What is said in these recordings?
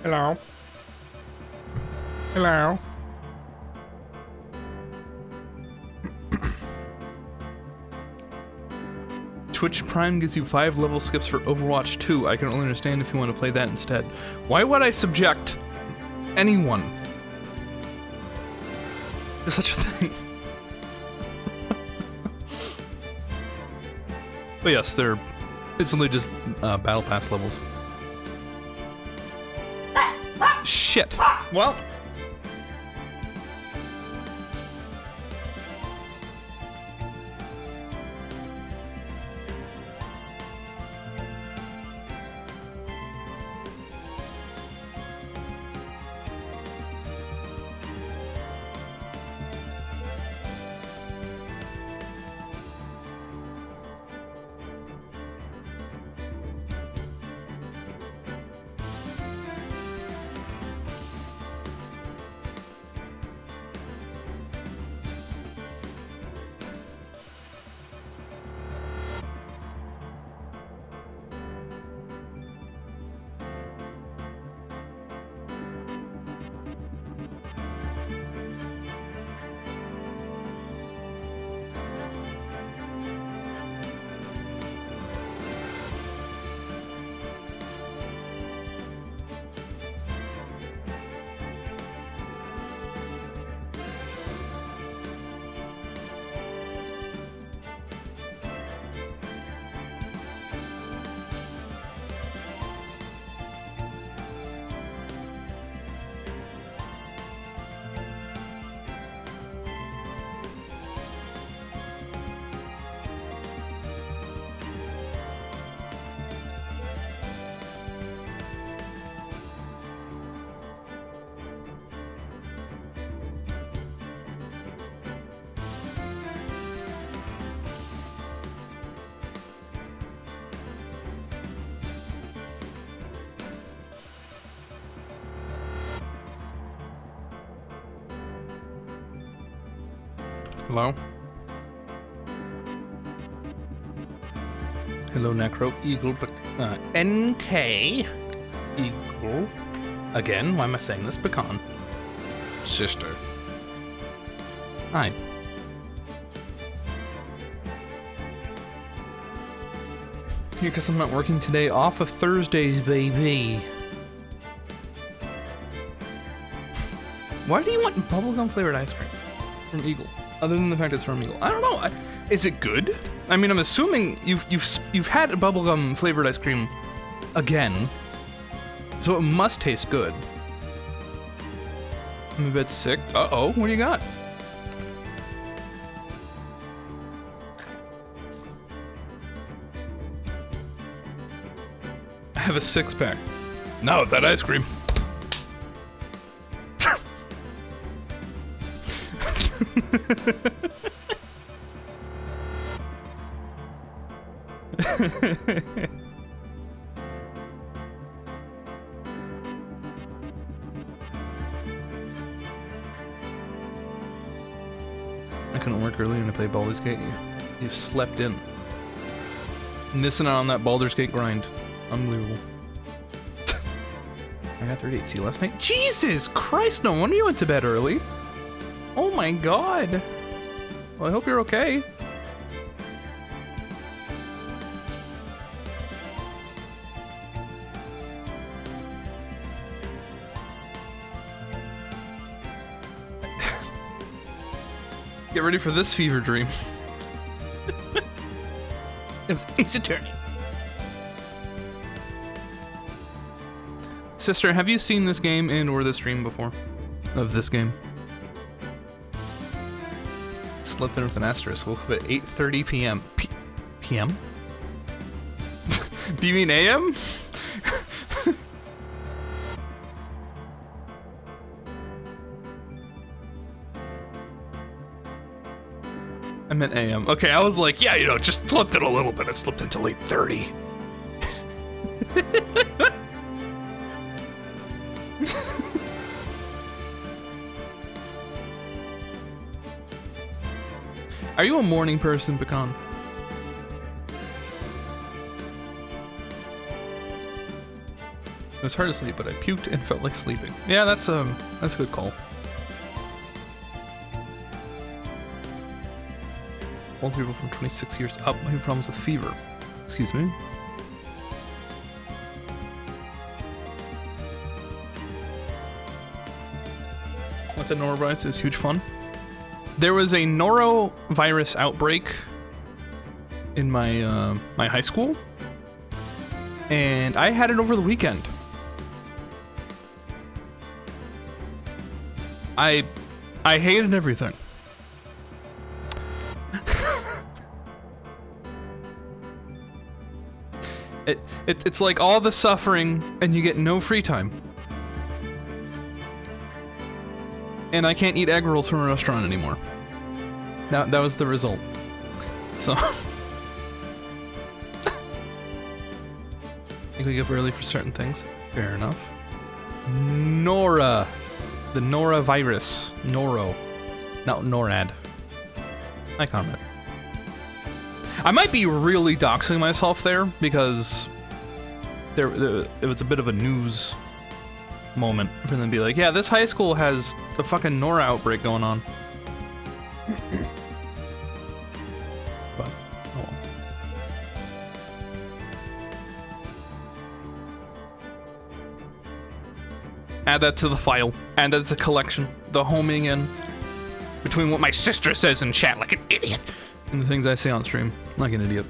Hello. Hello. Twitch Prime gives you 5 level skips for Overwatch 2. I can only understand if you want to play that instead. Why would I subject anyone to such a thing? But yes, it's only just Battle Pass levels. Shit. Well. Hello? Hello, Necro. Eagle, NK. Eagle. Again, why am I saying this? Pecan. Sister. Hi. Here, because I'm not working today. Off of Thursdays, baby. Why do you want bubblegum flavored ice cream from Eagle? Other than the fact it's from Eagle. I don't know. Is it good? I mean, I'm assuming you've had a bubblegum flavored ice cream again, so it must taste good. I'm a bit sick. Uh-oh, what do you got? I have a 6-pack. No, that ice cream. I couldn't work earlier to play Baldur's Gate. You've slept in. Missing out on that Baldur's Gate grind. Unbelievable. I got 38C last night. Jesus Christ, no wonder you went to bed early. Oh my god. Well, I hope you're okay. Get ready for this fever dream. It's Attorney. Sister, have you seen this game and or this stream before? Of this game? Slept in with an asterisk. Woke up at 8:30 p.m. PM? Do you mean AM? I meant AM. Okay, I was like, yeah, you know, just slept in a little bit. I slept until 8:30. Are you a morning person, Pecan? It was hard to sleep, but I puked and felt like sleeping. Yeah, that's a good call. Old people from 26 years up having problems with fever. Excuse me. What's a norovirus? It was huge fun. There was a norovirus outbreak in my my high school, and I had it over the weekend. I hated everything. It's like all the suffering and you get no free time. And I can't eat egg rolls from a restaurant anymore. That was the result. So I think we get up early for certain things. Fair enough. Nora. The norovirus. Noro. Not NORAD. I comment. I might be really doxing myself there because it was a bit of a news moment for them to be like, yeah, this high school has a fucking Nora outbreak going on. But, oh well. Add that to the file. Add that to the collection. The homing in between what my sister says in chat like an idiot and the things I say on stream like an idiot.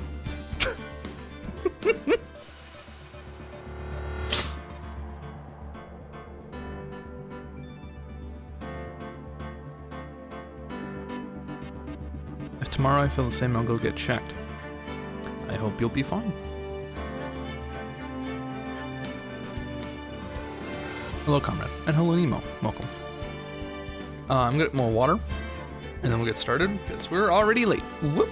If tomorrow I feel the same, I'll go get checked. I hope you'll be fine. Hello, comrade, and hello, Nemo. Welcome. I'm gonna get more water, and then we'll get started because we're already late. Whoop.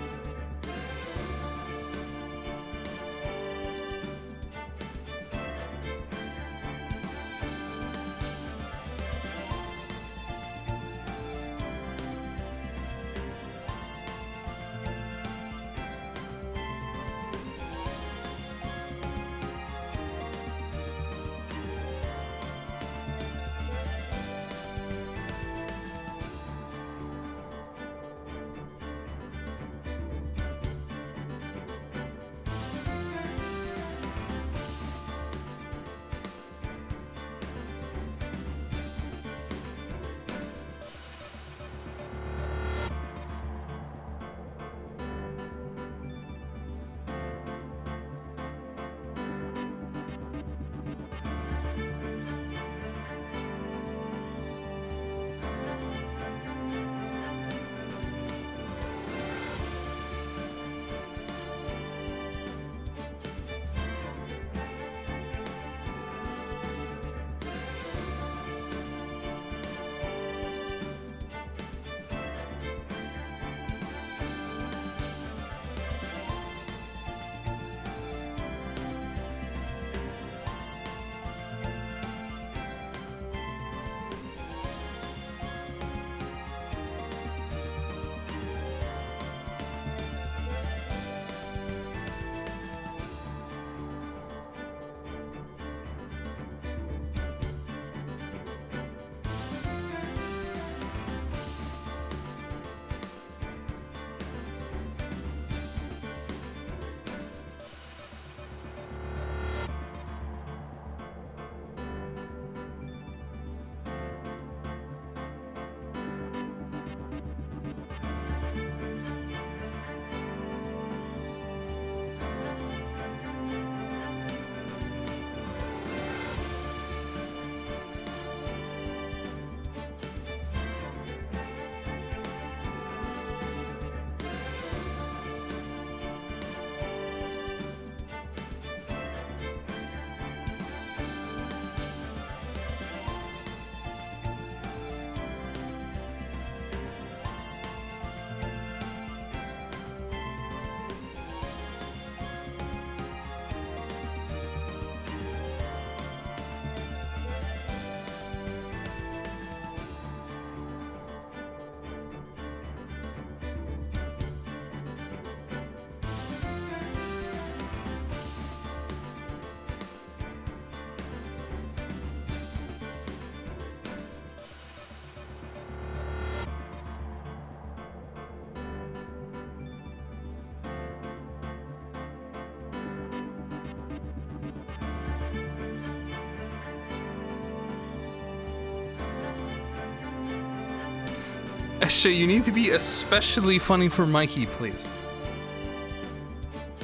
Esha, you need to be especially funny for Mikey, please.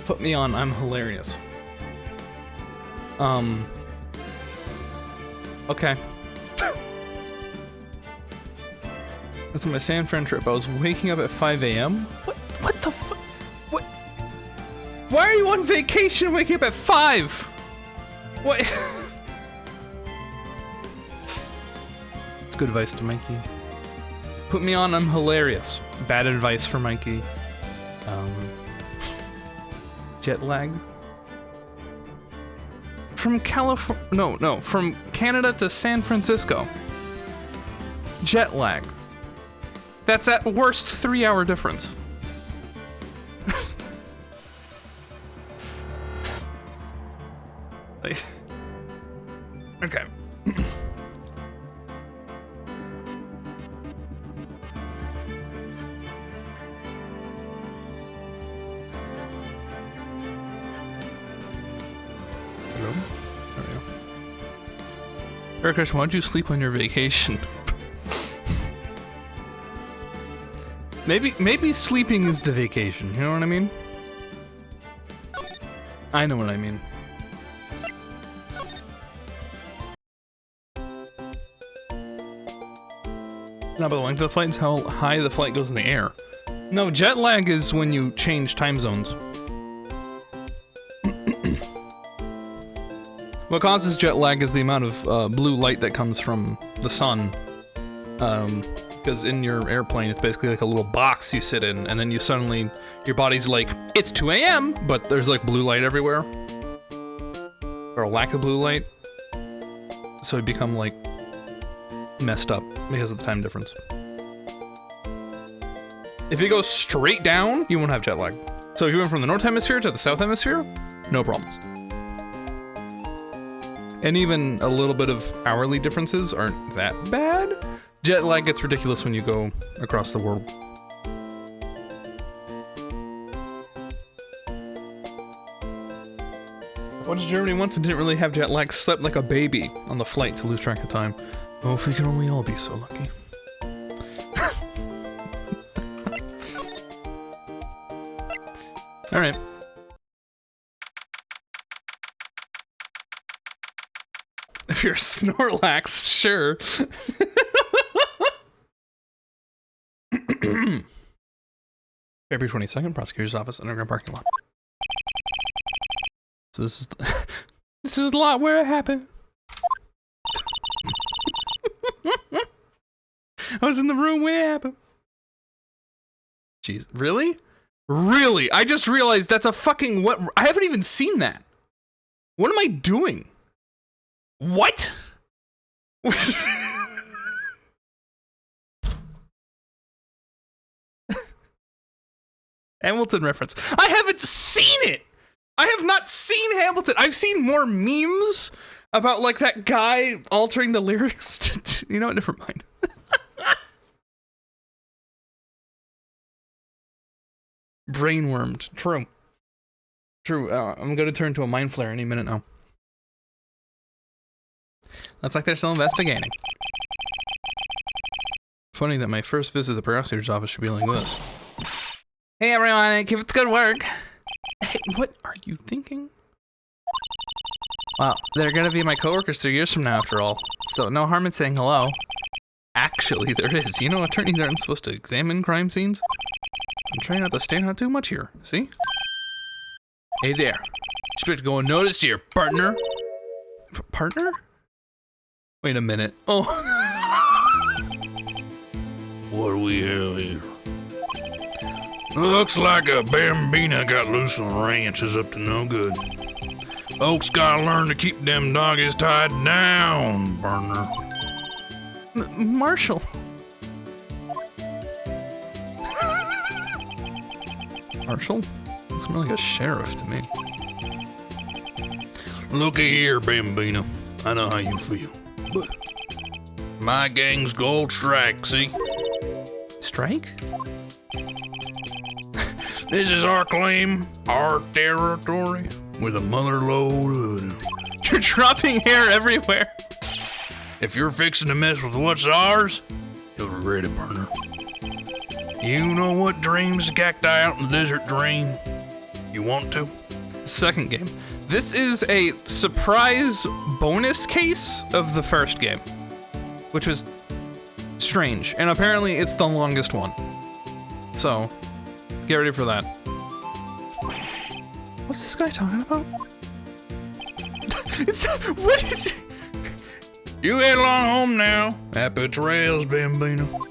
Put me on, I'm hilarious. Okay. That's my San Fran trip. I was waking up at 5 a.m. What the fuck? What? Why are you on vacation waking up at 5? What? It's good advice to Mikey. Put me on, I'm hilarious. Bad advice for Mikey. Jet lag. From California, no, from Canada to San Francisco. Jet lag. That's at worst 3-hour difference. Okay. Hello? There we go. Eric, why don't you sleep on your vacation? Maybe sleeping is the vacation, you know what I mean? I know what I mean. Not about the length of the flight, it's how high the flight goes in the air. No, jet lag is when you change time zones. What causes jet lag is the amount of blue light that comes from the sun. Because in your airplane, it's basically like a little box you sit in, and then you suddenly, your body's like, it's 2 a.m., but there's like blue light everywhere. Or a lack of blue light. So you become like messed up because of the time difference. If you go straight down, you won't have jet lag. So if you went from the north hemisphere to the south hemisphere, no problems. And even a little bit of hourly differences aren't that bad. Jet lag gets ridiculous when you go across the world. What did Germany once and didn't really have jet lag? Slept like a baby on the flight to lose track of time. Oh, if we could only all be so lucky. Alright. If you're a Snorlax, sure. February 22nd, prosecutor's office, underground parking lot. So this is this is the lot where it happened. I was in the room where it happened. Jeez, really? Really? I just realized that's a fucking what? I haven't even seen that. What am I doing? What? Hamilton reference. I haven't seen it! I have not seen Hamilton. I've seen more memes about like that guy altering the lyrics to you know what, never mind. Brainwormed. True. True. I'm gonna turn to a mind flare any minute now. That's like they're still investigating. Funny that my first visit to the prosecutor's office should be like this. Hey everyone, keep up the good work. Hey, what are you thinking? Well, they're gonna be my coworkers 3 years from now after all, so no harm in saying hello. Actually, there is. You know, attorneys aren't supposed to examine crime scenes. I'm trying not to stand out too much here, see? Hey there. Expect to go unnoticed here, partner. Partner? Wait a minute. Oh. What do we have here? Looks like a bambina got loose on the ranch, is up to no good. Folks gotta learn to keep them doggies tied down, partner. Marshall. Marshall? It's more like a sheriff to me. Looky here, Bambina. I know how you feel, but my gang's gold strike, see? Strike? This is our claim, our territory, with a mother load of it. You're dropping hair everywhere. If you're fixing to mess with what's ours, you'll regret it, partner. You know what dreams cacti out in the desert dream? You want to? Second game. This is a surprise bonus case of the first game, which was strange, and apparently it's the longest one. So, get ready for that. What's this guy talking about? What is it? You head along home now. Happy trails, Bambino.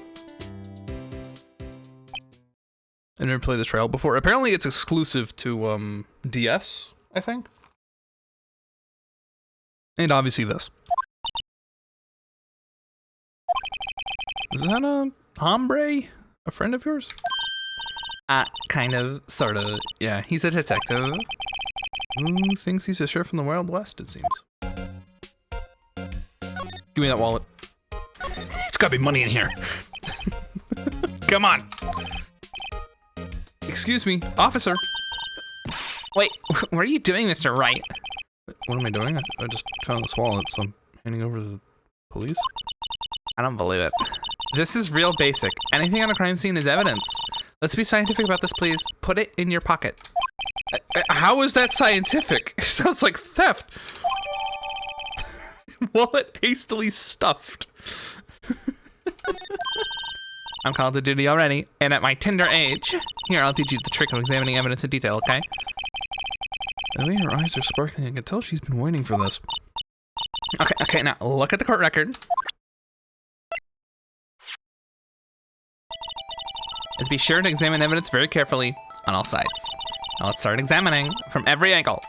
I never played this trail before. Apparently it's exclusive to DS, I think. And obviously this. Is that a hombre? A friend of yours? Kind of, sort of. Yeah, he's a detective. Who thinks he's a sheriff from the Wild West, it seems. Give me that wallet. It's gotta be money in here. Come on. Excuse me, officer. Wait, what are you doing, Mr. Wright? What am I doing? I just found this wallet, so I'm handing over to the police. I don't believe it. This is real basic. Anything on a crime scene is evidence. Let's be scientific about this, please. Put it in your pocket. How is that scientific? It sounds like theft. Wallet hastily stuffed. I'm called to duty already, and at my tender age. Here, I'll teach you the trick of examining evidence in detail, okay? The way her eyes are sparkling, I can tell she's been waiting for this. Okay, now look at the court record. And be sure to examine evidence very carefully on all sides. Now let's start examining from every angle.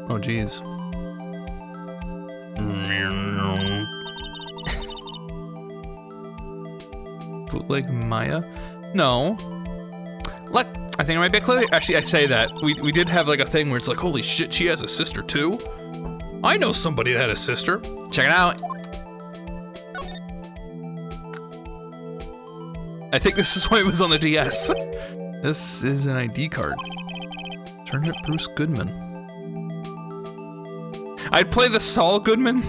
Oh, geez. Bootleg Maya? No. Look, I think it might be a clue. Actually, I say that. We did have like a thing where it's like, holy shit, she has a sister too? I know somebody that had a sister. Check it out. I think this is why it was on the DS. This is an ID card. Turnip Bruce Goodman. I'd play the Saul Goodman,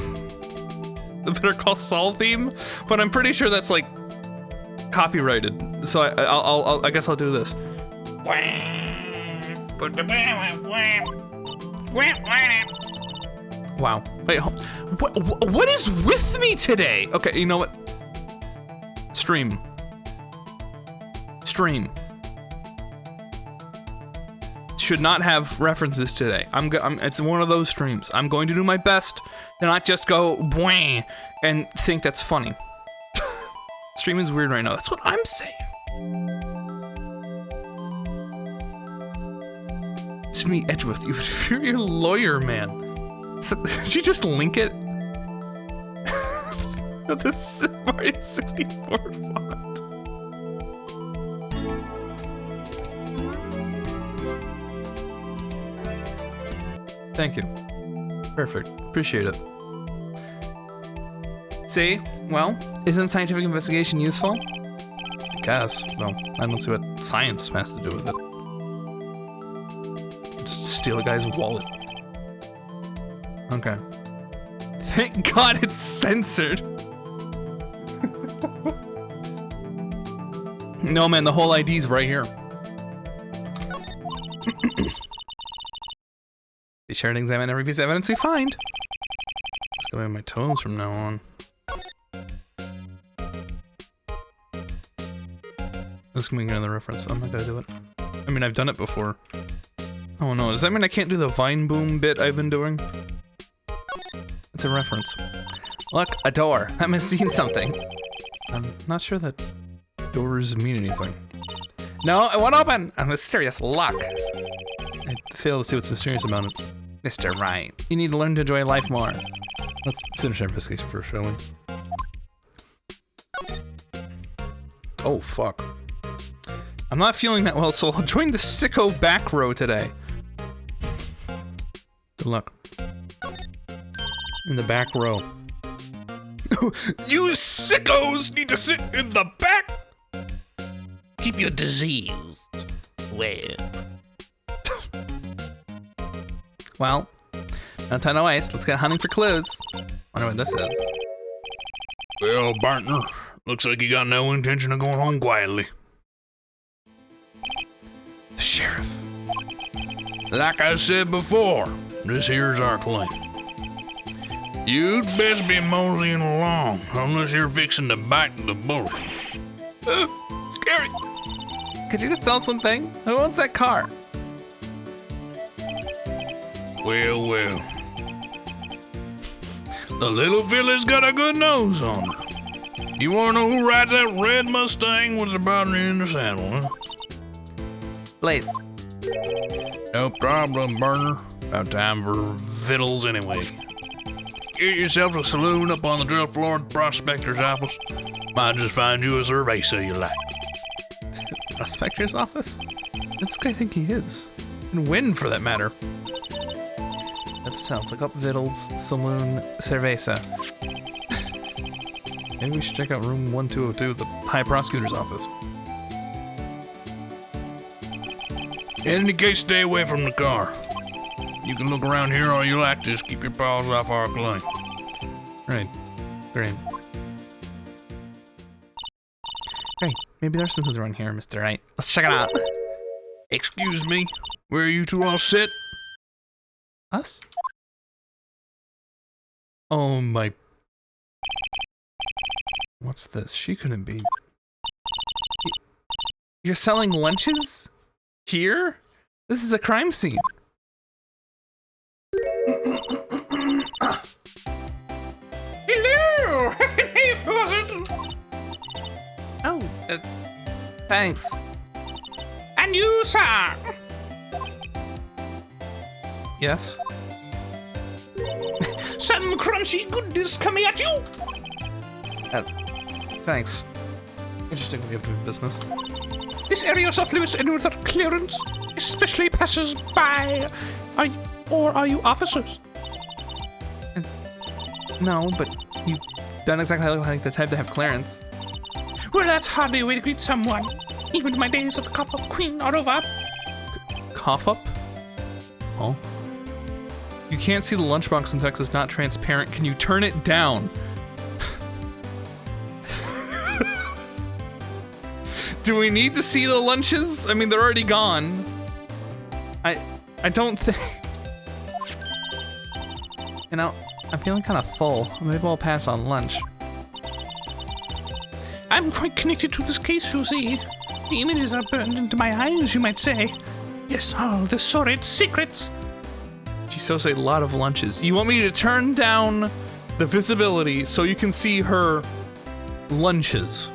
the Better Call Saul theme, but I'm pretty sure that's like copyrighted. So I guess I'll do this. Wow. Wait, what is with me today? Okay, you know what? Stream. Should not have references today. It's one of those streams. I'm going to do my best to not just go boing and think that's funny. Stream is weird right now. That's what I'm saying. It's me, Edgeworth. You're your lawyer, man. Did you just link it? This Mario 64 font. Thank you. Perfect. Appreciate it. See? Well, isn't scientific investigation useful? I guess. Well, I don't see what science has to do with it. Just steal a guy's wallet. Okay. Thank God it's censored. No, man, the whole ID's right here. Be sure to examine every piece of evidence we find. Let's go with my tones from now on. This is gonna be another reference. I'm not gonna do it. I mean, I've done it before. Oh no, does that mean I can't do the Vine Boom bit I've been doing? It's a reference. Look, a door. That must mean something. I'm not sure that doors mean anything. No, it won't open! A mysterious lock. I fail to see what's mysterious about it. Mr. Wright, you need to learn to enjoy life more. Let's finish our investigation first, shall we? Oh, fuck. I'm not feeling that well, so I'll join the sicko back row today. Good luck. In the back row. You sickos need to sit in the back! Keep your diseased way. Well, no time to waste. Let's get hunting for clues. Wonder what this is. Well, partner, Looks like you got no intention of going home quietly. The sheriff. Like I said before, this here's our claim. You'd best be moseying along, unless you're fixing to bite the bullet. Scary. Could you just tell something? Who owns that car? Well. The little fella's got a good nose on her. You wanna know who rides that red Mustang with the bottom in the saddle, huh? Blaze. No problem, Burner. About time for victuals anyway. Get yourself a saloon up on the drill floor at the prospector's office. Might just find you a cerveza you like. Prospector's office? That's what I think he is. And win, for that matter. That sounds like up Vittles, Saloon, Cerveza. Maybe we should check out room 1202, the High Prosecutor's office. In any case, stay away from the car. You can look around here all you like, just keep your paws off our claim. Right. Great. Hey, maybe there's some clues around here, Mr. Wright. Let's check it out. Excuse me, where are you two all sit? Us? Oh my... What's this? She couldn't be... You're selling lunches? Here? This is a crime scene. Hello! Was it? Oh, thanks. And you, sir? Yes? Some crunchy goodness coming at you! Thanks. Interesting when you have to do business. This area is off limits to anyone without clearance, especially passers-by. Are you officers? No, but you don't exactly look like the type to have clearance. Well, that's hardly a way to greet someone. Even my days at the Copper Queen are over. Cough up? Oh. You can't see the lunchbox in Texas, not transparent. Can you turn it down? Do we need to see the lunches? I mean, they're already gone. I don't think... You know, I'm feeling kind of full. Maybe I'll pass on lunch. I'm quite connected to this case, you see. The images are burned into my eyes, you might say. Yes, all the sordid secrets. She sells a lot of lunches. You want me to turn down the visibility so you can see her lunches?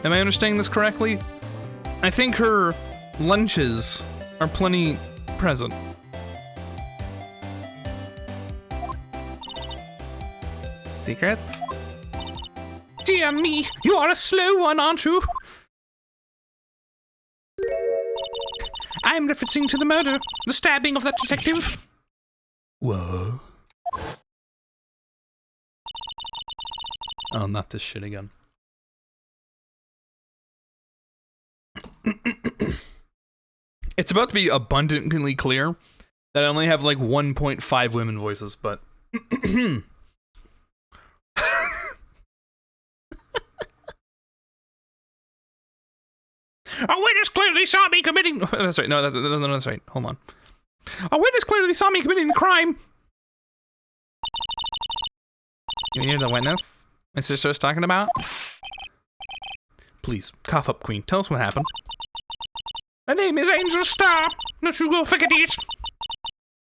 Am I understanding this correctly? I think her lunches are plenty present. Secrets? Dear me, you are a slow one, aren't you? I'm referencing to the murder, the stabbing of that detective. Whoa. Oh, not this shit again. It's about to be abundantly clear that I only have like 1.5 women voices, but... A witness clearly saw me committing... That's right, no, that's right, hold on. A witness clearly saw me committing the crime. Can you hear the witness my sister was talking about? Please, cough up, Queen. Tell us what happened. My name is Angel Star. Don't you go forget it.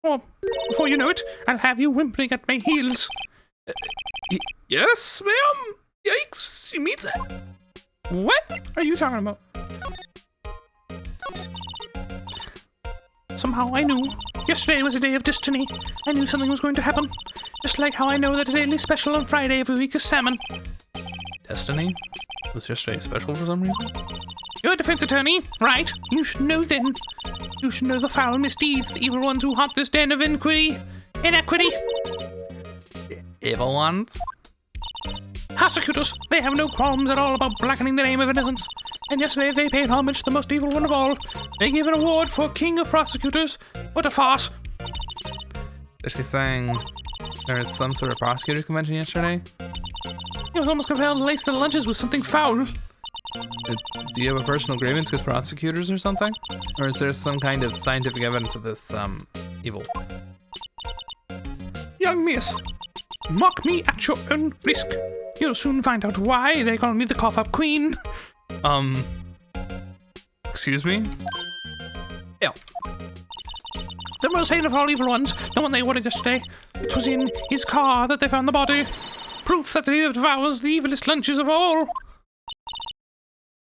Or, before you know it, I'll have you whimpering at my heels. Yes, ma'am? Yikes, she means it. What are you talking about? Somehow I knew. Yesterday was a day of destiny. I knew something was going to happen. Just like how I know that a daily special on Friday every week is salmon. Destiny? Was yesterday special for some reason? You're a defense attorney, right? You should know then. You should know the foul misdeeds, the evil ones who haunt this den of inequity. Evil ones? Prosecutors, they have no qualms at all about blackening the name of innocence. And yesterday they paid homage to the most evil one of all. They gave an award for King of Prosecutors. What a farce. Is she saying there was some sort of prosecutor convention yesterday? I was almost compelled to lace the lunches with something foul. Do you have a personal grievance against prosecutors or something? Or is there some kind of scientific evidence of this, evil? Young miss, mock me at your own risk. You'll soon find out why they call me the cough-up queen. Excuse me? Yeah. The most hated of all evil ones, the one they ordered yesterday. It was in his car that they found the body. Proof that he devours the evilest lunches of all.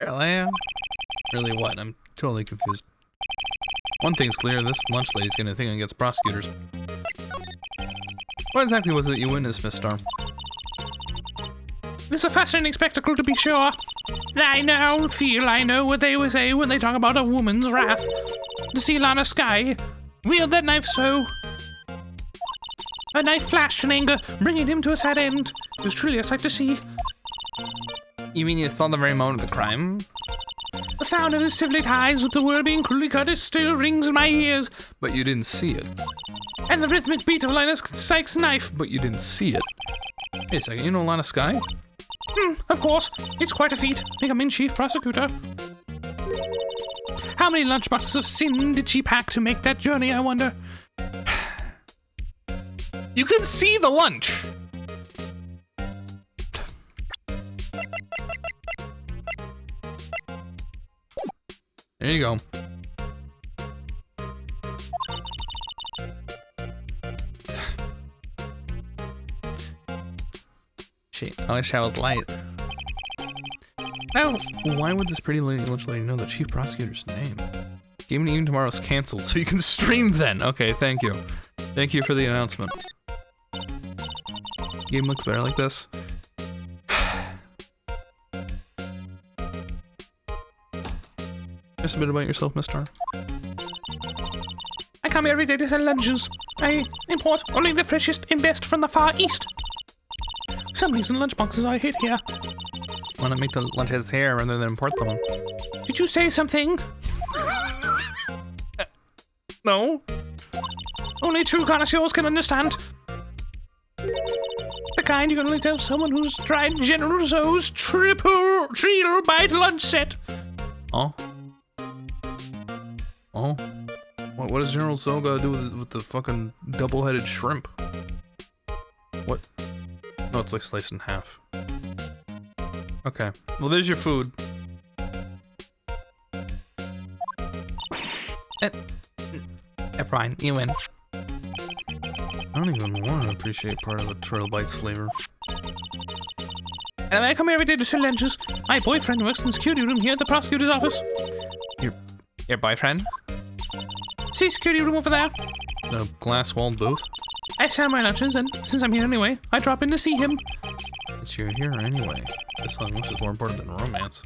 Really what? I'm totally confused. One thing's clear, this lunch lady's gonna think against prosecutors. What exactly was it you witnessed, Miss Star? It's a fascinating spectacle, to be sure. I know what they would say when they talk about a woman's wrath. The seal on a sky. Wield that knife so. A knife flashed in anger, bringing him to a sad end. It was truly a sight to see. You mean you saw the very moment of the crime? The sound of his severed eyes with the word being cruelly cut still rings in my ears. But you didn't see it. And the rhythmic beat of Linus Sykes' knife. But you didn't see it. Wait a second, you know Lana Sky? Of course. It's quite a feat, becoming chief prosecutor. How many lunchboxes of sin did she pack to make that journey, I wonder? You can see the lunch! There you go. Shit, I wish I was light. Oh, why would this pretty lunch lady know the chief prosecutor's name? Game and Evening tomorrow's canceled, so you can stream then. Okay, thank you. Thank you for the announcement. Game looks better like this. Just a bit about yourself, Mr. I come here every day to sell lunches. I import only the freshest and best from the Far East. Some reason lunchboxes are a hit here. Why not make the lunches here rather than import them? Did you say something? No. Only true connoisseurs can understand. The kind you can only tell someone who's tried General Tso's triple bite lunch set. Oh? Oh? What does General Tso gotta do with the fucking double-headed shrimp? What? No, it's like sliced in half. Okay. Well, there's your food. Fine, you win. I don't even want to appreciate part of the Turtle Bites flavor. And I come here every day to sell lunches. My boyfriend works in the security room here at the prosecutor's office. Your boyfriend? See security room over there? The glass-walled booth? I sell my lunches, and since I'm here anyway, I drop in to see him. Since you're here anyway, this song looks is more important than romance.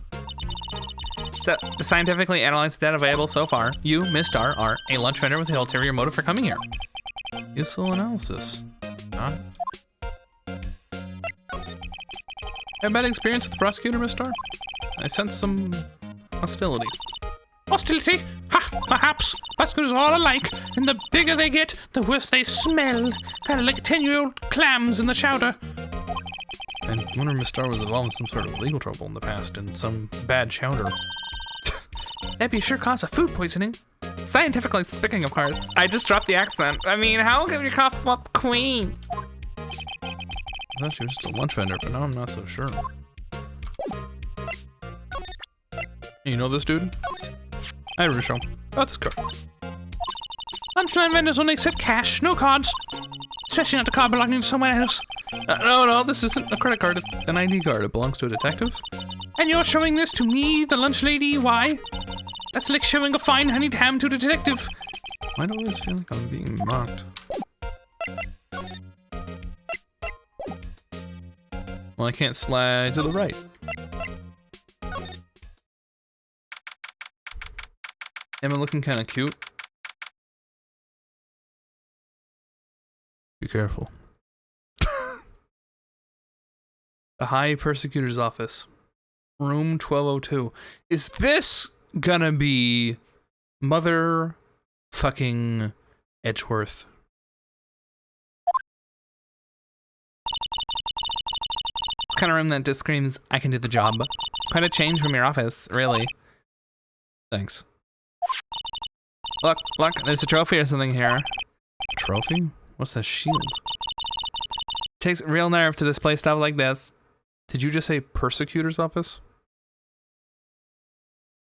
So, scientifically analyzed data available so far, you, Miss Star, are a lunch vendor with an ulterior motive for coming here. Useful analysis. Huh? Have a bad experience with the prosecutor, Miss Star? I sense some hostility. Hostility? Ha! Perhaps. Prosecutors are all alike, and the bigger they get, the worse they smell. Kind of like 10-year-old clams in the chowder. I wonder if Miss Star was involved in some sort of legal trouble in the past, in some bad chowder. That'd be sure cause of food poisoning. Scientifically speaking, of course. I just dropped the accent. I mean, how can you cough up queen? I thought she was just a lunch vendor, but now I'm not so sure. You know this dude? Hi, Rusho. About this card. Lunchline vendors only accept cash, no cards. Especially not a card belonging to someone else. No, this isn't a credit card. It's an ID card. It belongs to a detective. And you're showing this to me, the lunch lady? Why? That's like showing a fine honeyed ham to a detective. Why do I always feel like I'm being mocked? Well, I can't slide to the right. Am I looking kind of cute? Be careful. The High Persecutor's Office. Room 1202. Is this gonna be Mother fucking Edgeworth? kind of room that just screams, I can do the job. Quite a change from your office, really. Thanks. Look, there's a trophy or something here. A trophy? What's that shield? Takes real nerve to display stuff like this. Did you just say persecutor's office?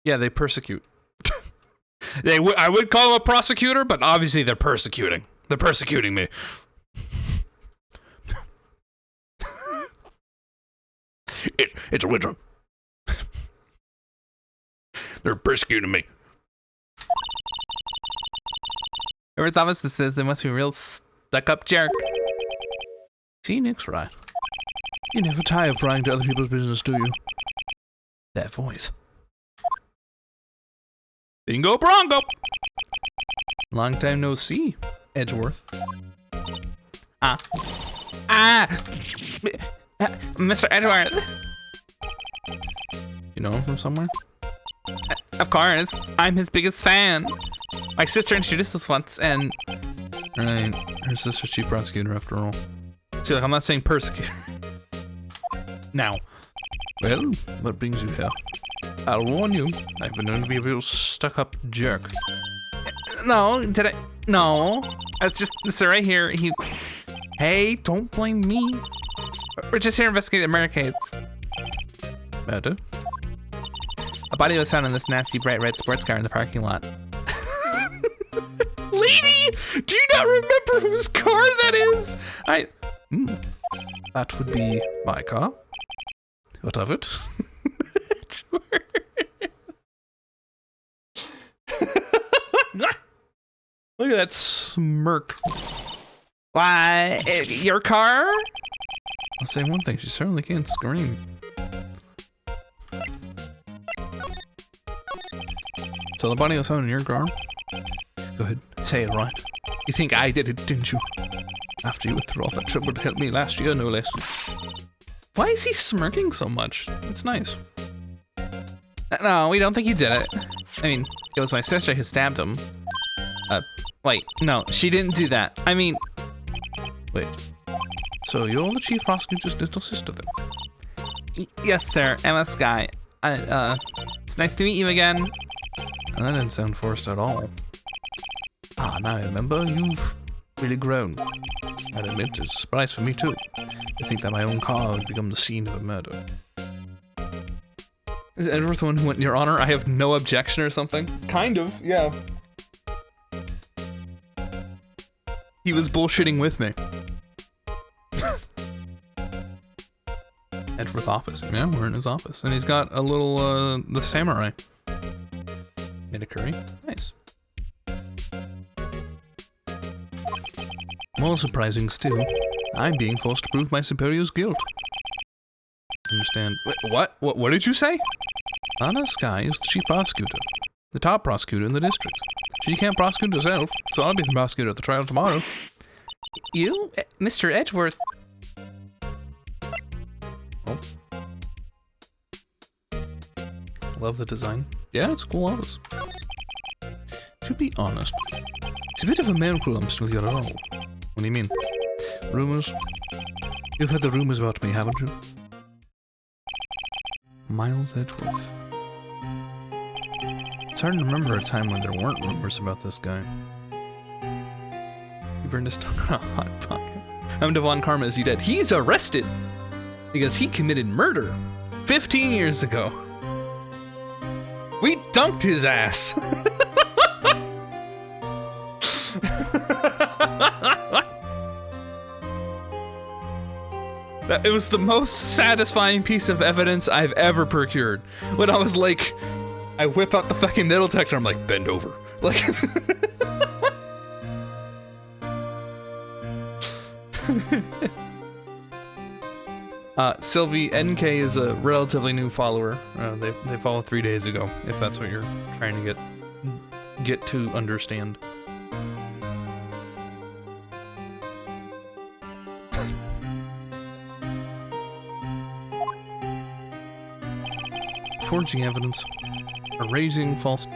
Yeah, they persecute. I would call them a prosecutor, but obviously they're persecuting. They're persecuting me. It's a winter. They're persecuting me. Whoever's office this is, they must be a real stuck-up jerk. Phoenix, right? You never tire of prying to other people's business, do you? That voice. Bingo Bronco! Long time no see, Edgeworth. Mr. Edgeworth. You know him from somewhere? Of course, I'm his biggest fan. My sister introduced us once, and... Right, her sister's chief prosecutor after all. See, like, I'm not saying persecutor. Now. Well, what brings you here? I'll warn you, I've been known to be a real stuck-up jerk. No, did I? No. It's just, it's right here. Hey, don't blame me. We're just here investigating the barricades. Murder? A body was found in this nasty bright red sports car in the parking lot. Lady, do you not remember whose car that is? That would be my car. What of it? Look at that smirk. Why, your car? I'll say one thing, she certainly can't scream. So the body was found in your car? Go ahead, say it right. You think I did it, didn't you? After you went through all that trouble to help me last year, no less. Why is he smirking so much? It's nice. No, we don't think he did it. I mean, it was my sister who stabbed him. Wait, no, she didn't do that. I mean... Wait, so you're the chief prosecutor's little sister then? Yes, sir, Emma Sky. It's nice to meet you again. That didn't sound forced at all. Ah, now I remember, you've really grown. I'd admit it's a surprise for me too. To think that my own car would become the scene of a murder. Is Edward the one who went, Your Honor, I have no objection or something? Kind of, yeah. He was bullshitting with me. Edward's office. Yeah, we're in his office. And he's got a little, the samurai. Midikuri. Nice. More surprising still, I'm being forced to prove my superior's guilt. Understand. Wait, what did you say? Anna Sky is the chief prosecutor. The top prosecutor in the district. She can't prosecute herself, so I'll be the prosecutor at the trial tomorrow. You? Mr. Edgeworth? Oh. Love the design. Yeah, it's a cool office. To be honest, it's a bit of a miracle I'm still here at all. What do you mean? Rumors? You've heard the rumors about me, haven't you? Miles Edgeworth. It's hard to remember a time when there weren't rumors about this guy. He burned his tongue on a hot pocket. I'm Devon Karma, is he dead? He's arrested! Because he committed murder 15 years ago. We dunked his ass! It was the most satisfying piece of evidence I've ever procured. When I was like, I whip out the fucking metal detector, I'm like, bend over. Like, Sylvie NK is a relatively new follower. They followed 3 days ago, if that's what you're trying to get to understand. Forging evidence, erasing false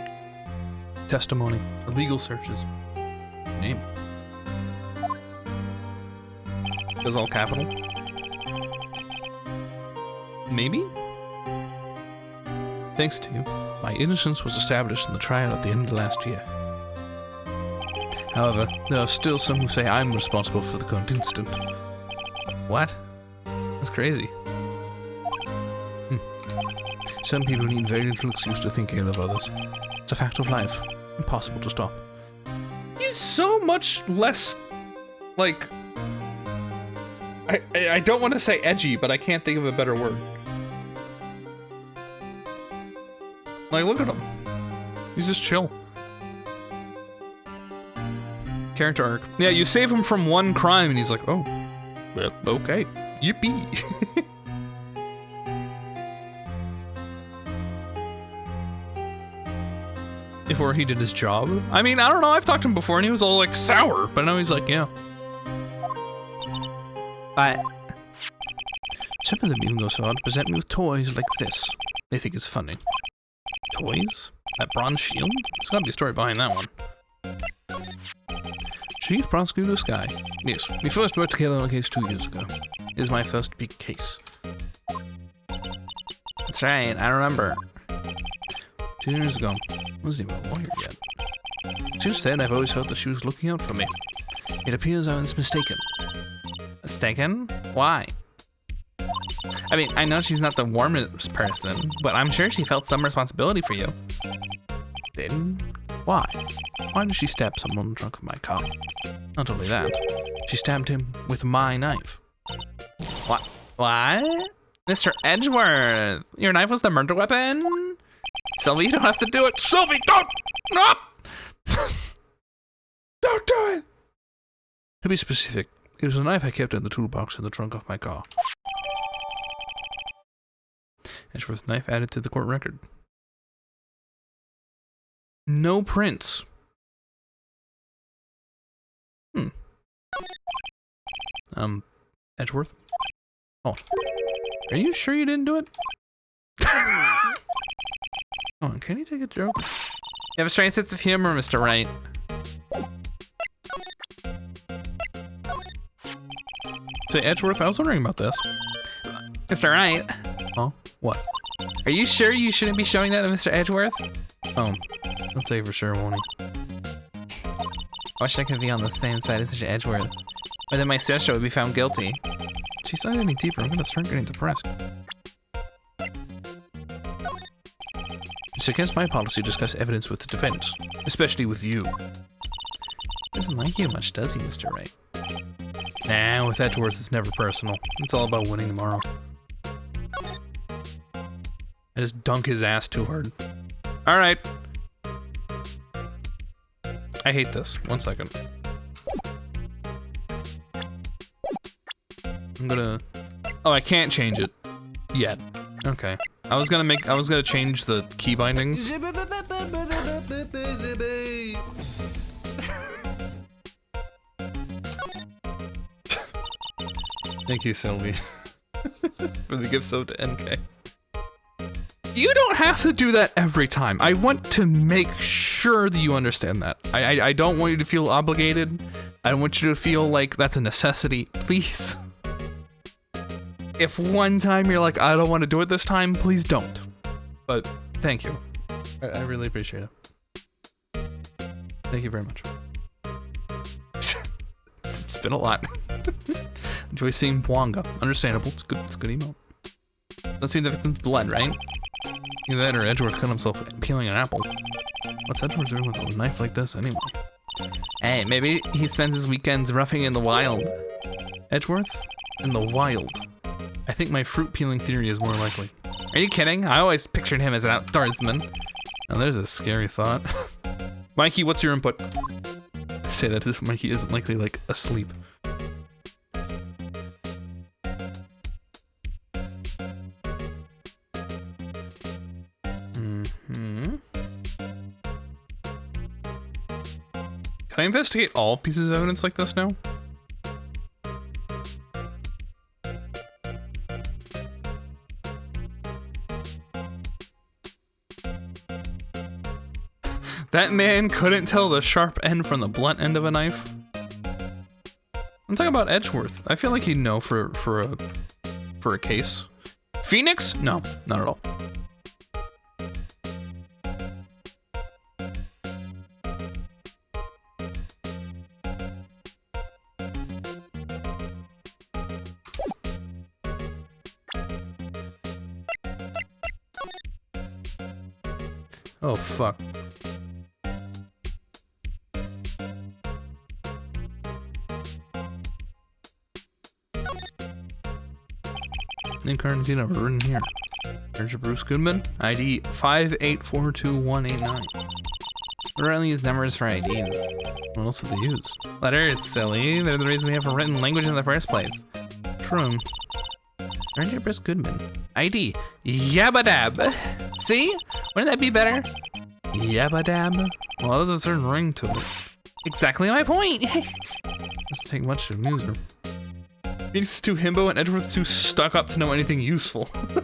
testimony, illegal searches. Name. Is all capital? Maybe? Thanks to you, my innocence was established in the trial at the end of last year. However, there are still some who say I'm responsible for the current incident. What? That's crazy. Some people need very little excuse to think ill of others. It's a fact of life. Impossible to stop. He's so much less, like... I don't want to say edgy, but I can't think of a better word. Like, look at him. He's just chill. Character arc. Yeah, you save him from one crime and he's like, oh, well, okay. Yippee. Before he did his job. I mean, I don't know, I've talked to him before and he was all like sour, but now he's like, yeah. But some of them even go so far to present me with toys like this. They think it's funny. Toys? That bronze shield? There's gotta be a story behind that one. Chief Prosecutor Sky. Yes, we first worked together on a case 2 years ago. It is my first big case. That's right, I remember. 2 years ago. Wasn't even a lawyer yet. Since then, I've always felt that she was looking out for me. It appears I was mistaken. Mistaken? Why? I mean, I know she's not the warmest person, but I'm sure she felt some responsibility for you. Then, why? Why did she stab someone in the trunk of my car? Not only that, she stabbed him with my knife. What? What? Mr. Edgeworth, your knife was the murder weapon? Sylvie, you don't have to do it. Sylvie, don't! No! Don't do it! To be specific, it was a knife I kept in the toolbox in the trunk of my car. Edgeworth's knife added to the court record. No prints. Edgeworth? Oh. Are you sure you didn't do it? Oh, can you take a joke? You have a strange sense of humor, Mr. Wright. Say, Edgeworth, I was wondering about this. Mr. Wright? Huh? What? Are you sure you shouldn't be showing that to Mr. Edgeworth? Oh, I'll tell you for sure, won't he? I wish I could be on the same side as Mr. Edgeworth. But then my sister would be found guilty. If she's not any deeper, I'm gonna start getting depressed. It's against my policy to discuss evidence with the defense, especially with you. Doesn't like you much, does he, Mr. Wright? Nah, with Edgeworth, it's never personal. It's all about winning tomorrow. I just dunk his ass too hard. Alright. I hate this. 1 second. I'm gonna... Oh, I can't change it. Yet. Okay. I was gonna change the key bindings. Thank you, Sylvie, for the gift sub to NK. You don't have to do that every time. I want to make sure that you understand that. I don't want you to feel obligated. I don't want you to feel like that's a necessity. Please. If one time you're like, I don't want to do it this time, please don't. But thank you. I really appreciate it. Thank you very much. It's been a lot. Enjoy seeing Bwanga. Understandable. It's good email. Let's be the victim's blood, right? Either that or Edgeworth cut himself peeling an apple. What's Edgeworth doing with a knife like this anyway? Hey, maybe he spends his weekends roughing in the wild. Edgeworth? In the wild. I think my fruit peeling theory is more likely. Are you kidding? I always pictured him as an outdoorsman. Now there's a scary thought. Mikey, what's your input? I say that as if Mikey isn't likely, like, asleep. Can I investigate all pieces of evidence like this now? That man couldn't tell the sharp end from the blunt end of a knife. I'm talking about Edgeworth. I feel like he'd know for a case. Phoenix? No, not at all. Oh, fuck. Incarnate number written here. There's your Bruce Goodman. ID 5842189. What are these numbers for IDs? What else would they use? Letters, silly. They're the reason we have a written language in the first place. True. Earned your Bruce Goodman. ID Yabba Dab. See? Wouldn't that be better? Yabba Dab. Well, there's a certain ring to it. Exactly my point. Doesn't take much to amuse her. Phoenix is too himbo and Edgeworth's too stuck up to know anything useful. I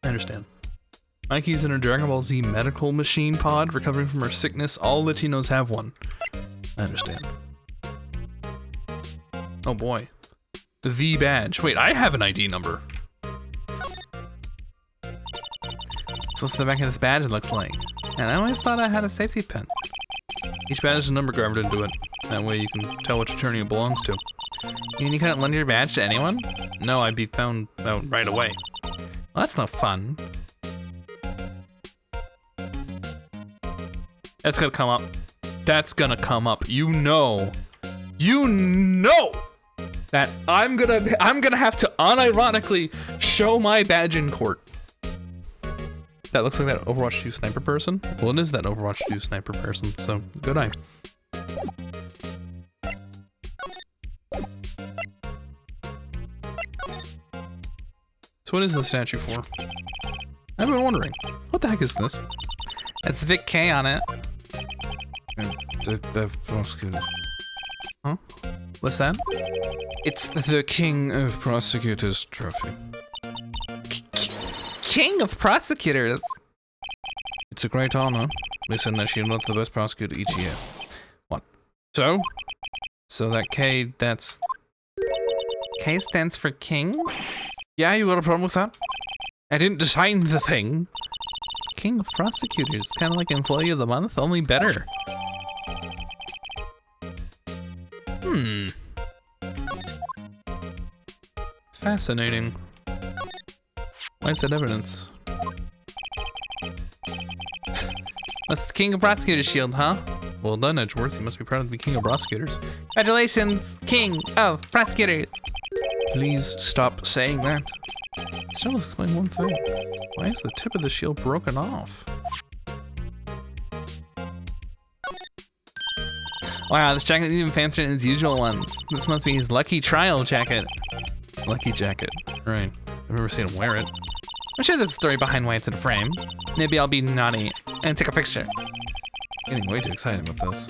understand. Mikey's in a Dragon Ball Z medical machine pod, recovering from her sickness. All Latinos have one. I understand. Oh boy. The badge. Wait, I have an ID number. So what's the back of this badge it looks like? And I always thought I had a safety pin. Each badge has a number carved into it. That way you can tell which attorney it belongs to. You mean you couldn't lend your badge to anyone? No, I'd be found out right away. Well, that's no fun. That's gonna come up. That's gonna come up. You know that I'm gonna have to unironically show my badge in court. That looks like that Overwatch 2 sniper person. Well, it is that Overwatch 2 sniper person, so good eye. So what is the statue for? I've been wondering. What the heck is this? It's Vic K on it. Huh? What's that? It's the King of Prosecutors trophy. King of Prosecutors? It's a great honor. Listen, that she's not the best prosecutor each year. What? So? So that K, that's... K stands for King? Yeah, you got a problem with that? I didn't design the thing. King of Prosecutors, kind of like Employee of the Month, only better. Fascinating. Why is that evidence? That's the King of Prosecutors shield, huh? Well done, Edgeworth. You must be proud to be King of Prosecutors. Congratulations, King of Prosecutors. Please stop saying that. Still, let's explain one thing. Why is the tip of the shield broken off? Wow, this jacket is even fancier than his usual ones. This must be his lucky trial jacket. Lucky jacket. Right. I've never seen him wear it. I'm sure there's a story behind why it's in a frame. Maybe I'll be naughty and take a picture. Getting way too excited about this.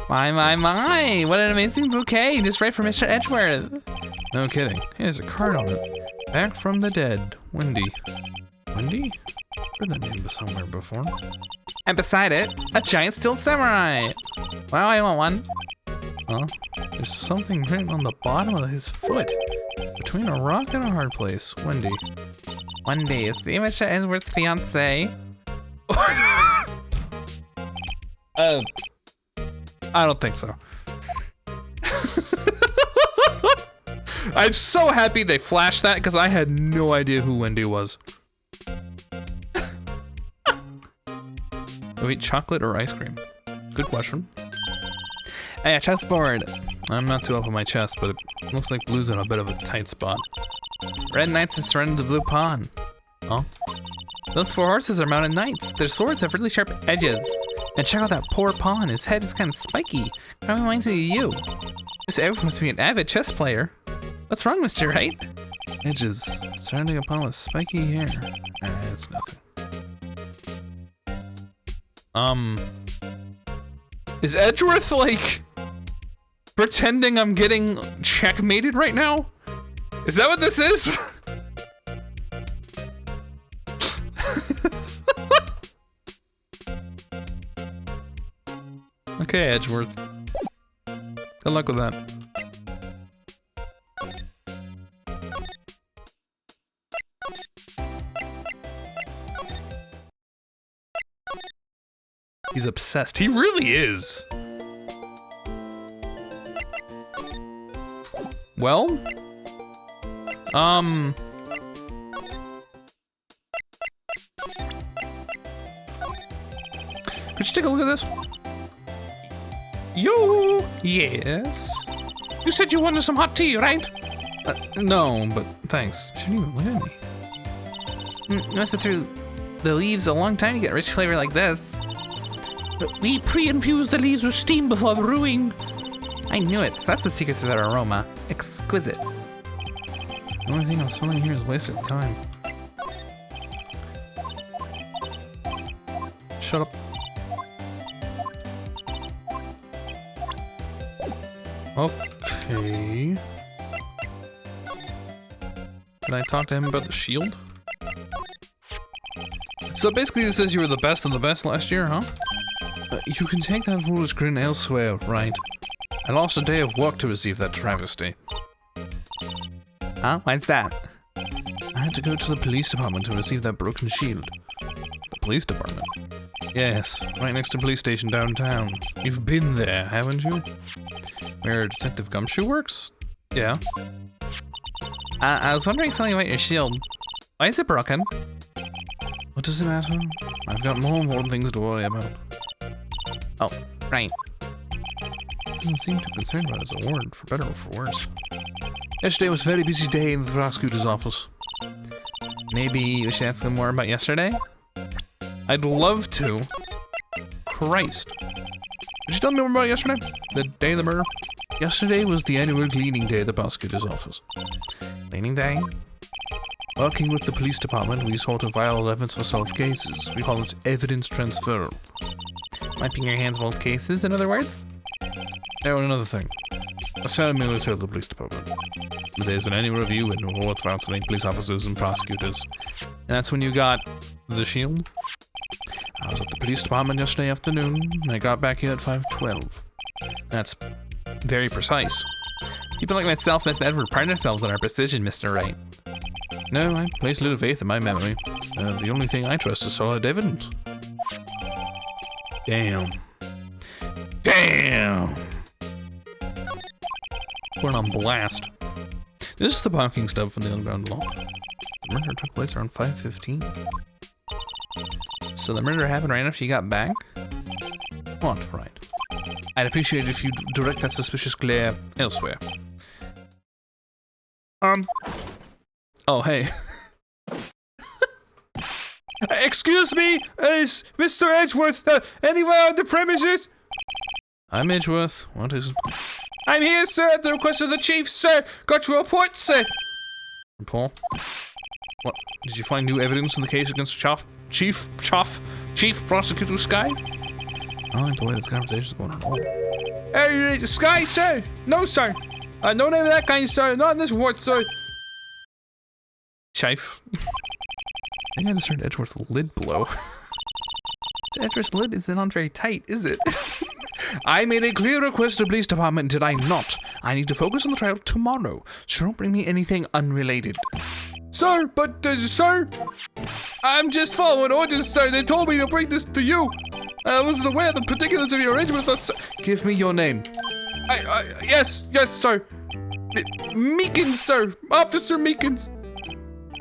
My, what an amazing bouquet, just right for Mr. Edgeworth. No kidding. Hey, there's a card on it. Back from the dead, Wendy. Wendy? I've heard that name somewhere before. And beside it, a giant steel samurai. Wow, I want one. Huh? There's something written on the bottom of his foot. Between a rock and a hard place, Wendy. Wendy, is the Mr. Edgeworth's fiance? I don't think so. I'm so happy they flashed that because I had no idea who Wendy was. Do we eat chocolate or ice cream? Good question. Hey, a chessboard. I'm not too up on my chess, but it looks like blue's in a bit of a tight spot. Red knights have surrendered the blue pawn. Huh? Those 4 horses are mounted knights. Their swords have really sharp edges. And check out that poor pawn. His head is kind of spiky. Kind of reminds me of you. This Edward must be an avid chess player. What's wrong, Mr. Wright? Edges. Surrounding a pawn with spiky hair. It's nothing. Is Edgeworth, like, pretending I'm getting checkmated right now? Is that what this is? Okay, Edgeworth. Good luck with that. He's obsessed. He really is. Well, could you take a look at this? Yo, yes. You said you wanted some hot tea, right? No, but thanks. Shouldn't even look at me. You must have threw the leaves a long time to get rich flavor like this. But we pre-infused the leaves with steam before brewing. I knew it. So that's the secret to that aroma. Exquisite. The only thing I'm smelling here is wasted time. Shut up. Okay. Can I talk to him about the shield? So basically this says you were the best of the best last year, huh? You can take that foolish grin elsewhere, right? I lost a day of work to receive that travesty. Huh? Why's that? I had to go to the police department to receive that broken shield. The police department? Yes, right next to the police station downtown. You've been there, haven't you? Where Detective Gumshoe works? Yeah. I was wondering something about your shield. Why is it broken? What does it matter? I've got more important things to worry about. Oh, right. Doesn't seem too concerned about his award, for better or for worse. Yesterday was a very busy day in the prosecutor's office. Maybe we should ask him more about yesterday? I'd love to. Christ. Did you tell me more about yesterday? The day of the murder? Yesterday was the annual cleaning day at the prosecutor's office. Cleaning day? Working with the police department, we sort of file evidence for solved cases. We call it evidence transfer. Wiping your hands of old cases, in other words? Oh, and another thing. A ceremony was held at the police department. There's an annual review and awards for outstanding police officers and prosecutors. And that's when you got the shield? I was at the police department yesterday afternoon, and I got back here at 5:12. That's very precise. People like myself and Miss Edward pride ourselves on our precision, Mr. Wright. No, I place little faith in my memory. The only thing I trust is solid evidence. Damn. Damn! We're on blast. This is the parking stub from the underground law. The murder took place around 5:15. So the murder happened right after you got back? What, right? I'd appreciate it if you'd direct that suspicious glare elsewhere. Oh, hey. Excuse me, is Mr. Edgeworth anywhere on the premises? I'm Edgeworth. What is it? I'm here, sir, at the request of the chief, sir. Got your report, sir. Report? What? Did you find new evidence in the case against Chief Prosecutor Sky? I like the way this conversation's going on. Hey, Sky, sir! No, sir! No name of that kind, sir! Not in this ward, sir! Chief. I think I just heard Edgeworth's lid blow. Edgeworth's lid isn't on very tight, is it? I made a clear request to the police department, did I not? I need to focus on the trial tomorrow, so don't bring me anything unrelated. Sir, but, sir, I'm just following orders, sir. They told me to bring this to you. I wasn't aware of the particulars of your arrangement with us, sir. Give me your name. Yes, sir. Meekins, sir. Officer Meekins.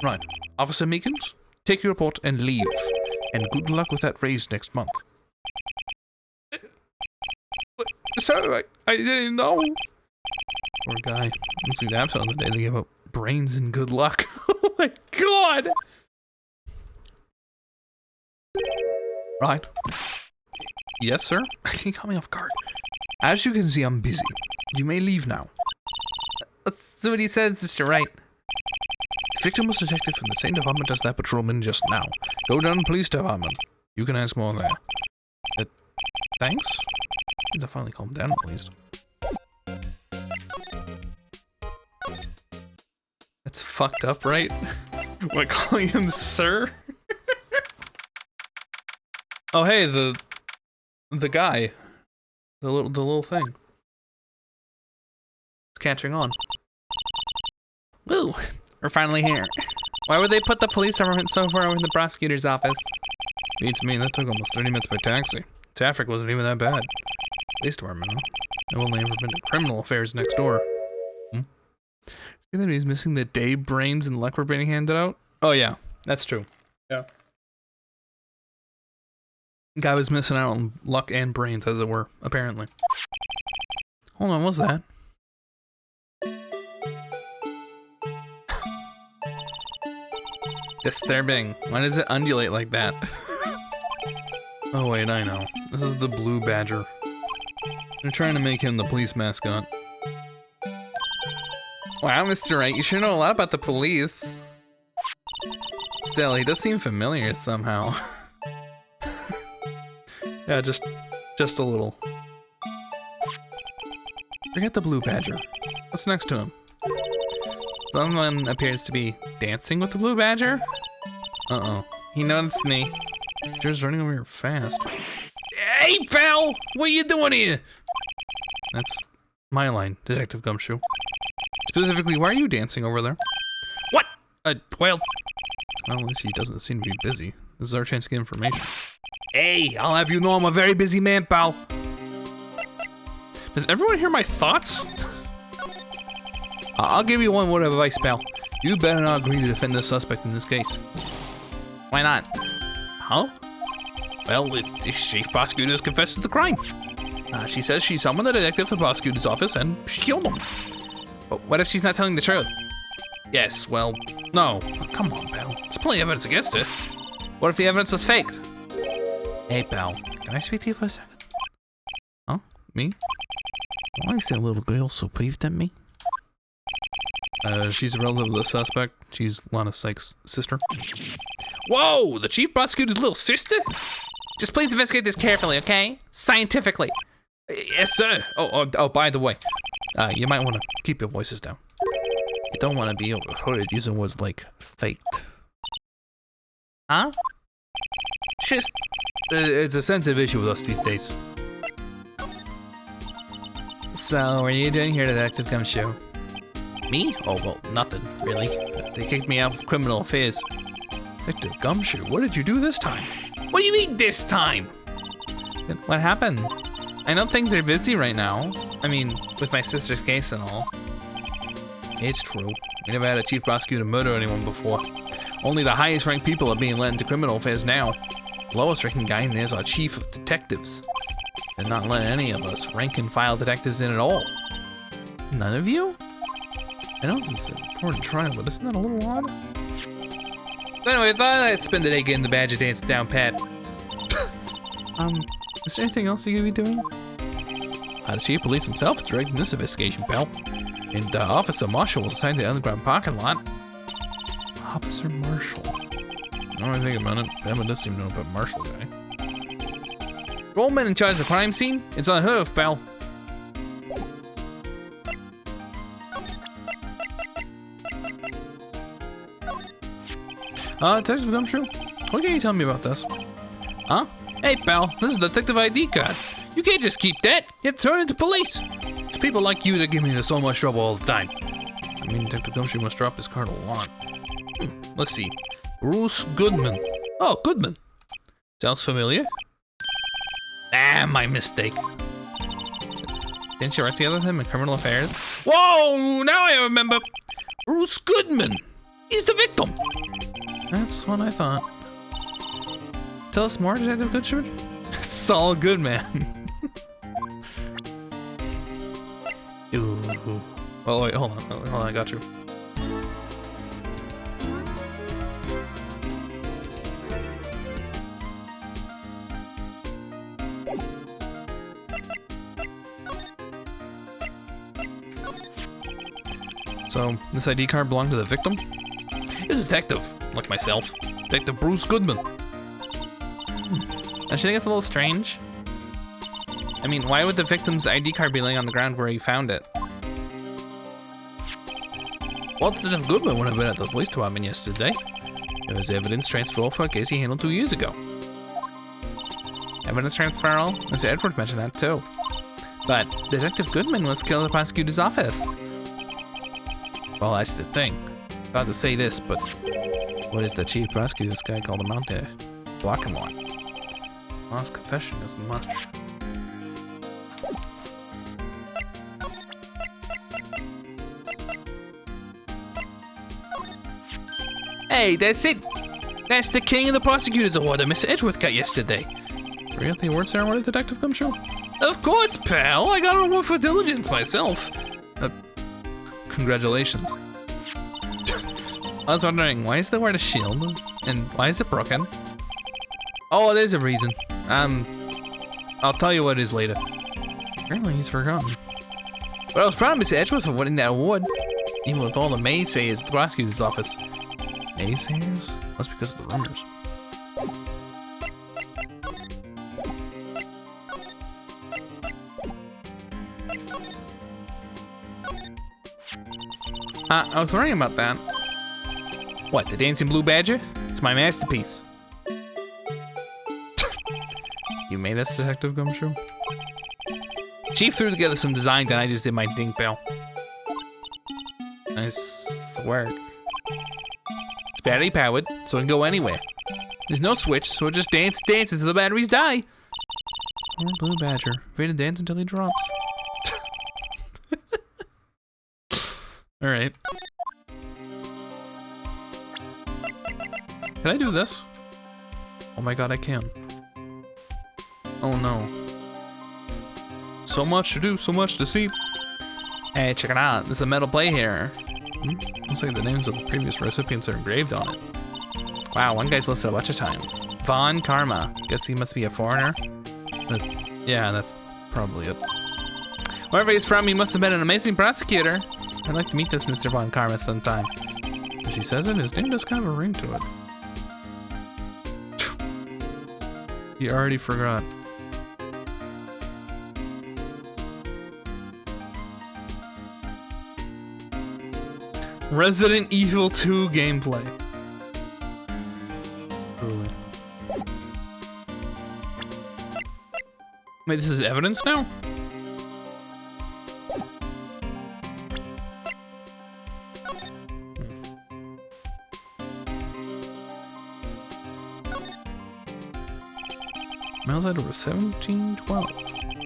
Right. Officer Meekins, take your report and leave. And good luck with that raise next month. Sir, I didn't know. Poor guy. Let's see that on the day they give up brains and good luck. Oh my god! Right. Yes, sir? I think you caught me off guard. As you can see, I'm busy. You may leave now. That's what he said, Mr. Wright. The victim was detected from the same department as that patrolman just now. Go down to the police department. You can ask more there. Thanks? I finally calm down at least. That's fucked up, right? What, calling him sir? Oh hey, the guy. The little thing. catching on. Woo! We're finally here. Why would they put the police department so far away from the prosecutor's office? Beats me, that took almost 30 minutes by taxi. Traffic wasn't even that bad. Police department, huh? I've only ever been to criminal affairs next door. See that he's missing the day brains and luck were being handed out? Oh yeah, that's true. Yeah. Guy was missing out on luck and brains, as it were, apparently. Hold on, what's that? Disturbing. Why does it undulate like that? Oh wait, I know. This is the blue badger. They're trying to make him the police mascot. Wow, Mr. Wright, you sure know a lot about the police. Still, he does seem familiar somehow. Yeah, just a little. Forget the blue badger. What's next to him? Someone appears to be dancing with the blue badger. Uh-oh. He noticed me. Badger's running over here fast. Hey, pal! What are you doing here? That's my line, Detective Gumshoe. Specifically, why are you dancing over there? What? Well, Well, at least he doesn't seem to be busy. This is our chance to get information. hey, I'll have you know I'm a very busy man, pal. Does everyone hear my thoughts? I'll give you one word of advice, pal. You better not agree to defend the suspect in this case. Why not? Huh? Well, the chief prosecutor has confessed to the crime. She says she summoned the detective to the prosecutor's office and she killed him. But what if she's not telling the truth? Yes, well, no. Come on, pal. There's plenty of evidence against it. What if the evidence was faked? Hey, pal. Can I speak to you for a second? Huh? Me? Why is that little girl so peeved at me? She's a relative of the suspect. She's Lana Sykes' sister. Whoa! The chief prosecutor's little sister? Just please investigate this carefully, okay? Scientifically. Yes, sir. Oh, by the way, you might want to keep your voices down. You don't want to be overheard using words like faked. Huh? It's just, it's a sensitive issue with us these days. So, what are you doing here, Detective Gumshoe? Me? Oh, well, nothing, really. They kicked me out of criminal affairs. Detective Gumshoe, what did you do this time? What do you mean this time? What happened? I know things are busy right now. I mean, with my sister's case and all. It's true. We never had a chief prosecutor murder anyone before. Only the highest ranked people are being let into criminal affairs now. The lowest ranking guy in there is our chief of detectives. They're not letting any of us rank and file detectives in at all. None of you? I know this is an important trial, but isn't that a little odd? Anyway, I thought I'd spend the day getting the badger dance down pat. Is there anything else you could be doing? The chief of police himself is directing this investigation, pal. And Officer Marshall was assigned to the underground parking lot. Officer Marshall. Now I think about it, Emma does seem to know about Marshall guy. Rollman in charge of the crime scene? It's unheard of, pal. Detective Gumshoe, what can you tell me about this? Huh? Hey, pal, this is a detective ID card. You can't just keep that. You have to turn it into police. It's people like you that give me so much trouble all the time. I mean, Detective Gumshoe must drop his card a lot. Let's see. Bruce Goodman. Oh, Goodman. Sounds familiar. Ah, my mistake. Didn't you work together with him in criminal affairs? Whoa, now I remember. Bruce Goodman. He's the victim. That's what I thought. Tell us more, Detective Goodshire. Saul Goodman. Ooh. Oh wait, hold on, I got you. So, this ID card belonged to the victim? He's a detective, like myself. Detective Bruce Goodman. Don't you think it's a little strange? I mean, why would the victim's ID card be laying on the ground where you found it? Well, Detective Goodman would have been at the police department yesterday. There was evidence transfer for a case he handled 2 years ago. Evidence transferal? Mr. Edward mentioned that too. But Detective Goodman was killed at the prosecutor's office. Well, that's the thing. About to say this, but what is the chief prosecutor's guy called him out there? Block him on. Last confession as much. Hey, that's it! That's the King of the Prosecutors Award that Mr. Edgeworth got yesterday. Really? The award ceremony, Detective Gumshoe? Of course, pal! I got an award for diligence myself. Congratulations. I was wondering, why is the word a shield? And why is it broken? Oh, there's a reason. I'll tell you what it is later. Apparently he's forgotten. But I was proud of Mr. Edgeworth for winning that award. Even with all the naysayers at the prosecutor's office. Naysayers? That's because of the rumors. I was worrying about that. What, the Dancing Blue Badger? It's my masterpiece. You made this, Detective Gumshoe? Chief threw together some designs and I just did my dink bell. Nice work. It's battery powered, so it can go anywhere. There's no switch, so it just dances until the batteries die. Poor Blue Badger, free to dance until he drops. Alright. Can I do this? Oh my god, I can. Oh no. So much to do, so much to see. Hey, check it out. There's a metal plate here. Looks like the names of the previous recipients are engraved on it. Wow, one guy's listed a bunch of times. Von Karma. Guess he must be a foreigner. Yeah, that's probably it. Wherever he's from, he must have been an amazing prosecutor. I'd like to meet this Mr. Von Karma sometime. As she says it, his name does kind of a ring to it. You already forgot. Resident Evil 2 gameplay. Truly. Wait, this is evidence now? Miles out over 1712.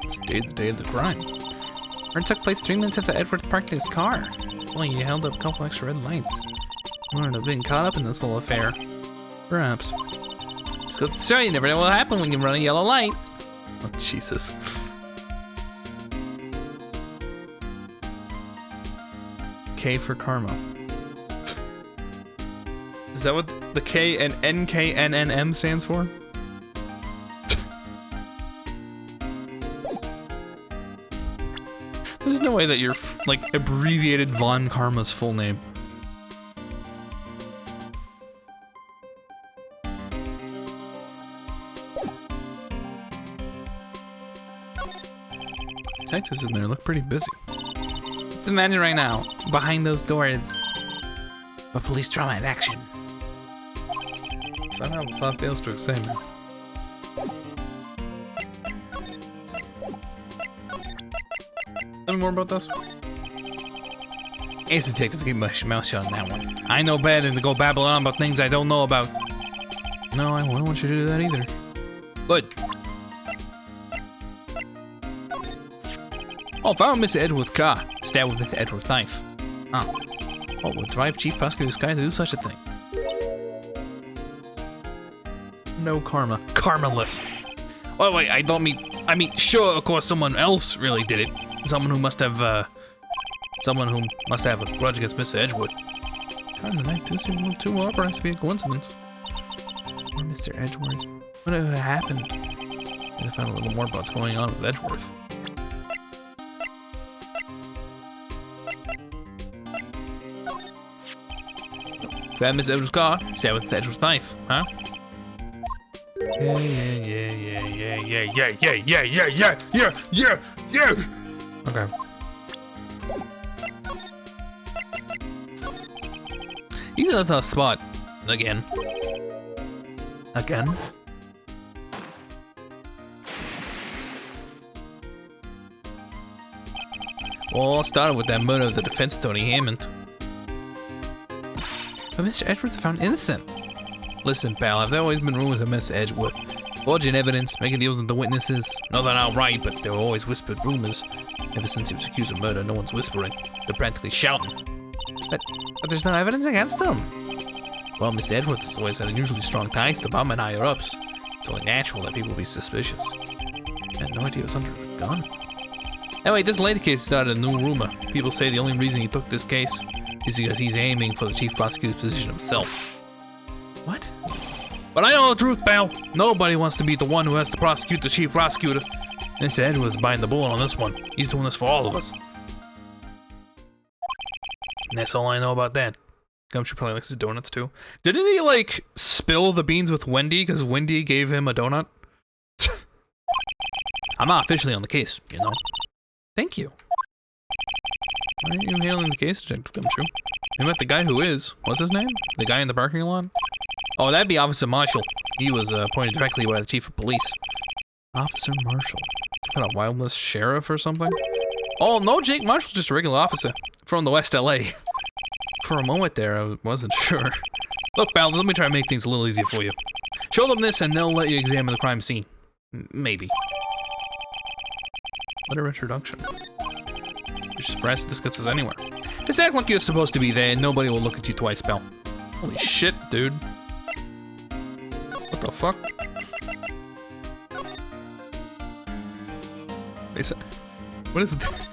It's the day of the crime. Murder took place 3 minutes after Edward parked his car. Well, he held up a couple extra red lights. He wouldn't have been caught up in this little affair. Perhaps. Just goes to show you never know what'll happen when you run a yellow light. Oh, Jesus. K for karma. Is that what the K and NKNNM stands for? There's no way that you're like abbreviated Von Karma's full name. Detectives in there look pretty busy. Just imagine right now, behind those doors, a police drama in action. Somehow the plot fails to excite me. Tell me more about this. Ace Detective, keep my mouth shut on that one. I know better than to go babble on about things I don't know about. No, I don't want you to do that either. Good. Oh, found Mr. Edgeworth's car. Stabbed with Mr. Edgeworth's knife. Oh. What would drive Chief Prosecutor Sky to do such a thing? No karma. Karmaless. Oh wait, I don't mean. I mean, sure, of course, someone else really did it. Someone who must have a grudge against Mr. Edgeworth. God, the night do seem a little too authorized to be a coincidence. Or Mr. Edgeworth. What would have happened? I found a little more about what's going on with Edgeworth. Found Mr. Edgeworth's car, stabbed with Edgeworth's knife, huh? Yeah. Okay. He's in a tough spot. Again. Well, all started with that murder of the defense attorney Hammond. but Mr. Edwards found innocent. Listen, pal, have there always been rumors of Mr. Edgeworth forging evidence, making deals with the witnesses? Not that outright, but there were always whispered rumors. Ever since he was accused of murder, no one's whispering. They're practically shouting. But there's no evidence against him. Well, Mr. Edwards has always had unusually strong ties to Bum and higher-ups. It's only natural that people will be suspicious. I had no idea it was under the gun. Anyway, this lady case started a new rumor. People say the only reason he took this case is because he's aiming for the chief prosecutor's position himself. What? But I know the truth, pal. Nobody wants to be the one who has to prosecute the chief prosecutor. Mr. Edwards is biting the bullet on this one. He's doing this for all of us. And that's all I know about that. Gumshoe probably likes his donuts too. Didn't he, like, spill the beans with Wendy because Wendy gave him a donut? I'm not officially on the case, you know. Thank you. Why aren't you handling the case, Detective Gumshoe? You met the guy who is. What's his name? The guy in the parking lot? Oh, that'd be Officer Marshall. He was appointed directly by the chief of police. Officer Marshall. Some kind of wildness sheriff or something? Oh, no, Jake Marshall's just a regular officer from the West LA. For a moment there, I wasn't sure. Look, pal, let me try to make things a little easier for you. Show them this and they'll let you examine the crime scene. Maybe. Letter of introduction. You're surprised this gets us anywhere. Just act like you're supposed to be there and nobody will look at you twice, pal. Holy shit, dude. What the fuck? What is this?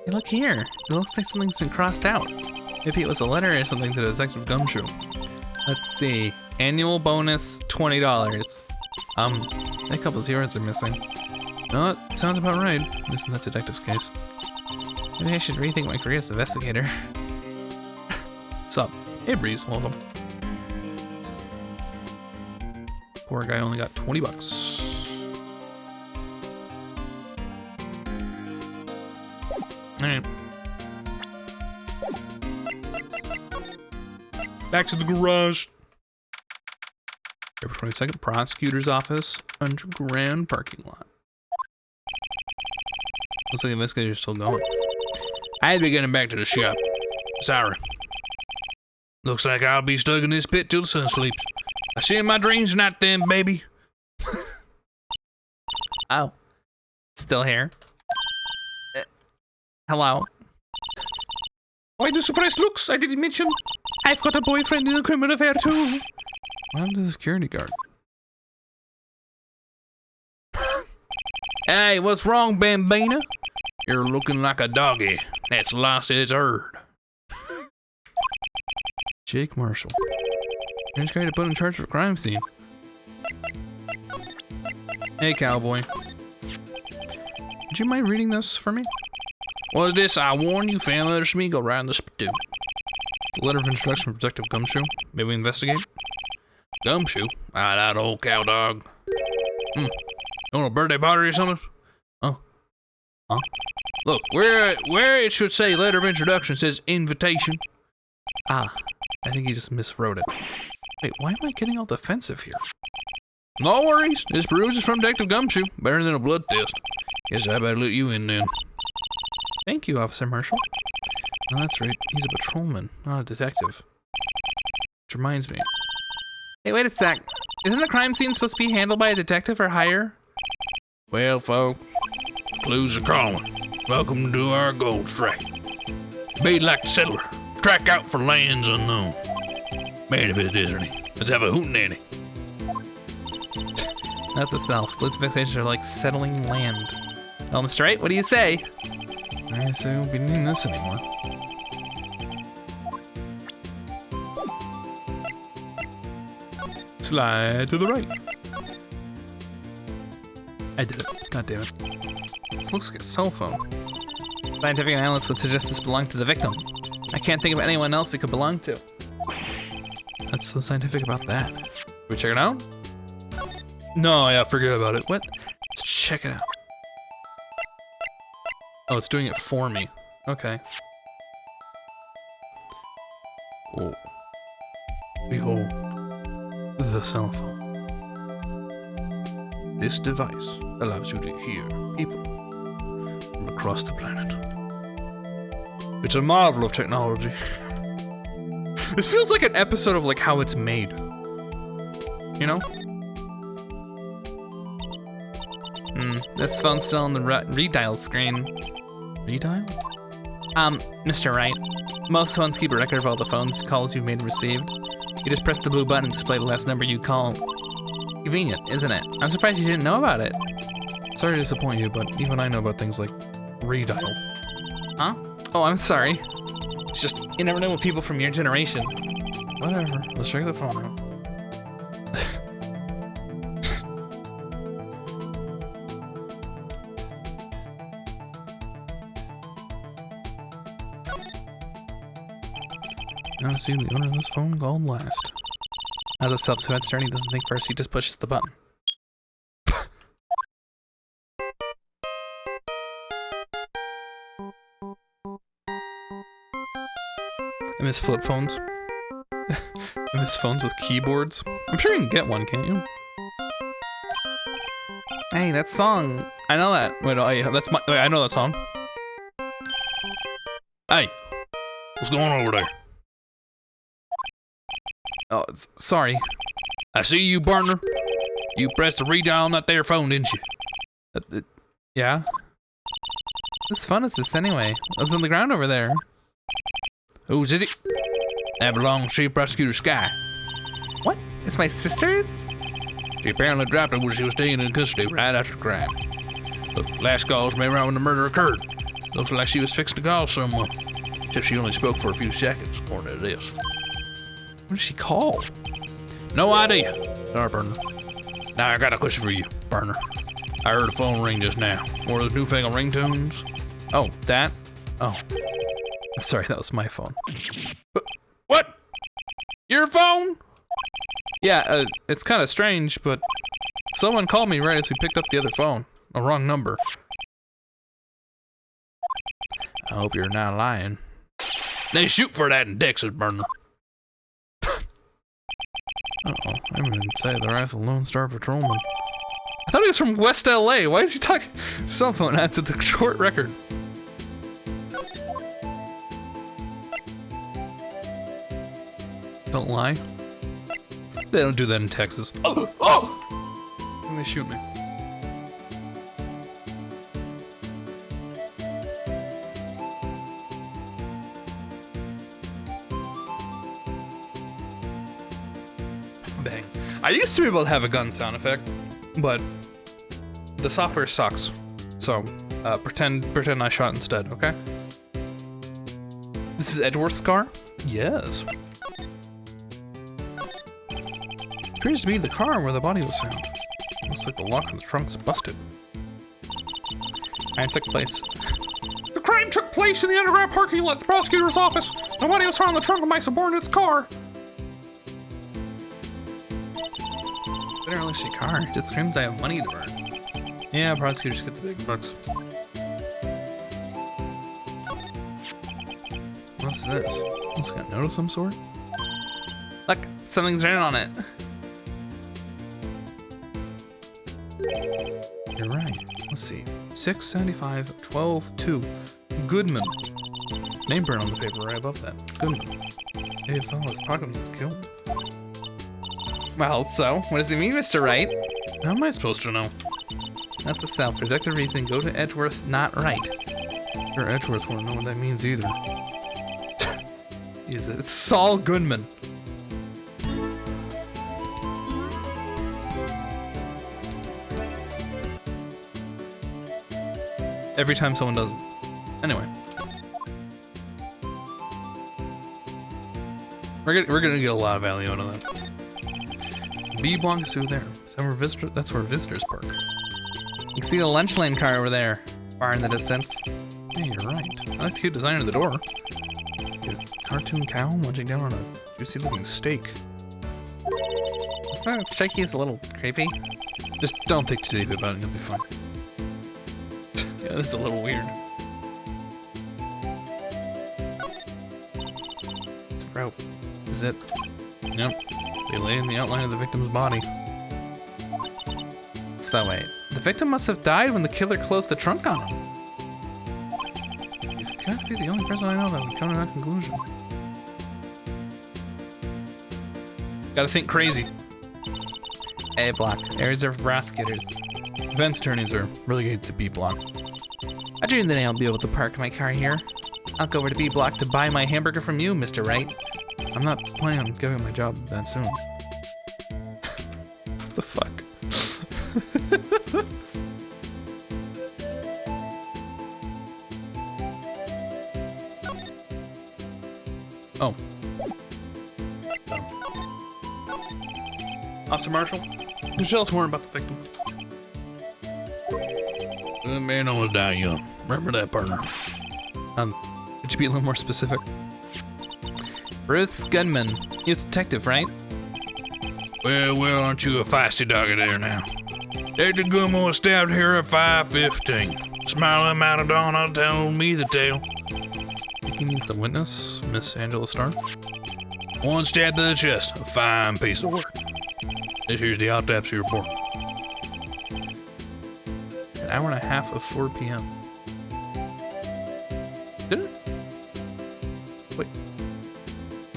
Hey, look here. It looks like something's been crossed out. Maybe it was a letter or something to Detective Gumshoe. Let's see. Annual bonus, $20. A couple zeros are missing. No, it sounds about right. Isn't that detective's case? Maybe I should rethink my career as an investigator. What's up? Hey, Breeze, welcome. Poor guy only got 20 bucks. Alright. Back to the garage. April 22nd, prosecutor's office, underground parking lot. Looks like the investigator's still going. I'd be getting back to the shop. Sorry. Looks like I'll be stuck in this pit till the sun sleeps. I see in my dreams tonight then, baby. Oh. Still here? Hello? Why the surprised looks? I didn't mention I've got a boyfriend in a criminal affair too. What happened to the security guard? Hey, what's wrong, Bambina? You're looking like a doggy that's lost its herd. Jake Marshall. Strange guy to put in charge of a crime scene. Hey, cowboy. Would you mind reading this for me? What's this? I warn you, fan letters to me, go right in the spittoon. It's a letter of introduction from Detective Gumshoe. May we investigate? Gumshoe? Ah, that old cow dog. You want a birthday party or something? Oh. Huh? Look, where it should say letter of introduction says invitation. Ah, I think he just miswrote it. Wait, why am I getting all defensive here? No worries. This bruise is from Detective Gumshoe. Better than a blood test. Guess I better let you in then. Thank you, Officer Marshall. Oh, that's right. He's a patrolman, not a detective. Which reminds me. Hey, wait a sec. Isn't a crime scene supposed to be handled by a detective or higher? Well, folks, clues are calling. Welcome to our gold strike. Be like the settler. Track out for lands unknown. Man, if it isn't he. Let's have a hootenanny. Not the South. Blitz vacations are like settling land. Well, Mr. Wright, what do you say? I say we won't be needing this anymore. Slide to the right. I did it. God damn it. This looks like a cell phone. Scientific analysts would suggest this belonged to the victim. I can't think of anyone else it could belong to. What's so scientific about that? Can we check it out? No, yeah, forget about it. What? Let's check it out. Oh, it's doing it for me. Okay. Oh. Behold, the cell phone. This device allows you to hear people from across the planet. It's a marvel of technology. This feels like an episode of like How It's Made. You know? This phone's still on the redial screen. Redial? Mr. Wright, most phones keep a record of all the phone calls you've made and received. You just press the blue button and display the last number you call. Convenient, isn't it? I'm surprised you didn't know about it. Sorry to disappoint you, but even I know about things like redial. Huh? Oh, I'm sorry. It's just, you never know with people from your generation. Whatever, let's check the phone out. Now see the owner of this phone called last. As a self-defense attorney doesn't think first, he just pushes the button. I miss flip phones. I miss phones with keyboards. I'm sure you can get one, can't you? Hey, that song. I know that. Wait, oh, yeah, that's my. Wait, I know that song. Hey, what's going on over there? Oh, sorry. I see you, partner. You pressed the redial on that there phone, didn't you? Yeah? Whose phone is this anyway? It's on the ground over there. Whose is it? That belongs to Prosecutor Sky. What? It's my sister's? She apparently dropped it when she was staying in custody right after the crime. The last call was made around when the murder occurred. Looks like she was fixing to call someone. Except she only spoke for a few seconds, according to this. What did she call? No idea. Sorry, partner. Now I got a question for you, partner. I heard a phone ring just now. One of those newfangled ringtones. Oh, that? Oh. I'm sorry, that was my phone. What? Your phone? Yeah, it's kind of strange, but someone called me right as we picked up the other phone. A wrong number. I hope you're not lying. They shoot for that in Texas, partner. Uh-oh, I'm inside the rifle Lone Star Patrolman. I thought he was from West LA. Why is he talking cell phone ads at the short record? Don't lie. They don't do that in Texas. Oh! Oh! And they shoot me. Bang. I used to be able to have a gun sound effect, but the software sucks. So, pretend I shot instead, okay? This is Edgeworth's car? Yes. It appears to be the car where the body was found. Looks like the lock in the trunk's busted. Crime took place. The crime took place in the underground parking lot at the prosecutor's office. The body was found in the trunk of my subordinate's car. I didn't really see car. It just screams I have money to burn. Yeah, prosecutors get the big bucks. What's this? It's got a note of some sort? Look, something's written on it. You're right. Let's see. 675 12 2. Goodman. Name burn on the paper right above that. Goodman. David fell in his pocket when he was killed. Well, so, what does it mean, Mr. Wright? How am I supposed to know? Not the self. Deductive reasoning. Go to Edgeworth, not Wright. Sure, Edgeworth won't know what that means either. It's Saul Goodman. Every time someone does it. Anyway. We're gonna get a lot of value out of that. B belongs to there. That's where visitors park. You can see the lunch lane car over there, far in the distance. Yeah, you're right. I like the cute design of the door. Cartoon cow munching down on a juicy looking steak. Isn't that strike you as a little creepy? Just don't think too deep about it, you'll be fine. Yeah, that's a little weird. It's a rope. Is it? Yep. They lay in the outline of the victim's body. So wait, the victim must have died when the killer closed the trunk on him. You've got to be the only person I know that would come to that conclusion. Gotta think crazy. A block. Areas are for prosecutors. Events turnings are relegated to B block. I dreamed that I'll be able to park my car here. I'll go over to B block to buy my hamburger from you, Mr. Wright. I'm not planning on giving my job that soon. What the fuck? Oh. Officer Marshall, could you tell us more about the victim? The man almost died young. Remember that, partner? Could you be a little more specific? Bruce Goodman. You're a detective, right? Well, aren't you a feisty doggy there now? Detective Goodman was stabbed here at 5:15. Smiling out of dawn, told me the tale. He means the witness, Miss Angela Starr. One stab to the chest. A fine piece of work. This here's the autopsy report. An hour and a half of 4 p.m. Did it?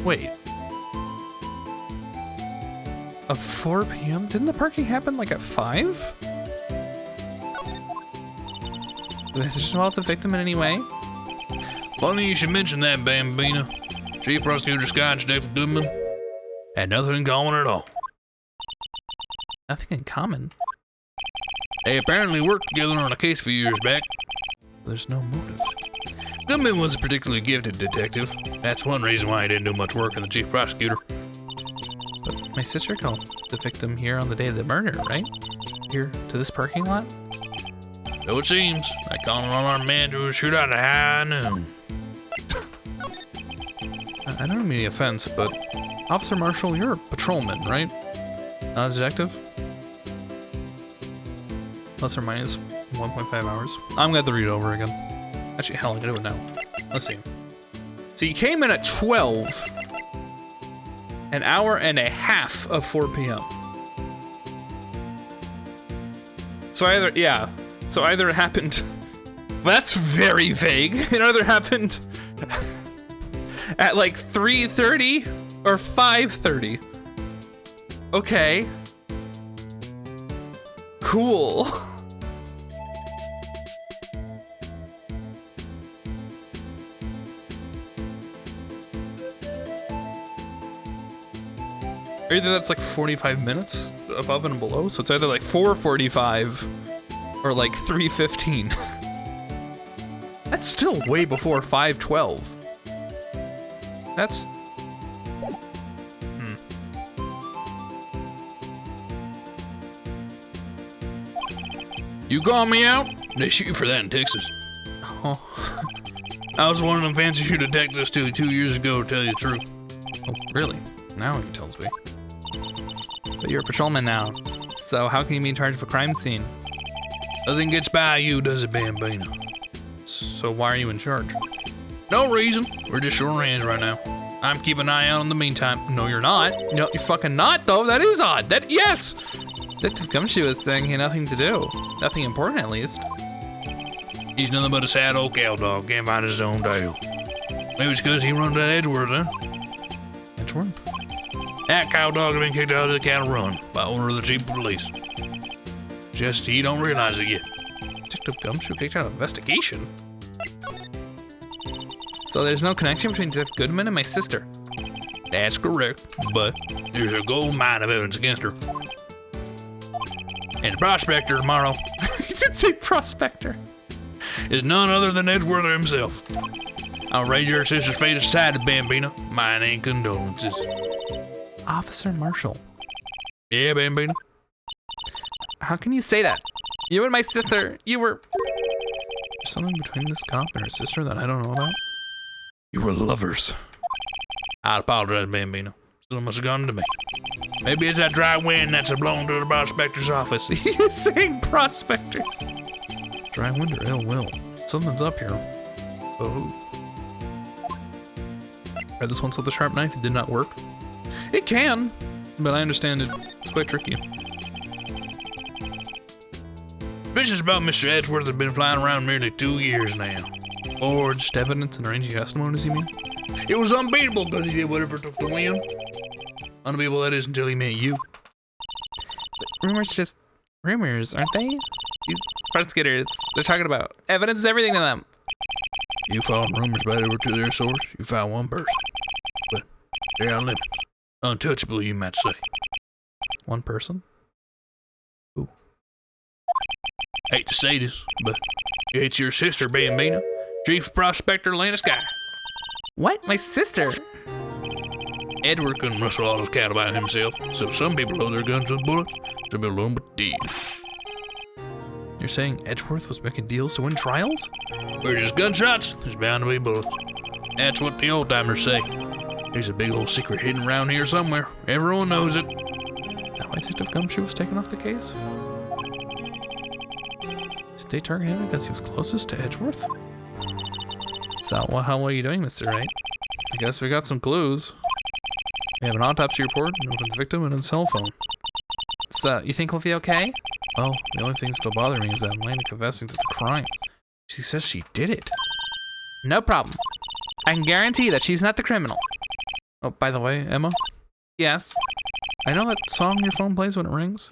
Wait. Of 4 p.m.? Didn't the parking happen like at 5? Did they just about the victim in any way? Funny you should mention that, Bambino. Chief Prosecutor Scott Detective Goodman had nothing in common at all. Nothing in common. They apparently worked together on a case a few years back. There's no motive. Goodman was a particularly gifted detective. That's one reason why he didn't do much work in the chief prosecutor. But my sister called the victim here on the day of the murder, right? Here to this parking lot? So it seems. I called an unarmed man to a shootout at high noon. I don't mean any offense, but Officer Marshall, you're a patrolman, right? Not a detective? Plus or minus 1.5 hours. I'm gonna have to read it over again. Actually, hell, I'm gonna do it now. Let's see. So you came in at 12. An hour and a half of 4 p.m. So either it happened. That's very vague. It either happened at like 3:30 or 5:30. Okay. Cool. Either that's like 45 minutes above and below, so it's either like 4:45 or like 3:15. That's still way before 5:12. That's... You call me out? They shoot you for that in Texas. Oh, I was one of them fancy shoe detectives till 2 years ago, to tell you the truth. oh, really? Now he tells me. But you're a patrolman now, so how can you be in charge of a crime scene? Nothing gets by you, does it, Bambino? So why are you in charge? No reason. We're just short hands right now. I'm keeping an eye out in the meantime. No, you're not. No, you're fucking not, though. That is odd. That, yes! Detective Gumshoe was saying he had nothing to do. Nothing important, at least. He's nothing but a sad old cow dog. Can't find his own tail. Maybe it's because he runs that Edgeworth, huh? Edgeworth? That cow dog had been kicked out of the cattle run by owner of the chief of police. Just he don't realize it yet. Detective Gumshoe kicked out an investigation? So there's no connection between Detective Goodman and my sister? That's correct, but there's a gold mine of evidence against her. And the prospector tomorrow He did say prospector. is none other than Edgeworth himself. I'll lay your sister's fate aside, Bambino. Mine ain't condolences. Officer Marshall. Yeah, Bambino? How can you say that? You and my sister, you were... There's something between this cop and her sister that I don't know about? You were lovers. I apologize, Bambino. Still must have gone to me. Maybe it's that dry wind that's blown to the prospector's office. He is saying prospectors. Dry wind or ill will. Something's up here. Oh. Tried this once with a sharp knife. It did not work. It can, but I understand it's quite tricky. Suspicions about Mr. Edgeworth have been flying around nearly 2 years now. Forged evidence and arranging testimonies, you mean? It was unbeatable because he did whatever took the win. On the people that is until he met you. Rumors are just rumors, aren't they? These prosecutors, they're talking about evidence is everything to them. You following rumors about over to their source, you found one person. But they're out limit. Untouchable, you might say. One person? Who? Hate to say this, but it's your sister, Bambina. Chief Prospector Lana Sky. What? My sister? Edward couldn't rustle all his cattle by himself, so some people load their guns with bullets, some people load them with deed. You're saying Edgeworth was making deals to win trials? Where there's gunshots, there's bound to be bullets. That's what the old timers say. There's a big old secret hidden around here somewhere. Everyone knows it. That why Detective Gumshoe was taken off the case? Did they target him because he was closest to Edgeworth? So, how well are you doing, Mr. Wright? I guess we got some clues. We have an autopsy report, note of the victim, and a cell phone. So, you think we'll be okay? Well, the only thing still bothering me is that Lana confessing to the crime. She says she did it. No problem. I can guarantee that she's not the criminal. Oh, by the way, Emma? Yes? I know that song your phone plays when it rings.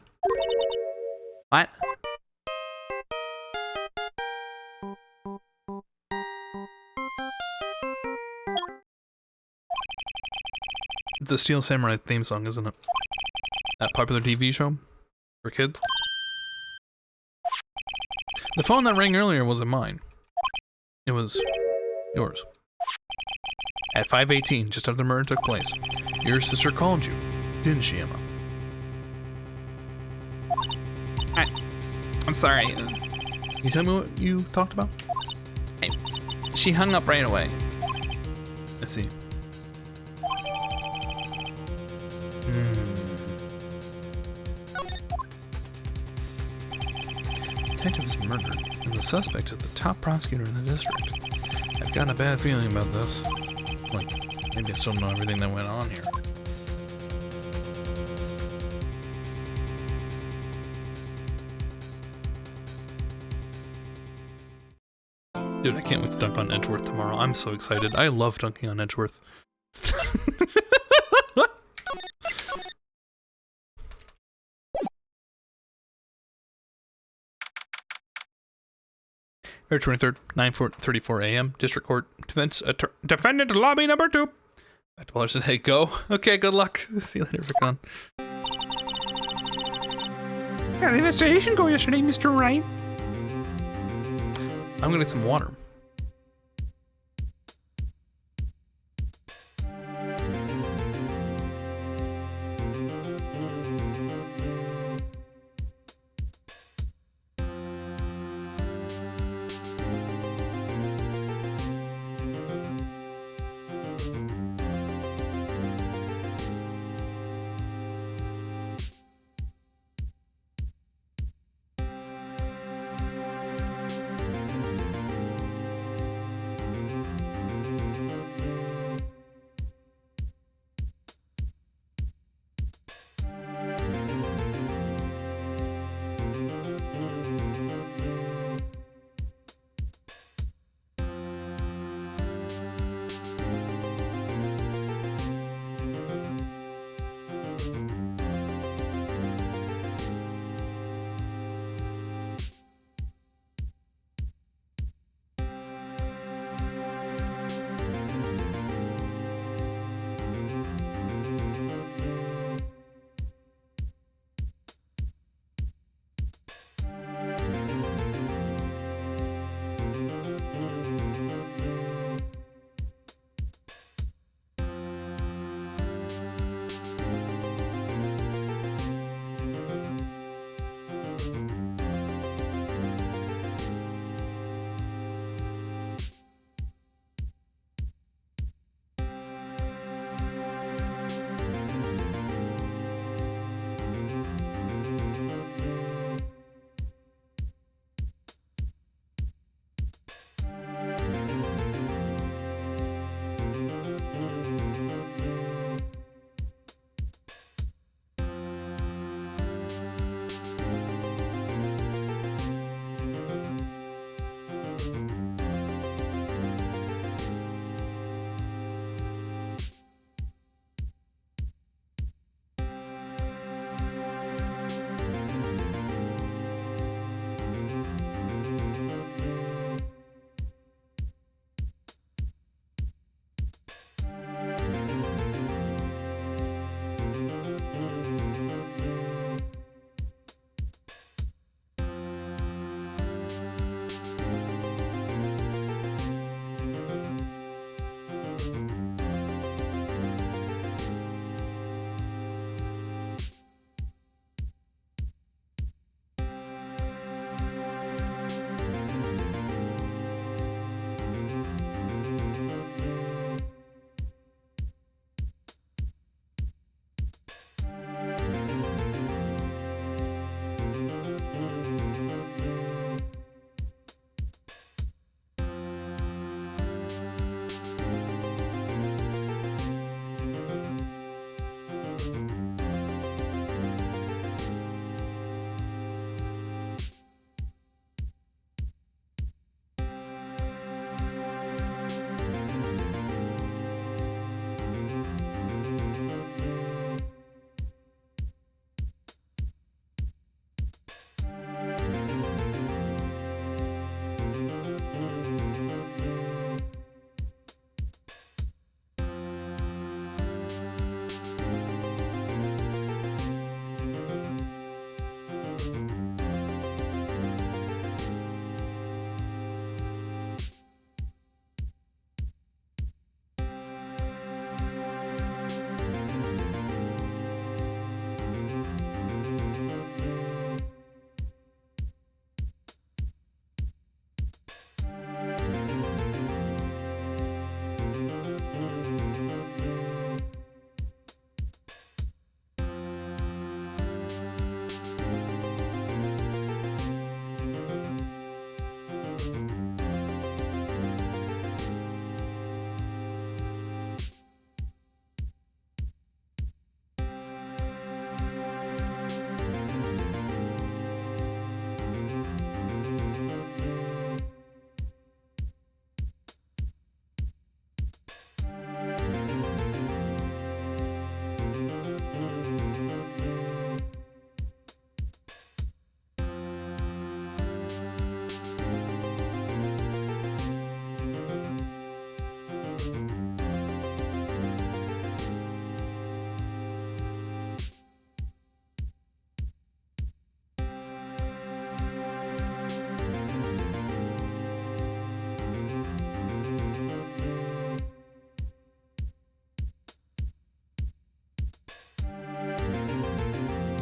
What? The Steel Samurai theme song, isn't it? That popular TV show for kids. The phone that rang earlier wasn't mine. It was yours. At 5:18, just after the murder took place, your sister called you, didn't she, Emma? I'm sorry. Can you tell me what you talked about? She hung up right away. I see. Detective is murdered, and the suspect is the top prosecutor in the district. I've got a bad feeling about this. Like, maybe I still don't know everything that went on here. Dude, I can't wait to dunk on Edgeworth tomorrow. I'm so excited. I love dunking on Edgeworth. February 23rd, 9:34 a.m. District Court. Defendant lobby number 2. $5 said, hey, go. Okay, good luck. See you later, Vicon. Yeah, the investigation go yesterday, Mr. Wright. I'm gonna get some water.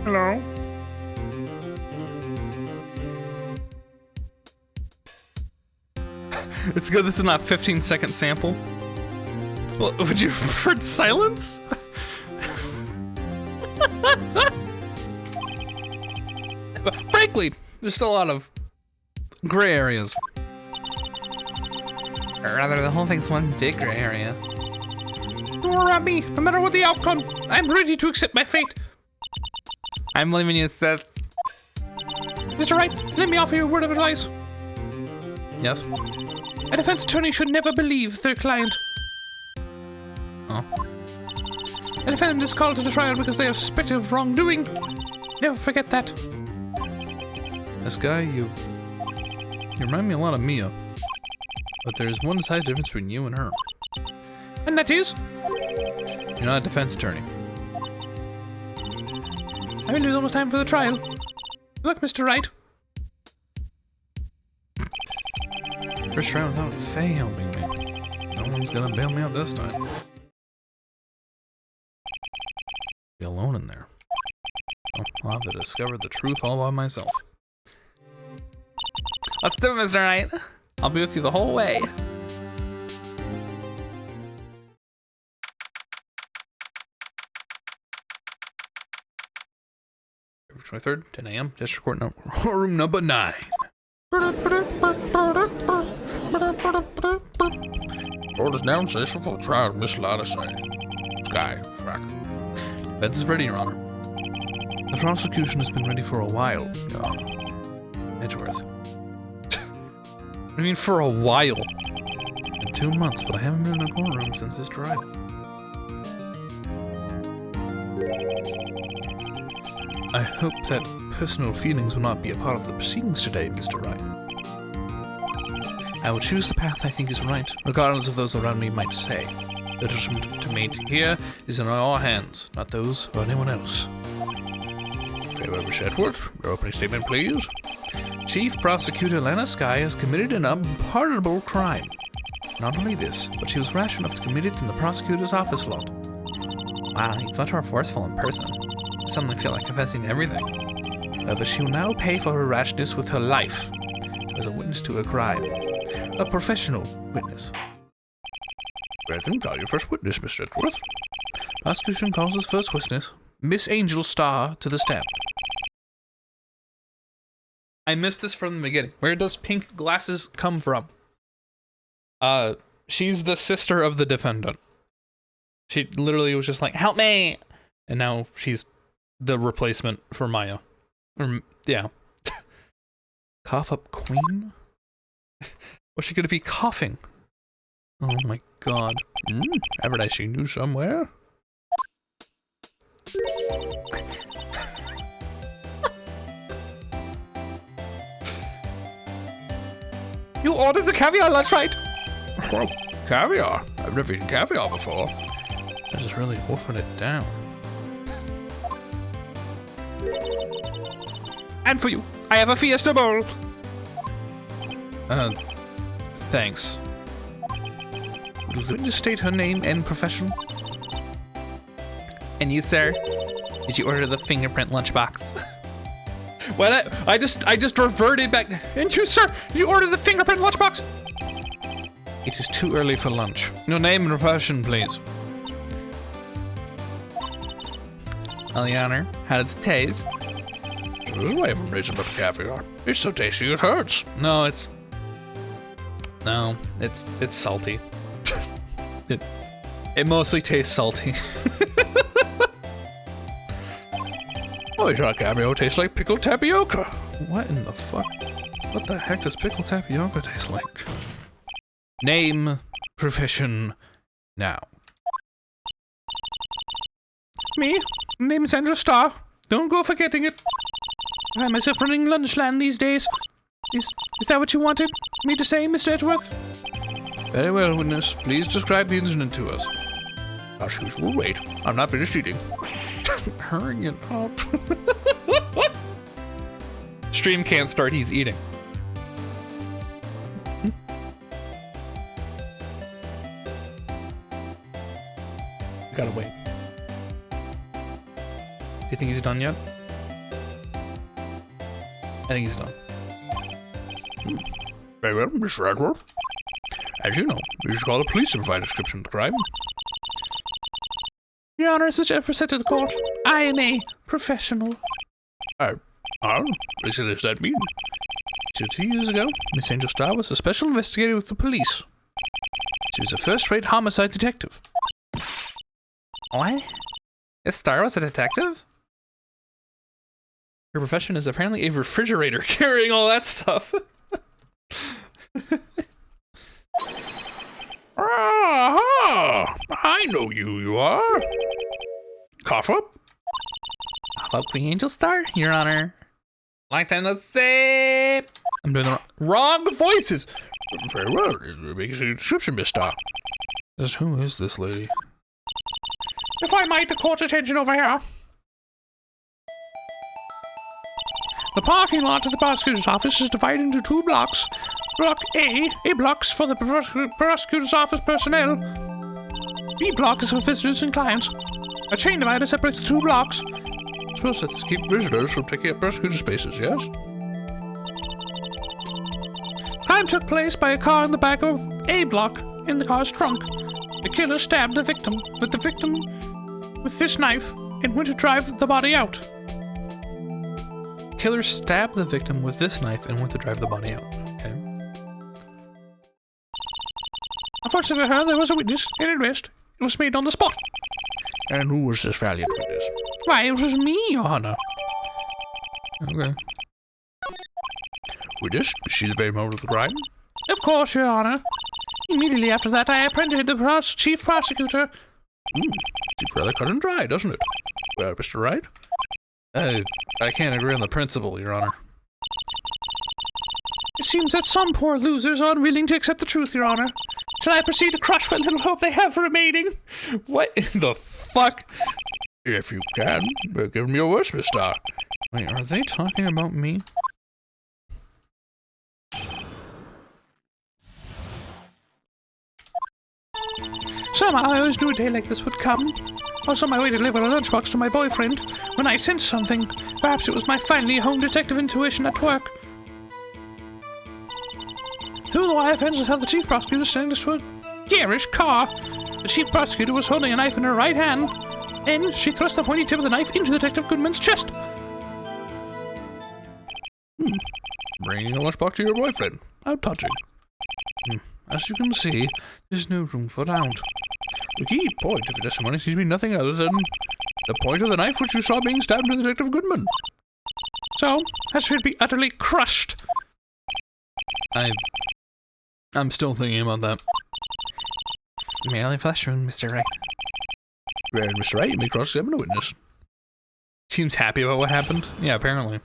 Hello? It's good this is not 15-second sample. Well, would you prefer silence? Frankly, there's still a lot of gray areas. Or rather, the whole thing's one big gray area. Don't worry about me. No matter what the outcome, I'm ready to accept my fate. I'm leaving you, Seth. Mr. Wright, let me offer you a word of advice. Yes? A defense attorney should never believe their client. Oh. A defendant is called to the trial because they are suspected of wrongdoing. Never forget that. This guy, you remind me a lot of Mia. But there's one side difference between you and her. And that is? You're not a defense attorney. I mean, there's almost time for the trial. Look, Mr. Wright. First round without Faye helping me. No one's gonna bail me out this time. Be alone in there. Oh, I'll have to discover the truth all by myself. Let's do it, Mr. Wright. I'll be with you the whole way. February 23rd, 10 a.m. District Court room number 9. Orders down session for trial of Miss Lada Sky. Frack. Defense is ready, Your Honor. The prosecution has been ready for a while, Your Honor. Edgeworth. I mean, for a while. In 2 months, but I haven't been in a courtroom since his trial. I hope that personal feelings will not be a part of the proceedings today, Mr. Wright. I will choose the path I think is right, regardless of those around me might say. The judgment to made here is in our hands, not those or anyone else. Favor Miss Edgeworth, your opening statement, please. Chief Prosecutor Lana Skye has committed an unpardonable crime. Not only this, but she was rash enough to commit it in the prosecutor's office lot. Wow, he's much more forceful in person. I suddenly feel like confessing everything. But she will now pay for her rashness with her life. As a witness to a crime. A professional witness. Present, call your first witness, Mr. Edgeworth. Prosecution calls his first witness, Miss Angel Starr, to the stand. I missed this from the beginning. Where does pink glasses come from? She's the sister of the defendant. She literally was just like, help me! And now she's the replacement for Maya. Or, yeah. Cough up queen? Was she gonna be coughing? Oh my god. Haven't I seen you somewhere? You ordered the caviar lunch, right? Oh, caviar? I've never eaten caviar before. I'm just really wolfing it down. And for you, I have a Fiesta bowl. Thanks. Will the witness state her name and profession? And you, sir? Did you order the fingerprint lunchbox? What? I just reverted back. And you, sir? Did you order the fingerprint lunchbox? It is too early for lunch. Your name and profession, please. Eliana, how does it taste? There's a way of reason about the caviar. It's so tasty it hurts. No, it's salty. It mostly tastes salty. Oh, your caviar tastes like pickled tapioca. What in the fuck? What the heck does pickled tapioca taste like? Name, profession, now. Me? Name is Andrew Starr. Don't go forgetting it. I find myself running Lunchland these days. Is that what you wanted me to say, Mr. Edgeworth? Very well, witness. Please describe the incident to us. As usual, wait. I'm not finished eating. Hurry it up. Stream can't start, he's eating. Gotta wait. Do you think he's done yet? I think he's done. Very well, Mr. Radworth. As you know, you should call the police to provide a description of the crime. Your Honor, as whichever said to the court, I am a professional. What does that mean? 2 years ago, Miss Angel Star was a special investigator with the police. She was a first-rate homicide detective. What? Miss Star was a detective? Her profession is apparently a refrigerator, carrying all that stuff. Aha! I know you are. Cough up. How about Queen Angel Star, Your Honor? Long time no see. I'm doing the wrong voices. Very well. Make a description, Miss Star. Who is this lady? If I might, the court's attention over here. The parking lot of the prosecutor's office is divided into 2 blocks. Block A block's for the prosecutor's office personnel. B block is for visitors and clients. A chain divider separates the 2 blocks. I suppose that's to keep visitors from taking up prosecutor spaces, yes? Crime took place by a car in the back of A block in the car's trunk. The killer stabbed the victim with this knife and went to drive the body out. Killer stabbed the victim with this knife and went to drive the body out. Okay. Unfortunately for her, there was a witness and arrest. It was made on the spot. And who was this valiant witness? Why, it was me, Your Honor. Okay. Witness? Is she the very moment of the crime? Of course, Your Honor. Immediately after that, I apprehended the chief prosecutor. Seems rather cut and dry, doesn't it? Well, Mr. Wright? I can't agree on the principle, Your Honor. It seems that some poor losers are unwilling to accept the truth, Your Honor. Shall I proceed to crush what little hope they have remaining? What in the fuck? If you can, give me your worst, Miss Star. Wait, are they talking about me? Somehow I always knew a day like this would come. I was on my way to deliver a lunchbox to my boyfriend when I sensed something. Perhaps it was my finely honed detective intuition at work. Through the wire fence, I saw the chief prosecutor standing next to a garish car. The chief prosecutor was holding a knife in her right hand. Then she thrust the pointy tip of the knife into Detective Goodman's chest. Bringing a lunchbox to your boyfriend. How touching. As you can see, there's no room for doubt. The key point of the testimony seems to be nothing other than the point of the knife which you saw being stabbed into Detective Goodman. So, that should be utterly crushed. I'm still thinking about that. Merely flesh wound, Mr. Wright. Well, Mr. Wright, you may cross-examine a witness. Seems happy about what happened. Yeah, apparently.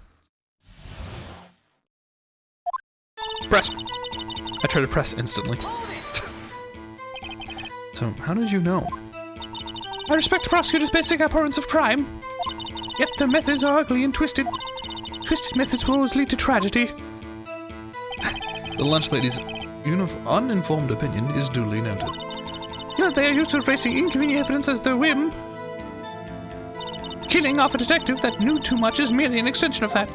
Press. I tried to press instantly. So, how did you know? I respect prosecutors' basic abhorrence of crime. Yet their methods are ugly and twisted. Twisted methods will always lead to tragedy. The lunch lady's uninformed opinion is duly noted. Yet they are used to erasing inconvenient evidence as their whim. Killing off a detective that knew too much is merely an extension of that.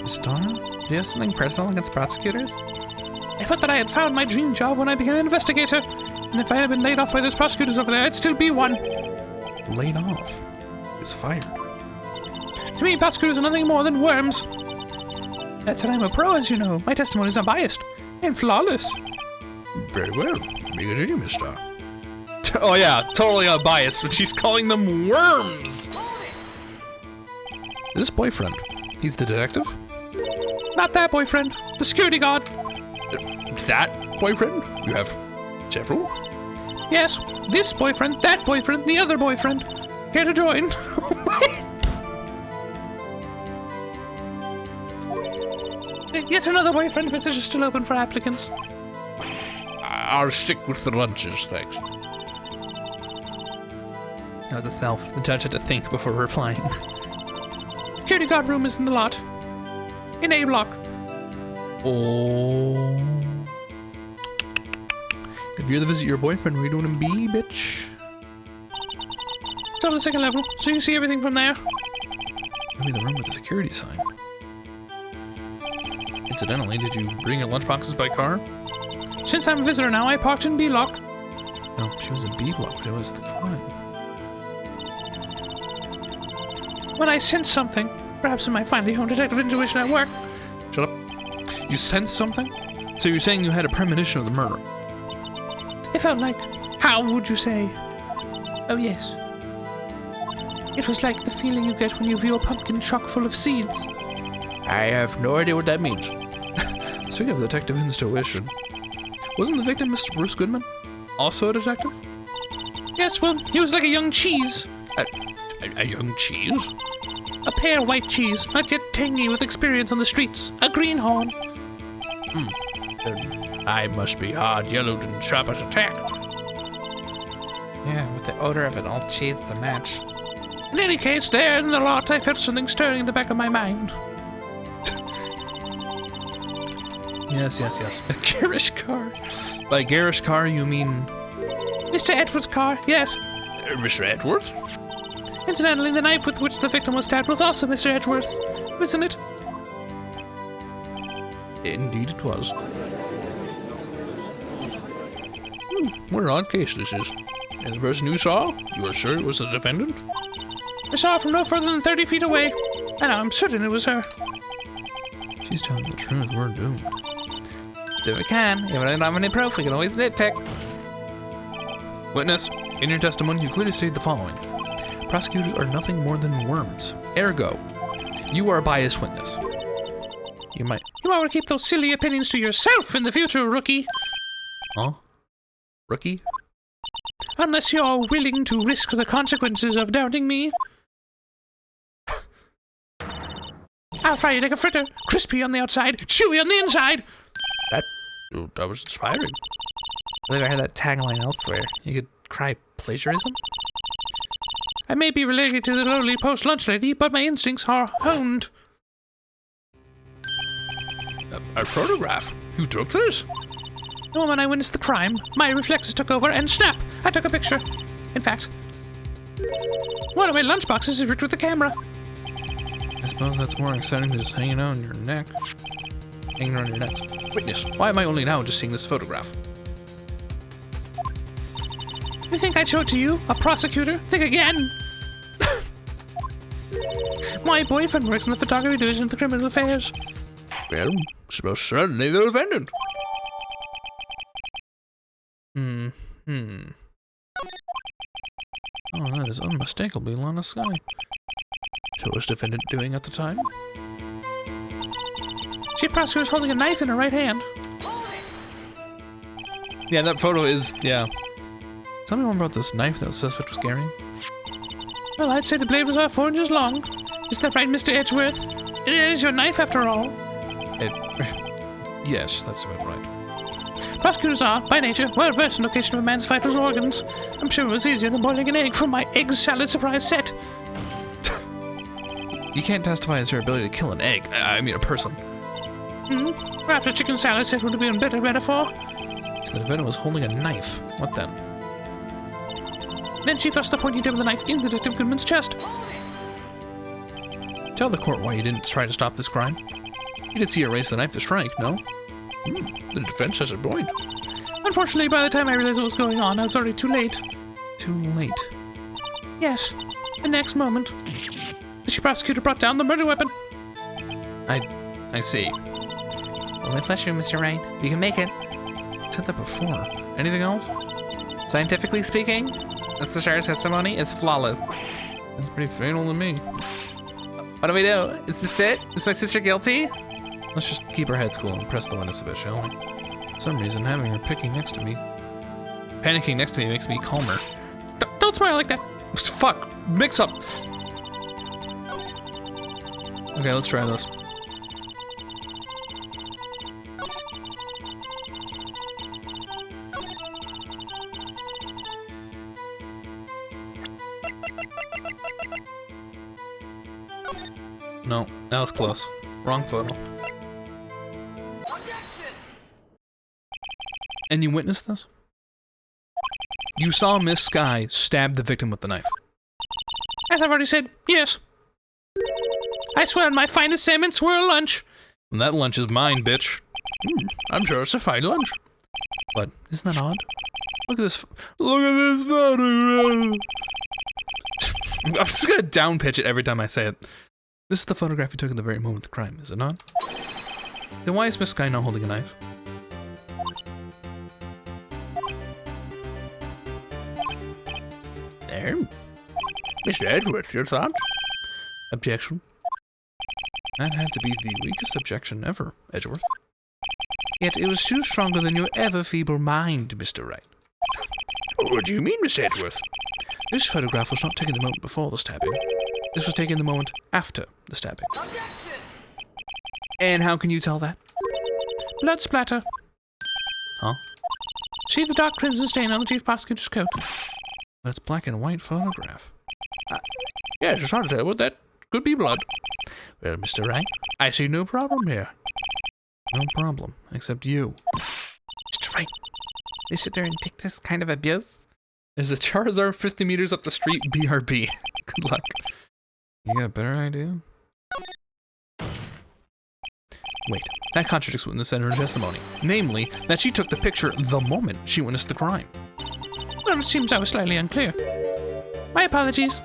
Star? Do you have something personal against prosecutors? I thought that I had found my dream job when I became an investigator, and if I had been laid off by those prosecutors over there, I'd still be one. Laid off? It's fired. To me, prosecutors are nothing more than worms. That's what I'm a pro, as you know. My testimony is unbiased and flawless. Very well. Make it in, Miss Star. Oh yeah, totally unbiased, but she's calling them worms. This boyfriend, he's the detective? Not that boyfriend, the security guard. That boyfriend? You have several? Yes, this boyfriend, that boyfriend, the other boyfriend. Here to join. Yet another boyfriend position still open for applicants. I'll stick with the lunches, thanks. Note to self. The judge had to think before replying. Security guard room is in the lot. In A block. Oh. If you're the visit your boyfriend, what are you doing in B, bitch? It's on the second level, so you can see everything from there. Maybe the room with the security sign. Incidentally, did you bring your lunchboxes by car? Since I'm a visitor now, I parked in B block. No, she was in B block, but it was the crime. When I sense something, perhaps in my finely honed detective intuition at work. Shut up. You sensed something? So you're saying you had a premonition of the murder? It felt like, how would you say? Oh yes. It was like the feeling you get when you view a pumpkin chock full of seeds. I have no idea what that means. Speaking of detective intuition, wasn't the victim Mr. Bruce Goodman also a detective? Yes, well, he was like a young cheese. A young cheese? A pale white cheese, not yet tangy with experience on the streets. A greenhorn. Then I must be hard-yellowed and sharp as a tack. Yeah, with the odor of an old cheese to match. In any case, there in the lot, I felt something stirring in the back of my mind. Yes. A garish car. By garish car, you mean... Mr. Edwards' car, yes. Mr. Edwards? Incidentally, the knife with which the victim was stabbed was also Mr. Edwards', wasn't it? Indeed it was. What an odd case this is. And the person you saw, you are sure it was the defendant? I saw her from no further than 30 feet away, and I'm certain it was her. She's telling the truth, we're doomed. So we can. If we don't have any proof, we can always nitpick. Witness, in your testimony, you clearly stated the following. Prosecutors are nothing more than worms. Ergo, you are a biased witness. You might want to keep those silly opinions to yourself in the future, rookie. Huh? Rookie? Unless you're willing to risk the consequences of doubting me. I'll fry you like a fritter. Crispy on the outside, chewy on the inside. That was inspiring. I believe I heard that tagline elsewhere. You could cry plagiarism? I may be related to the lowly post-lunch lady, but my instincts are honed. A photograph? You took this? The moment I witnessed the crime, my reflexes took over, and snap! I took a picture. In fact, one of my lunchboxes is rigged with the camera. I suppose that's more exciting than just hanging on your neck. Hanging around your neck. Witness, why am I only now just seeing this photograph? You think I'd show it to you? A prosecutor? Think again! My boyfriend works in the photography division of the criminal affairs. Well, it's most certainly the defendant. Oh, that is unmistakably Lana Sky. So what was defendant doing at the time? Chief prosecutor was holding a knife in her right hand. Yeah, that photo is, yeah. Tell me more about this knife that the suspect was carrying. Well, I'd say the blade was about 4 inches long. Is that right, Mr. Edgeworth? It is your knife, after all. Yes, that's about right. Prosecutors are, by nature, well-versed in location of a man's vital organs. I'm sure it was easier than boiling an egg from my egg salad surprise set. You can't testify as your ability to kill an egg. I mean, a person. Perhaps a chicken salad set would have been a better metaphor. So the defendant was holding a knife. What then? Then she thrust the pointy tip of the knife in Detective Goodman's chest. Tell the court why you didn't try to stop this crime. You did see her raise the knife to strike, no? The defense has a point. Unfortunately, by the time I realized what was going on, I was already too late. Too late. Yes. The next moment, the chief prosecutor brought down the murder weapon. I see. Only flesh you, Mr. Wright. You can make it. I said that before. Anything else? Scientifically speaking, Mr. Sheriff's testimony is flawless. That's pretty fatal to me. What do we do? Is this it? Is my sister guilty? Let's just keep our heads cool and press the witness a bit, shall we? For some reason, having her panicking next to me makes me calmer. Don't smile like that. Fuck! Mix up! Okay, let's try this. No, that was close. Wrong photo. And you witnessed this? You saw Miss Sky stab the victim with the knife. As I've already said, yes. I swear on my finest salmon swirl lunch. And that lunch is mine, bitch. I'm sure it's a fine lunch. But isn't that odd? Look at this. Look at this photograph. I'm just gonna down pitch it every time I say it. This is the photograph you took at the very moment of the crime, is it not? Then why is Miss Sky not holding a knife? There. Mr. Edgeworth, your thoughts? Objection. That had to be the weakest objection ever, Edgeworth. Yet it was too stronger than your ever-feeble mind, Mr. Wright. What do you mean, Mr. Edgeworth? This photograph was not taken the moment before the stabbing. This was taken the moment after the stabbing. And how can you tell that? Blood splatter. Huh? See the dark crimson stain on the chief prosecutor's coat? That's black and white photograph. Yes, it's hard to tell, but that could be blood. Well, Mr. Wright, I see no problem here. No problem, except you. Mr. Wright, they sit there and take this kind of abuse? There's a Charizard 50 meters up the street, BRB. Good luck. You got a better idea? Wait, that contradicts witness in her testimony. Namely, that she took the picture the moment she witnessed the crime. Well, it seems I was slightly unclear. My apologies.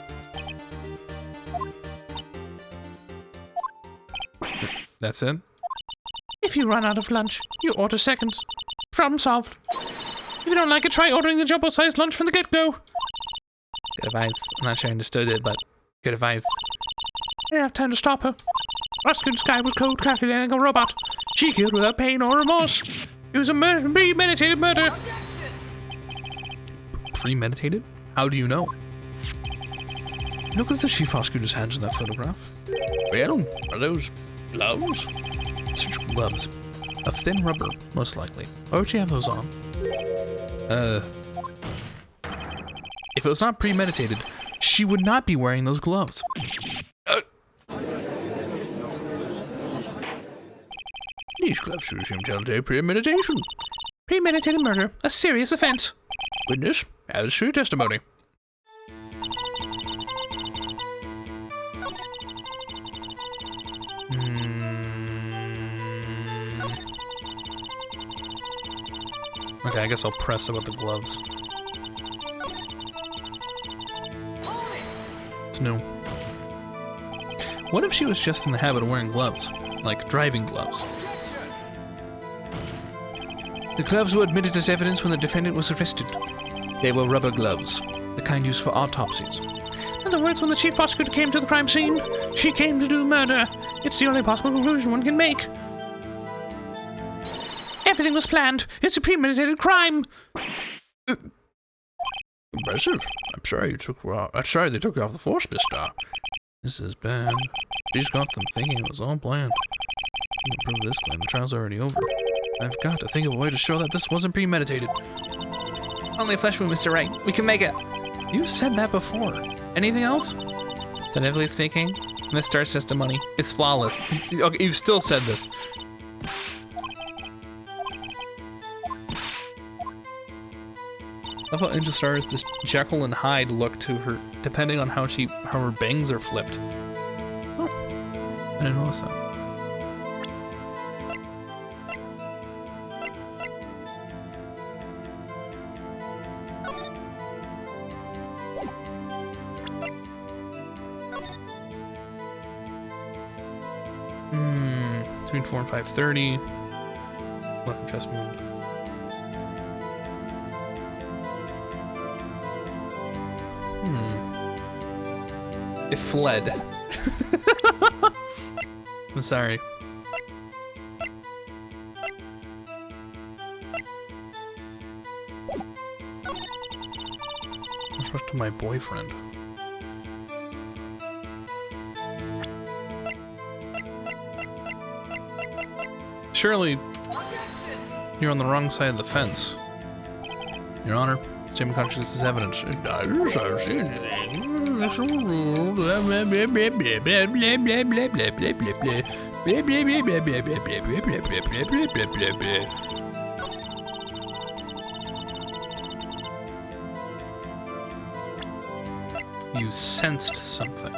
That's it? If you run out of lunch, you order seconds. Problem solved. If you don't like it, try ordering the jumbo-sized lunch from the get-go. Good advice. I'm not sure I understood it, but good advice. I didn't have time to stop her. Prosecutor Sky was cold, calculating like a robot. She killed without pain or remorse. It was a premeditated murder. Premeditated? How do you know? Look at the chief prosecutor's hands in that photograph. Well, are those gloves? Surgical gloves. Of thin rubber, most likely. Why would she have those on? If it was not premeditated, she would not be wearing those gloves. These gloves sure seem to tell premeditation. Premeditated murder, a serious offense. Witness, as to your testimony. Okay, I guess I'll press about the gloves. It's new. What if she was just in the habit of wearing gloves? Like driving gloves? The gloves were admitted as evidence when the defendant was arrested. They were rubber gloves, the kind used for autopsies. In other words, when the chief prosecutor came to the crime scene, she came to do murder. It's the only possible conclusion one can make. Everything was planned. It's a premeditated crime. Impressive. I'm sorry they took you off the force, Mister. This is bad. She's got them thinking it was all planned. You can prove this claim. The trial's already over. I've got to think of a way to show that this wasn't premeditated. Only a flesh wound, Mr. Wright. We can make it. You said that before. Anything else? Scientifically speaking, Miss Star's testimony is flawless. Okay, you've still said this. I thought Angel Star is this Jekyll and Hyde look to her, depending on how her bangs are flipped. Oh, I didn't notice that. Between 4 and 5:30. Weapon chest wound. It fled. I'm sorry. With respect to my boyfriend. Surely, you're on the wrong side of the fence. Your Honor, Same consciousness as evidence. It does. I don't see anything. It's a rule. Blah, blah, blah, blah, blah, blah, blah, blah, blah, blah, blah, blah, blah. Blah, blah, blah, blah, blah, blah, blah, blah, blah, blah, blah, blah, blah, blah. You sensed something.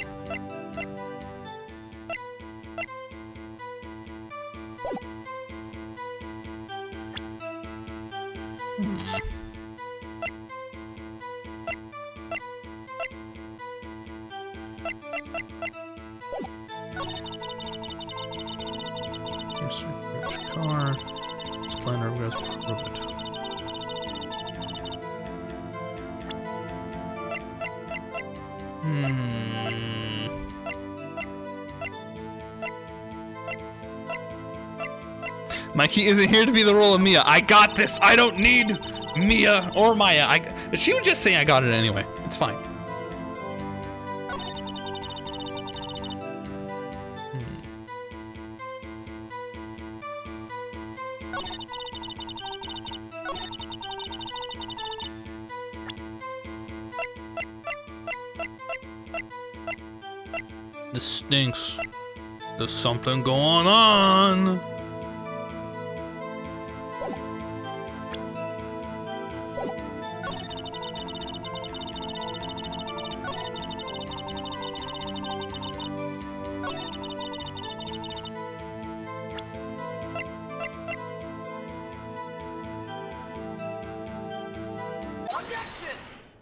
Here's your car. This planner goes perfect. Mikey isn't here to be the role of Mia. I got this. I don't need Mia or Maya. She would just say I got it anyway. It's fine. This stinks. There's something going on.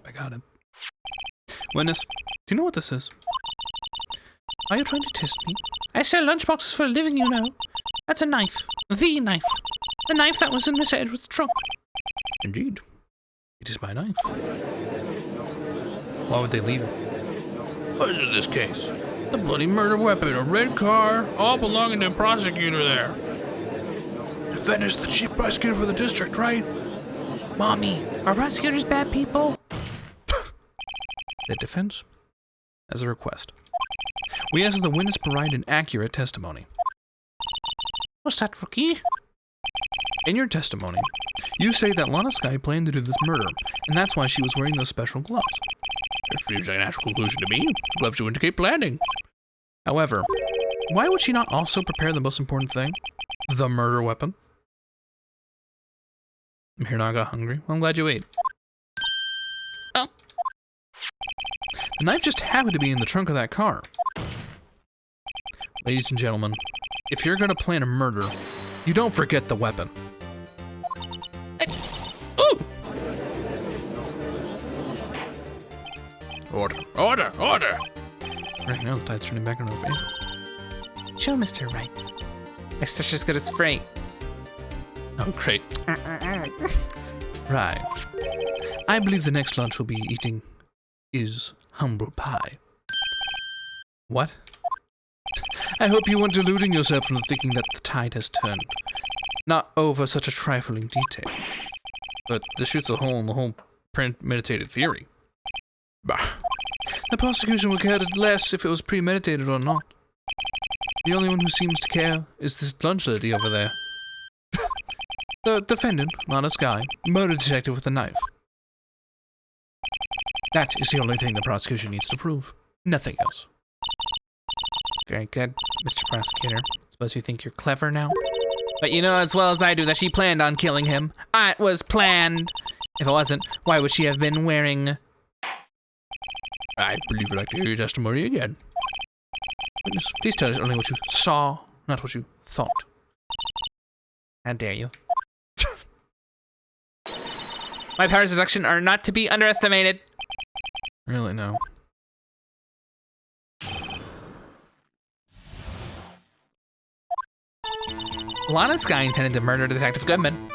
I got him. Witness, do you know what this is? Are you trying to test me? I sell lunchboxes for a living, you know. That's a knife. The knife. The knife that was in Miss Edward's trunk. Indeed. It is my knife. Why would they leave it? What is it in this case? The bloody murder weapon, a red car, all belonging to a prosecutor there. Defendant's the chief prosecutor for the district, right? Mommy, are prosecutors bad people? The defense has a request. We ask that the witness provide an accurate testimony. What's that, rookie? In your testimony, you say that Lana Skye planned to do this murder, and that's why she was wearing those special gloves. It seems like a natural conclusion to me. Gloves to indicate planning. However, why would she not also prepare the most important thing? The murder weapon? I'm here now, I got hungry. Well, I'm glad you ate. Oh. The knife just happened to be in the trunk of that car. Ladies and gentlemen, if you're gonna plan a murder, you don't forget the weapon. Ooh! Order, order, order! Right now, the tide's turning back in our favor. Show Mr. Wright. My stash is good as free. Oh, great. Right. I believe the next lunch we'll be eating is humble pie. What? I hope you weren't deluding yourself into thinking that the tide has turned. Not over such a trifling detail. But this shoots a hole in the whole premeditated theory. Bah. The prosecution would care less if it was premeditated or not. The only one who seems to care is this lunch lady over there. The defendant, Lana Skye, murder detective with a knife. That is the only thing the prosecution needs to prove. Nothing else. Very good, Mr. Prosecutor. Suppose you think you're clever now? But you know as well as I do that she planned on killing him. It was planned. If it wasn't, why would she have been wearing... I believe I'd like to hear your testimony again. Witness, please tell us only what you saw, not what you thought. How dare you? My powers of deduction are not to be underestimated. Really, no. Lana Skye intended to murder Detective Goodman.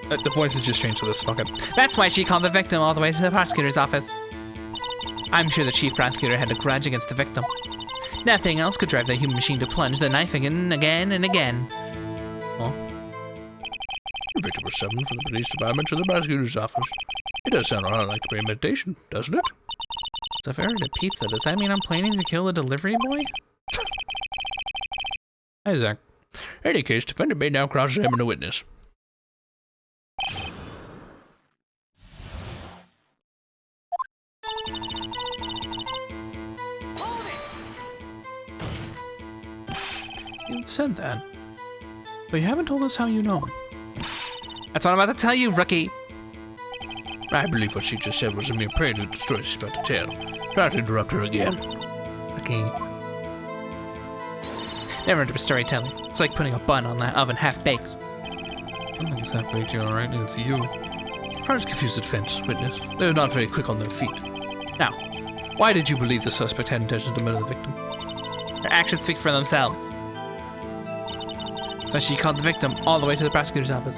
The voice has just changed to this, fuck it. That's why she called the victim all the way to the prosecutor's office. I'm sure the chief prosecutor had a grudge against the victim. Nothing else could drive the human machine to plunge the knife again and again and again. Well, The victim was summoned from the police department to the prosecutor's office. It does sound a lot like premeditation, doesn't it? So if I ordered a pizza, does that mean I'm planning to kill the delivery boy? hi, Zach. In any case, defendant may now cross-examine the witness. you said that. But you haven't told us how you know. That's what I'm about to tell you, rookie. I believe what she just said was a mere prelude to stories she's about to tell. Try to interrupt her again. Okay. Never into storytelling. It's like putting a bun on the oven half-baked. Something's half-baked, you alright? It's you. Try to confuse the defense, witness. They're not very quick on their feet. Now, why did you believe the suspect had intentions to murder the victim? Her actions speak for themselves. So she called the victim all the way to the prosecutor's office.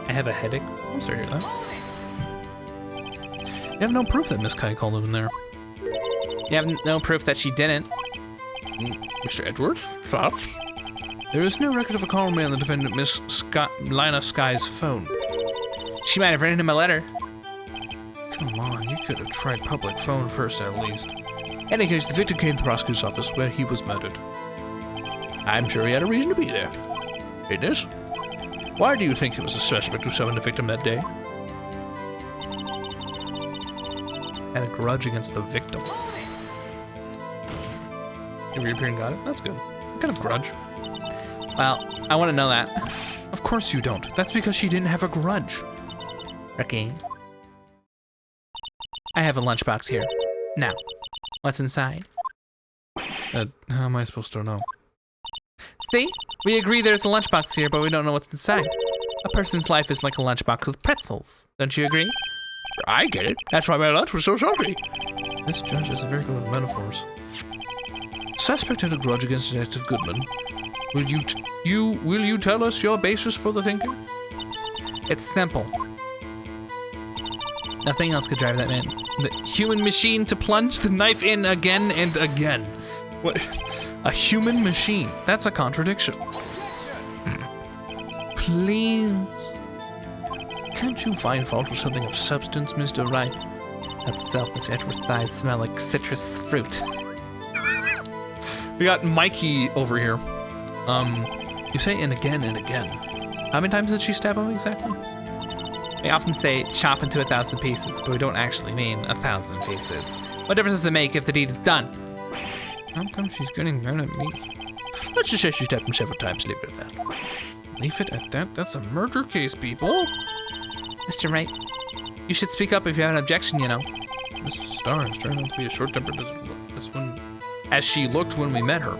I have a headache. I'm sorry to hear that. You have no proof that Miss Kai called him in there. You have no proof that she didn't. Mr. Edwards? Thoughts? There is no record of a call made on the defendant, Miss Lina Sky's phone. She might have written him a letter. Come on, you could have tried public phone first at least. In any case, the victim came to the prosecutor's office where he was murdered. I'm sure he had a reason to be there. Witness? Why do you think it was a suspect who summoned the victim that day? Had a grudge against the victim. You reappeared and got it? That's good. What kind of grudge? Well, I want to know that. Of course you don't. That's because she didn't have a grudge. Rookie. I have a lunchbox here. Now, what's inside? How am I supposed to know? See? We agree there's a lunchbox here, but we don't know what's inside. A person's life is like a lunchbox with pretzels. Don't you agree? I get it. That's why my lunch was so salty. This judge is very good with metaphors. Suspect had a grudge against Detective Goodman. Will you tell us your basis for the thinking? It's simple. Nothing else could drive that man. The human machine to plunge the knife in again and again. What? A human machine? That's a contradiction. Please. Can't you find fault with something of substance, Mr. Wright? That self, Mr. Edwards' thighs smell like citrus fruit. We got Mikey over here. You say and again and again. How many times did she stab him exactly? We often say chop into 1,000 pieces, but we don't actually mean 1,000 pieces. What difference does it make if the deed is done? How come she's getting mad at me? Let's just say she stabbed him several times. Leave it at that. Leave it at that? That's a murder case, people. Mr. Wright, you should speak up if you have an objection, you know. Mr. Starr is trying not to be as short-tempered as she looked when we met her.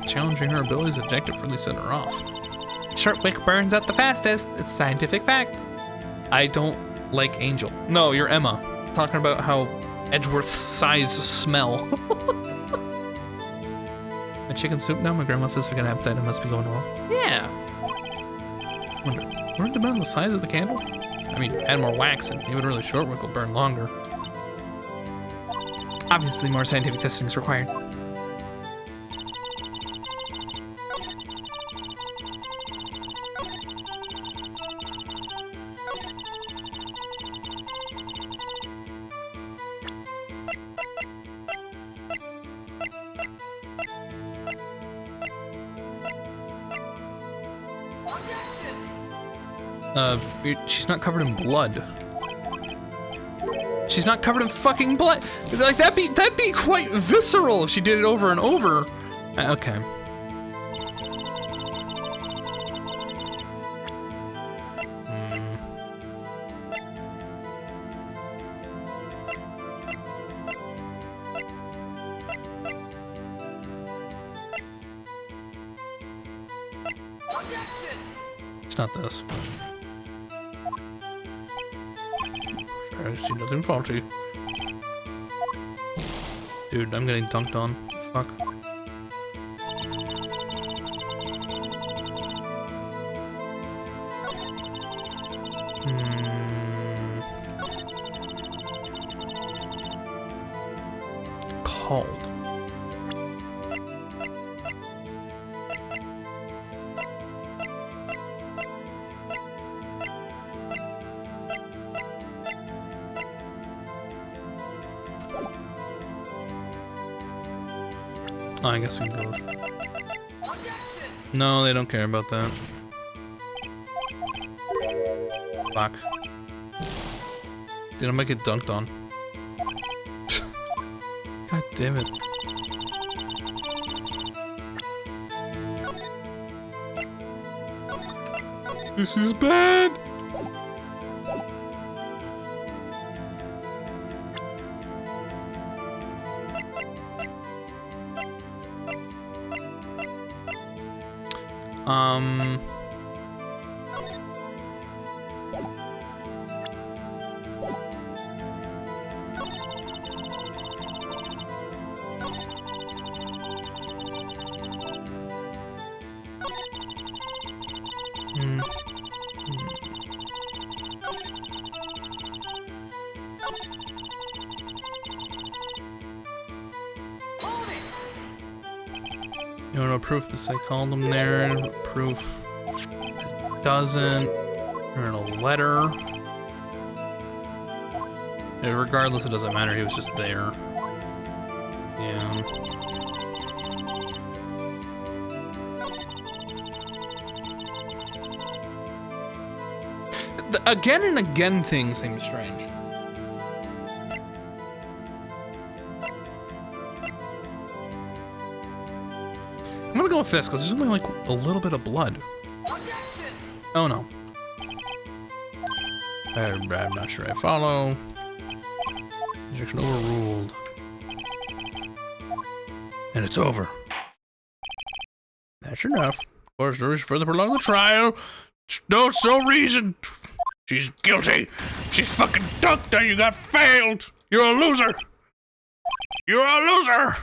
Challenging her abilities objective really set her off. Short wick burns out the fastest. It's scientific fact. I don't like Angel. No, you're Emma. Talking about how Edgeworth's size smell. My chicken soup now? My grandma says if I got an appetite, it must be going well. Yeah. Wonder, wouldn't it depend on the size of the candle? I mean, add more wax and even really short wick will burn longer. Obviously, more scientific testing is required. She's not covered in blood. She's not covered in fucking blood. Like that'd be quite visceral if she did it over and over. Okay. It's not this. I see nothing faulty. Dude, I'm getting dunked on. Fuck. Called. Oh, I guess we can go with... No, they don't care about that. Fuck. Dude, I might get dunked on. God damn it. This is bad. No proof, because I called him there. Proof doesn't. Or in a letter. Yeah, regardless, it doesn't matter. He was just there. Yeah. The again and again thing seems strange. I'm gonna go with this, because there's only like a little bit of blood. Oh no. I'm not sure I follow. Objection overruled. And it's over. That's enough. Of course, there is further prolong the trial. No reason. She's guilty. She's fucking dunked and you got failed. You're a loser. You're a loser.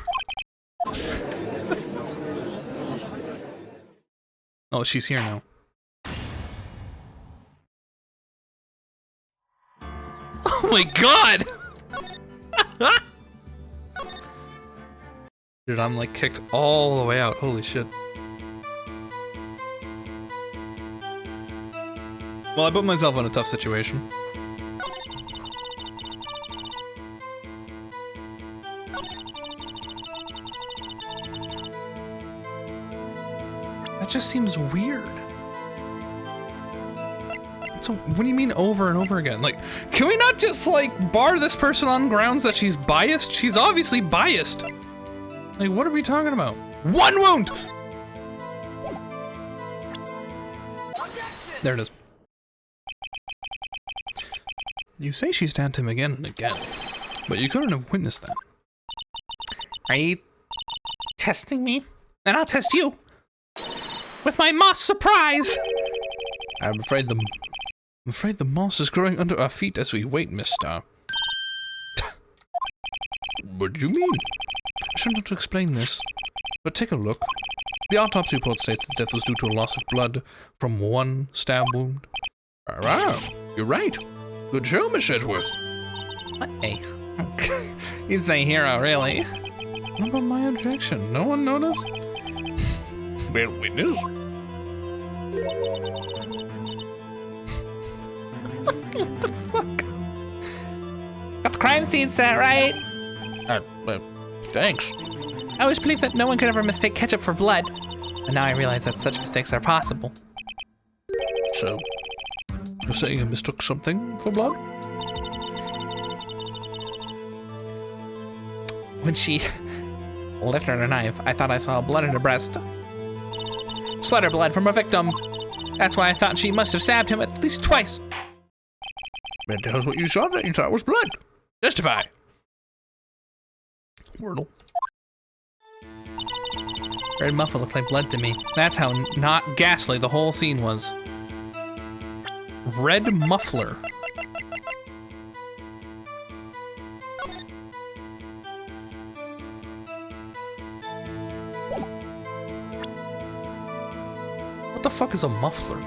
Oh, she's here now. Oh my god! Dude, I'm like kicked all the way out. Holy shit. Well, I put myself in a tough situation. That just seems weird. So, what do you mean over and over again? Like, can we not just, like, bar this person on grounds that she's biased? She's obviously biased. Like, what are we talking about? One wound! There it is. You say she stabbed him again and again, but you couldn't have witnessed that. Are you testing me? And I'll test you. With my moss surprise! I'm afraid the moss is growing under our feet as we wait, mister. What do you mean? I shouldn't have to explain this, but take a look. The autopsy report states that death was due to a loss of blood from one stab wound. Ah, you're right. Good show, Miss Edgeworth. Hey. You'd say hero, really. What about my objection? No one noticed? Well, witness. What the fuck? Got the crime scene set, right? Thanks. I always believed that no one could ever mistake ketchup for blood. But now I realize that such mistakes are possible. So, you're saying you mistook something for blood? When she lifted her knife, I thought I saw blood in her breast. Splatter blood from her victim. That's why I thought she must have stabbed him at least twice. But tell us what you saw that you thought was blood. Justify. Wordle. Red muffler looked like blood to me. That's how not ghastly the whole scene was. Red muffler. What the fuck is a muffler?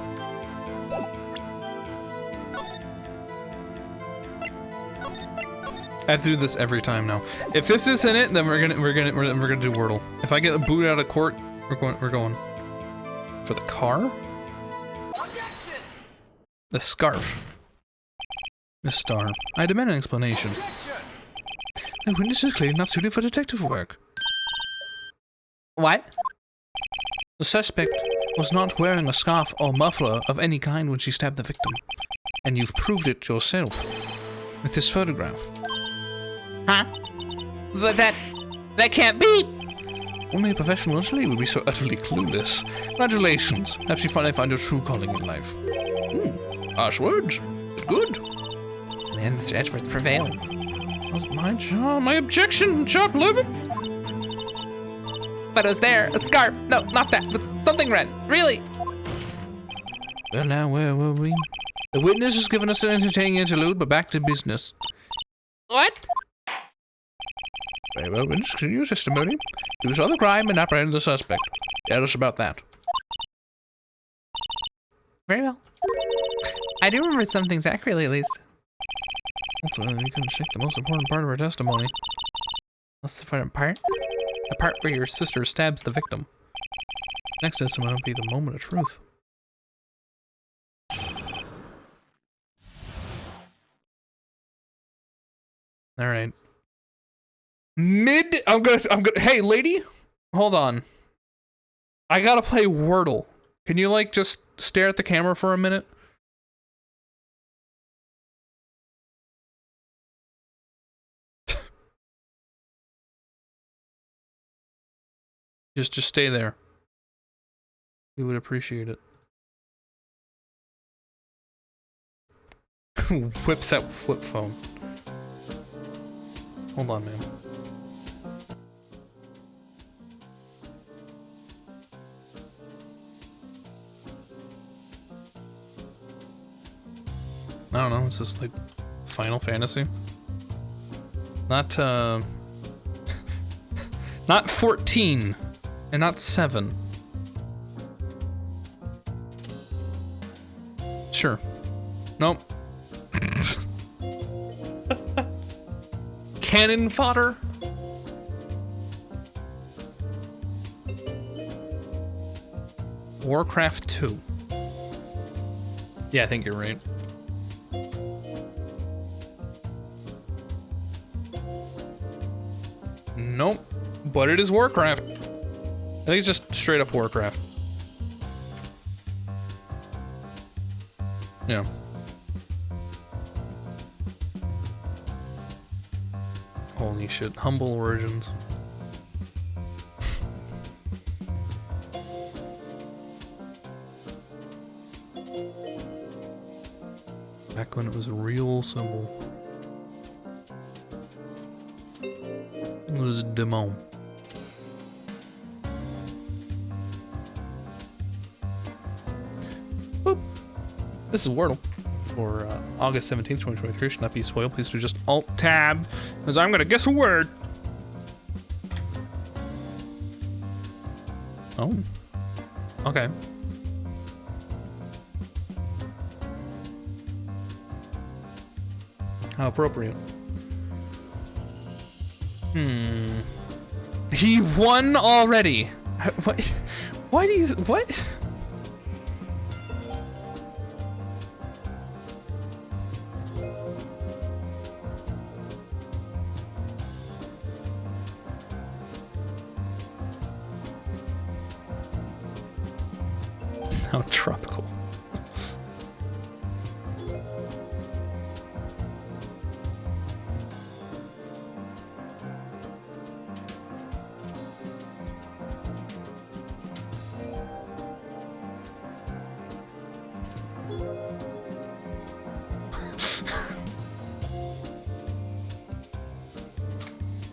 I have to do this every time now. If this isn't it, then we're gonna do Wordle. If I get booted out of court, we're going for the car. The scarf. Miss Starr, I demand an explanation. The witness is clearly not suited for detective work. What? The suspect was not wearing a scarf or muffler of any kind when she stabbed the victim. And you've proved it yourself with this photograph. Huh? But that can't be! Only a professional athlete would be so utterly clueless. Congratulations. Perhaps you finally found your true calling in life. Harsh words. Good. And Mr. Edgeworth prevails. That was my job. My objection, Chuck Levitt. But it was there. A scarf. No, not that. But something red. Really? Well, now, where were we? The witness has given us an entertaining interlude, but back to business. What? Very well, witness, continue your testimony. You saw the crime and apprehended the suspect. Tell us about that. Very well. I do remember some things accurately, at least. Ultimately, we couldn't shake the most important part of our testimony. What's the important part? The part where your sister stabs the victim. Next testimony will be the moment of truth. All right. I'm gonna, hey, lady, hold on. I gotta play Wordle. Can you, like, just stare at the camera for a minute? Just stay there. We would appreciate it. Whips out flip phone. Hold on, man. I don't know, it's just like Final Fantasy. Not not 14 and not 7. Sure. Nope. Cannon fodder? Warcraft 2. Yeah, I think you're right. Nope. But it is Warcraft. I think it's just straight up Warcraft. Yeah. Holy shit. Humble Origins. Back when it was a real symbol. It was Demon. Boop. This is Wordle for August 17th, 2023. Should not be spoiled. Please do just Alt-Tab, because I'm going to guess a word. Oh. Okay. How appropriate. He won already. What? Why do you? What? How tropical.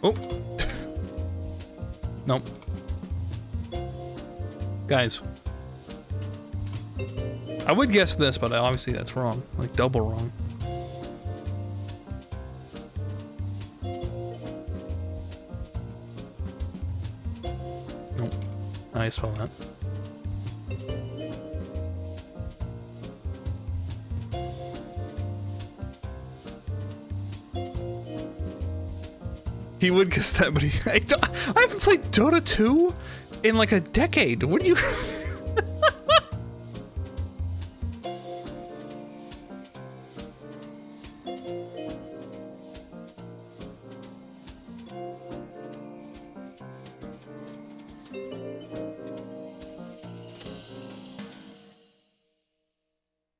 Oh. Nope. Guys. I would guess this, but obviously that's wrong. Like, double wrong. Nope. I spell that. He would guess that, but I haven't played Dota 2 in like a decade. What do you...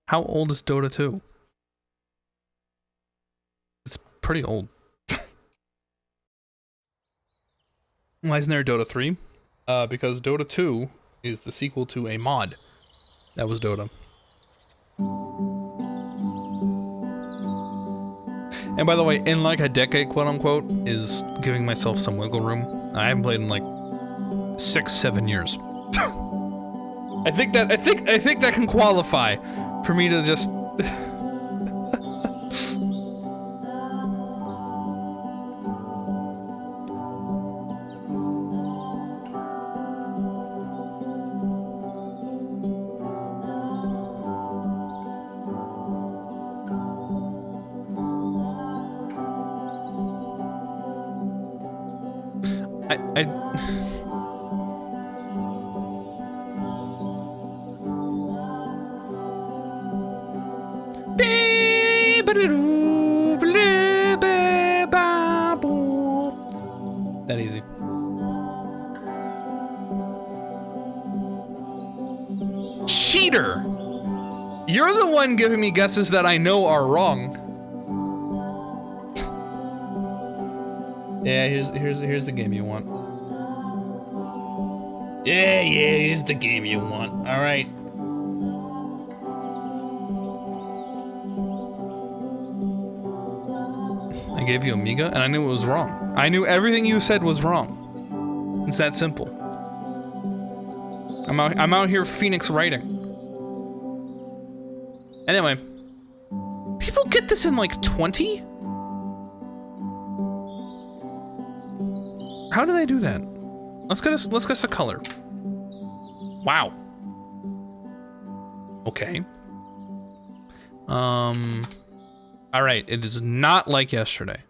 How old is Dota 2? It's pretty old. Why isn't there a Dota 3? because Dota 2 is the sequel to a mod. That was Dota. And by the way, in like a decade, quote unquote, is giving myself some wiggle room. I haven't played in like 6-7 years. I think that can qualify for me to just that easy. Cheater! You're the one giving me guesses that I know are wrong. Yeah, here's the game you want. Yeah, here's the game you want. All right. I gave you Amiga, and I knew it was wrong. I knew everything you said was wrong. It's that simple. I'm out here Phoenix writing. Anyway, people get this in like 20? How do they do that? Let's get a color. Wow. Okay. All right, it is not like yesterday.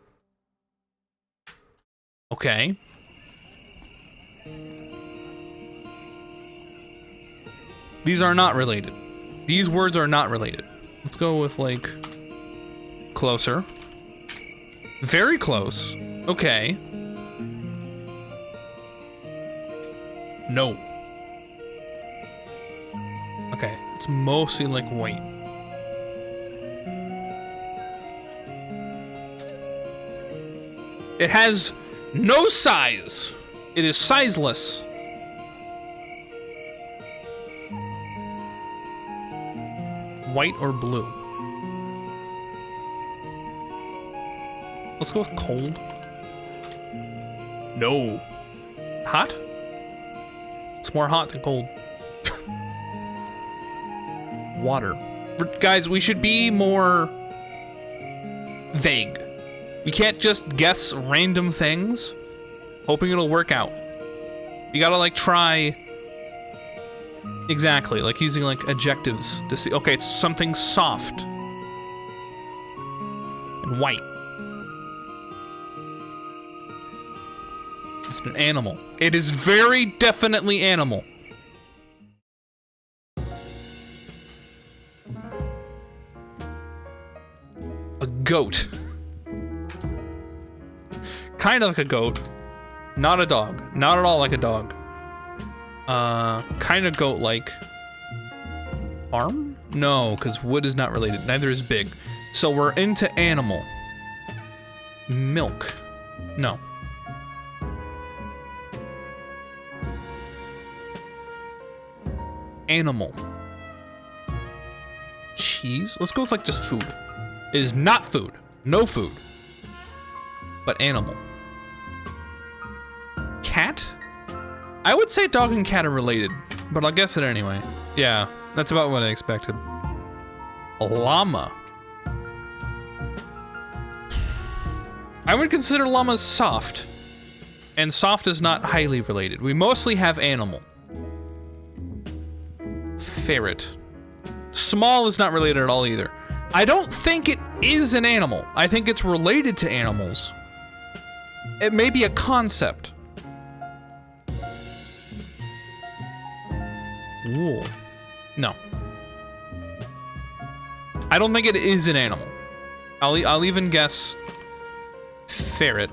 Okay. These are not related. These words are not related. Let's go with like closer. Very close. Okay. No. Okay, it's mostly like white. It has no size. It is sizeless. White or blue? Let's go with cold. No. Hot? It's more hot than cold. Water. Guys, we should be more vague. We can't just guess random things, hoping it'll work out. You gotta like try exactly, like using like adjectives to see. Okay, it's something soft and white. It's an animal. It is very definitely animal. A goat. Kind of like a goat. Not a dog. Not at all like a dog. Kind of goat-like. Arm? No, because wood is not related. Neither is big. So we're into animal. Milk. No. Animal. Cheese? Let's go with like just food. It is not food. No food. But animal. Cat? I would say dog and cat are related, but I'll guess it anyway. Yeah, that's about what I expected. A llama. I would consider llamas soft. And soft is not highly related. We mostly have animal. Ferret. Small is not related at all either. I don't think it is an animal. I think it's related to animals. It may be a concept. Wool. No. I don't think it is an animal. I'll even guess ferret.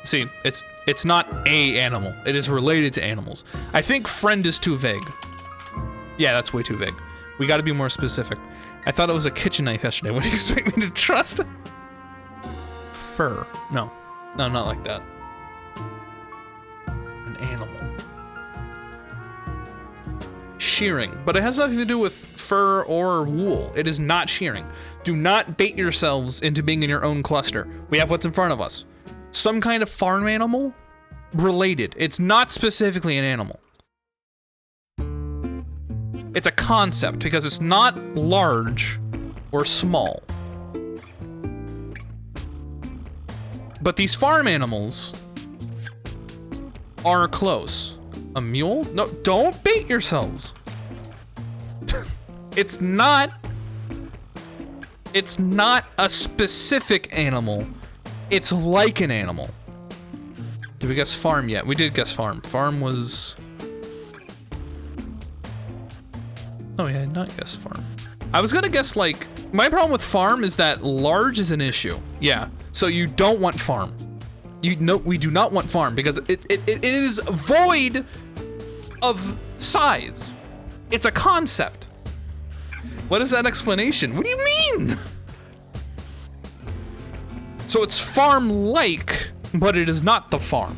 See, it's not a animal. It is related to animals. I think friend is too vague. Yeah, that's way too vague. We gotta be more specific. I thought it was a kitchen knife yesterday. What do you expect me to trust? Fur. No. No, not like that. an animal. Shearing, but it has nothing to do with fur or wool. It is not shearing. Do not bait yourselves into being in your own cluster. We have what's in front of us. Some kind of farm animal related. It's not specifically an animal. It's a concept because it's not large or small. But these farm animals are close. A mule? No, don't bait yourselves. It's not a specific animal. It's like an animal. Did we guess farm yet? We did guess farm. Farm was... Oh yeah, not guess farm. I was gonna guess like, my problem with farm is that large is an issue. Yeah, so you don't want farm. We do not want farm because it is void of size. It's a concept. What is that explanation? What do you mean? So it's farm-like, but it is not the farm.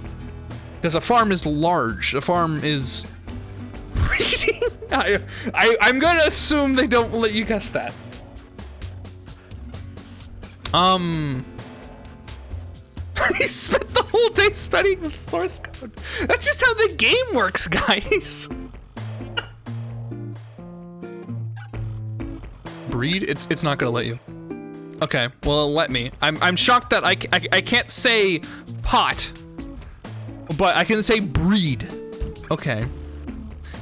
Because a farm is large. A farm is breeding. I'm gonna assume they don't let you guess that. He spent the whole day studying the source code. That's just how the game works, guys. Breed? It's not gonna let you. Okay, well it'll let me. I'm shocked that I can't say pot, but I can say breed. Okay.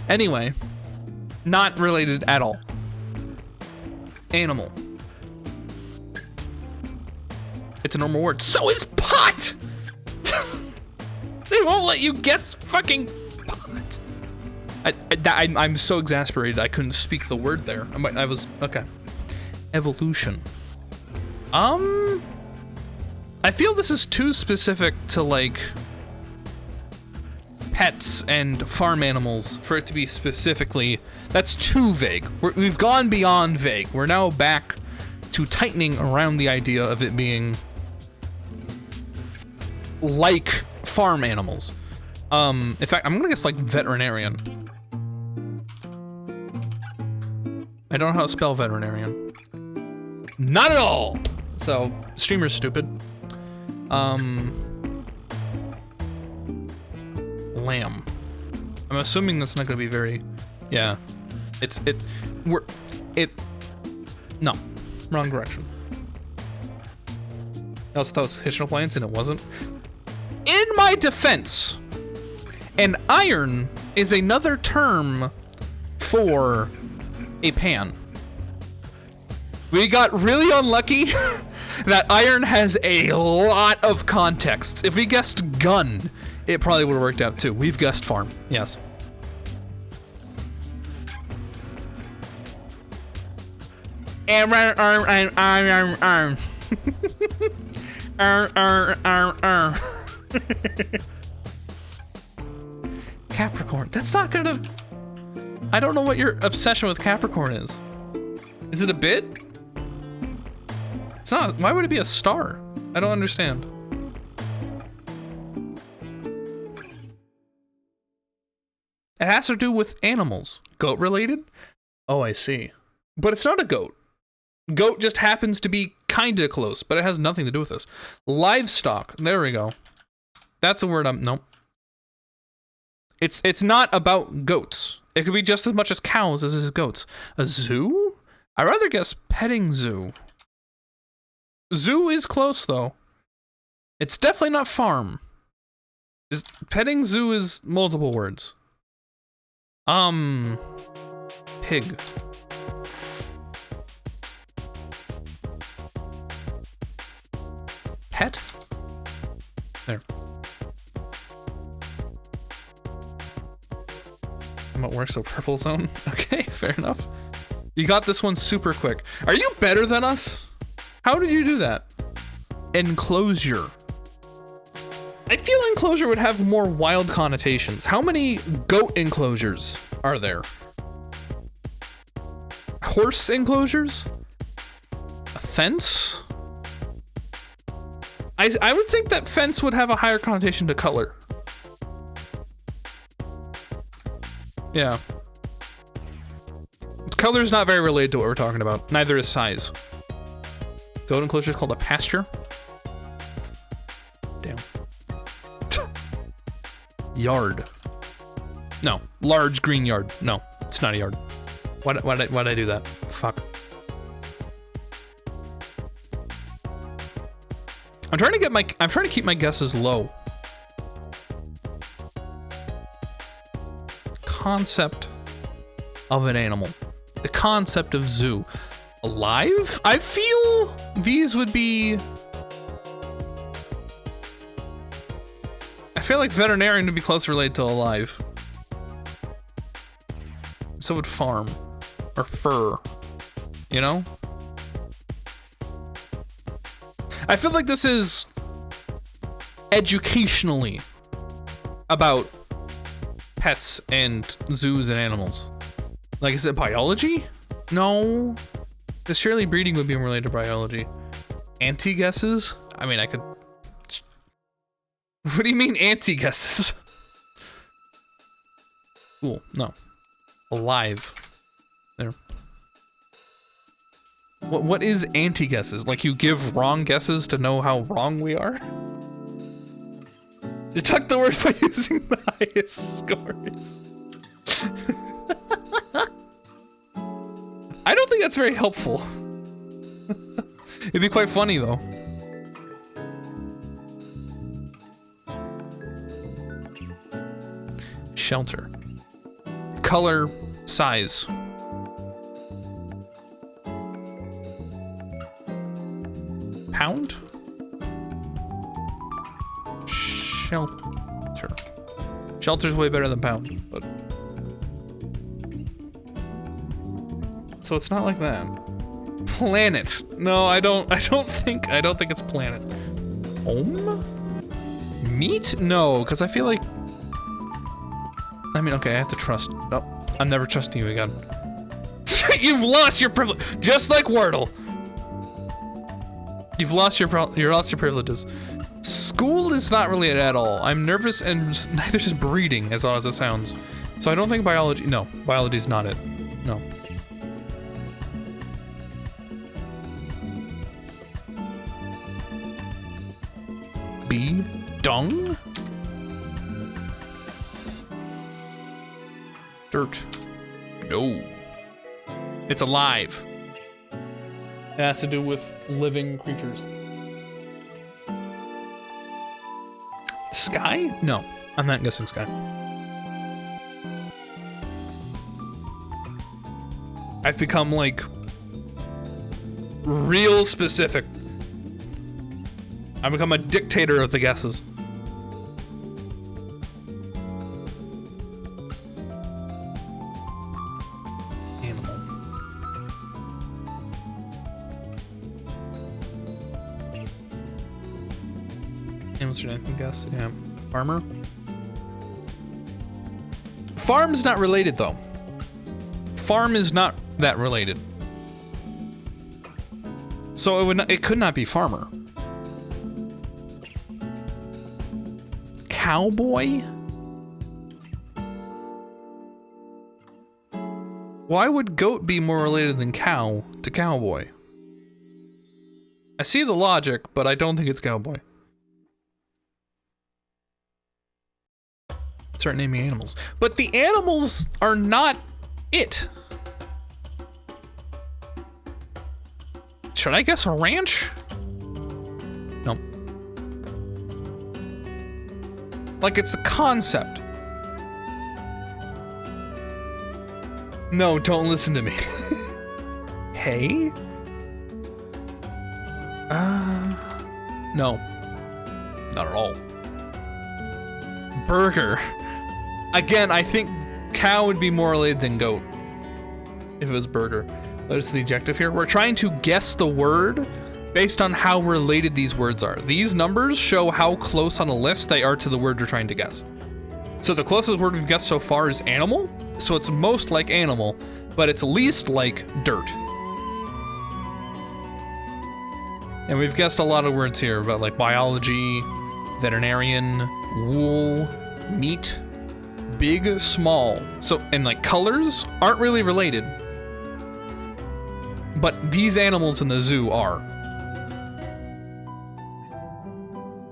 Anyway, not related at all. Animal. It's a normal word. So is pot! They won't let you guess fucking pot. I'm so exasperated I couldn't speak the word there. I was, okay. Evolution. I feel this is too specific to like pets and farm animals for it to be specifically, that's too vague. We've gone beyond vague. We're now back to tightening around the idea of it being like farm animals. In fact, I'm gonna guess like veterinarian. I don't know how to spell veterinarian. Not at all! So, streamer's stupid. Lamb. I'm assuming that's not gonna be very, yeah. No, wrong direction. I also thought it was kitchen appliance and it wasn't. In my defense, an iron is another term for a pan. We got really unlucky that iron has a lot of context. If we guessed gun, it probably would have worked out too. We've guessed farm, yes. Capricorn. That's not gonna... I don't know what your obsession with Capricorn is. Is it a bit? It's not. Why would it be a star? I don't understand. It has to do with animals. Goat related? Oh, I see. But it's not a goat. Goat just happens to be kinda close, but it has nothing to do with this. Livestock. There we go. That's a word nope. It's not about goats. It could be just as much as cows as it is goats. A zoo? I'd rather guess petting zoo. Zoo is close though. It's definitely not farm. Petting zoo is multiple words. Pig. Pet? There. I'm at work, so purple zone. Okay, fair enough. You got this one super quick. Are you better than us? How did you do that? Enclosure. I feel enclosure would have more wild connotations. How many goat enclosures are there? Horse enclosures? A fence? I would think that fence would have a higher connotation to color. Yeah. Color's not very related to what we're talking about. Neither is size. Goat enclosure is called a pasture. Damn. Yard. No. Large green yard. No, it's not a yard. Why'd I do that? Fuck. I'm trying to keep my guesses low. Concept of an animal. The concept of zoo. Alive? I feel these would be... I feel like veterinarian would be close related to alive. So would farm. Or fur. You know? I feel like this is educationally about pets and zoos and animals. Like, is it biology? No. Because surely breeding would be related to biology. Anti-guesses? I mean, I could... What do you mean anti-guesses? Cool. No. Alive. There. What is anti-guesses? Like you give wrong guesses to know how wrong we are? Detect the word by using the highest scores. I don't think that's very helpful. It'd be quite funny though. Shelter. Color, size. Pound? Shelter. Shelter's way better than pound, but... So it's not like that. Planet. No, I don't think it's planet. Home? Meat? No, because I feel like... I mean, okay, I have to trust... No, I'm never trusting you again. You've lost your privilege, just like Wordle. You've lost your privileges. School is not related at all. I'm nervous and neither is breeding, as odd as it sounds. So I don't think biology... No, biology's not it. No. B? Dung? Dirt. No. It's alive. It has to do with living creatures. Sky? No, I'm not guessing sky. I've become like real specific. I've become a dictator of the guesses. I can guess. Yeah. Farmer? Farm's not related though. Farm is not that related. So it could not be farmer. Cowboy? Why would goat be more related than cow to cowboy? I see the logic, but I don't think it's cowboy. Start naming animals. But the animals are not it. Should I guess a ranch? No. Like it's a concept. No, don't listen to me. Hey? No. Not at all. Burger. Again, I think cow would be more related than goat if it was burger. Let us see the objective here. We're trying to guess the word based on how related these words are. These numbers show how close on a list they are to the word we're trying to guess. So the closest word we've guessed so far is animal. So it's most like animal, but it's least like dirt. And we've guessed a lot of words here about like biology, veterinarian, wool, meat. big, small. So, and like colors aren't really related. But these animals in the zoo are.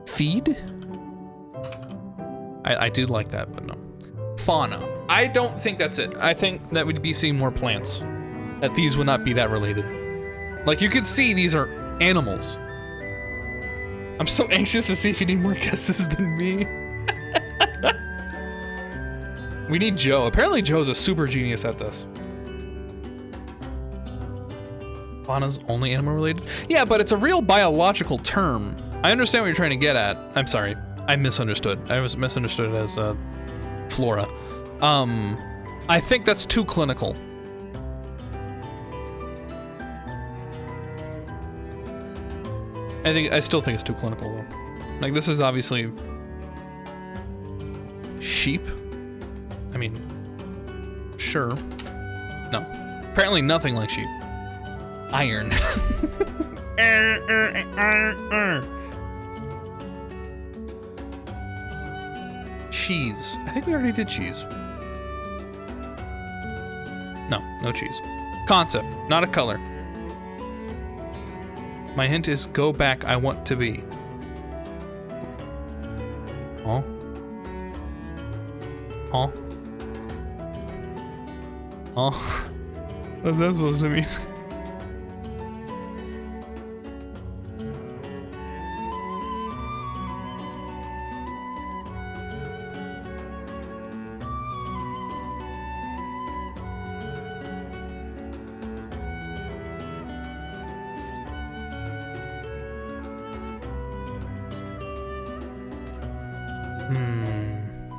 Feed? I do like that, but no. Fauna. I don't think that's it. I think that we'd be seeing more plants. That these would not be that related. Like you could see these are animals. I'm so anxious to see if you need more guesses than me. We need Joe. Apparently Joe's a super genius at this. Fauna's only animal related? Yeah, but it's a real biological term. I understand what you're trying to get at. I'm sorry. I misunderstood. I was misunderstood it as flora. I think that's too clinical. I still think it's too clinical though. Like this is obviously sheep. I mean, sure. No. Apparently nothing like sheep. Iron. Cheese. I think we already did cheese. No, no cheese. Concept, not a color. My hint is go back, I want to be. Oh. Oh. Oh. What's that supposed to mean?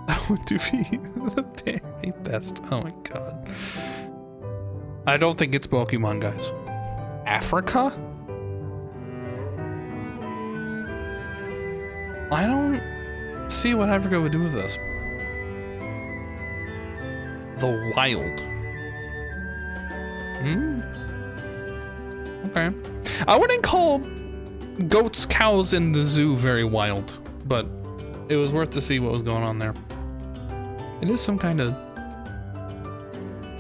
I want to be the very best. Oh my god. I don't think it's Pokemon, guys. Africa? I don't see what Africa would do with this. The wild. Okay. I wouldn't call goats, cows in the zoo very wild, but it was worth to see what was going on there. It is some kind of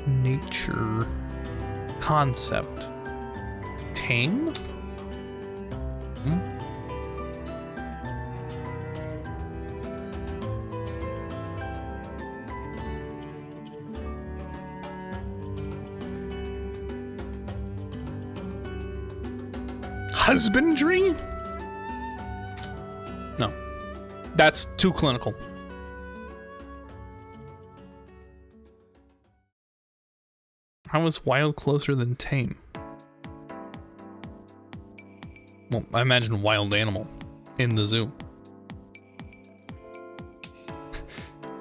nature concept. Tame? Husbandry? No. That's too clinical. How is wild closer than tame? Well, I imagine wild animal in the zoo.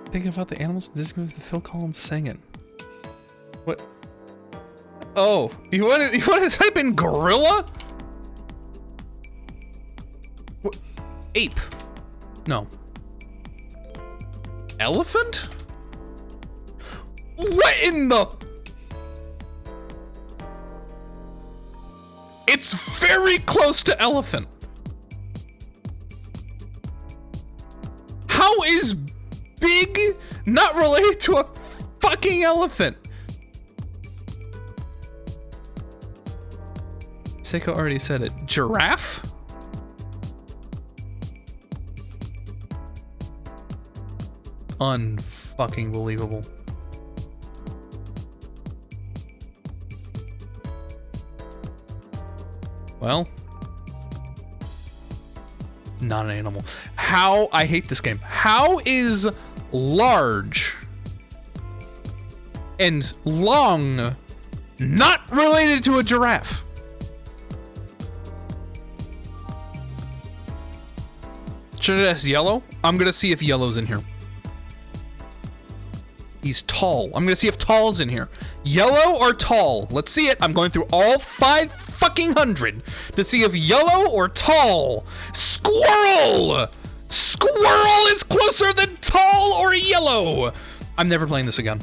Think about the animals in this movie that Phil Collins sang in. What? Oh, you want to type in gorilla? What? Ape? No. Elephant? What in the? It's very close to elephant. How is big not related to a fucking elephant? Seiko already said it. Giraffe? Unfucking believable. Well, not an animal. How, I hate this game. How is large and long not related to a giraffe? Should it ask yellow? I'm gonna see if yellow's in here. He's tall. I'm gonna see if tall's in here. Yellow or tall? Let's see it. I'm going through all 500 to see if yellow or tall. Squirrel! Squirrel is closer than tall or yellow. I'm never playing this again.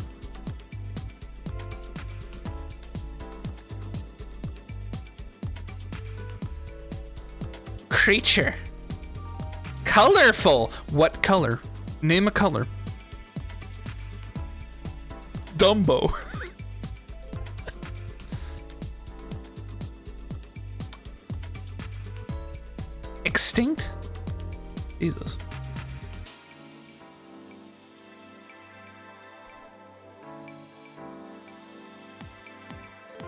Creature. Colorful. What color? Name a color. Dumbo. Extinct? Jesus.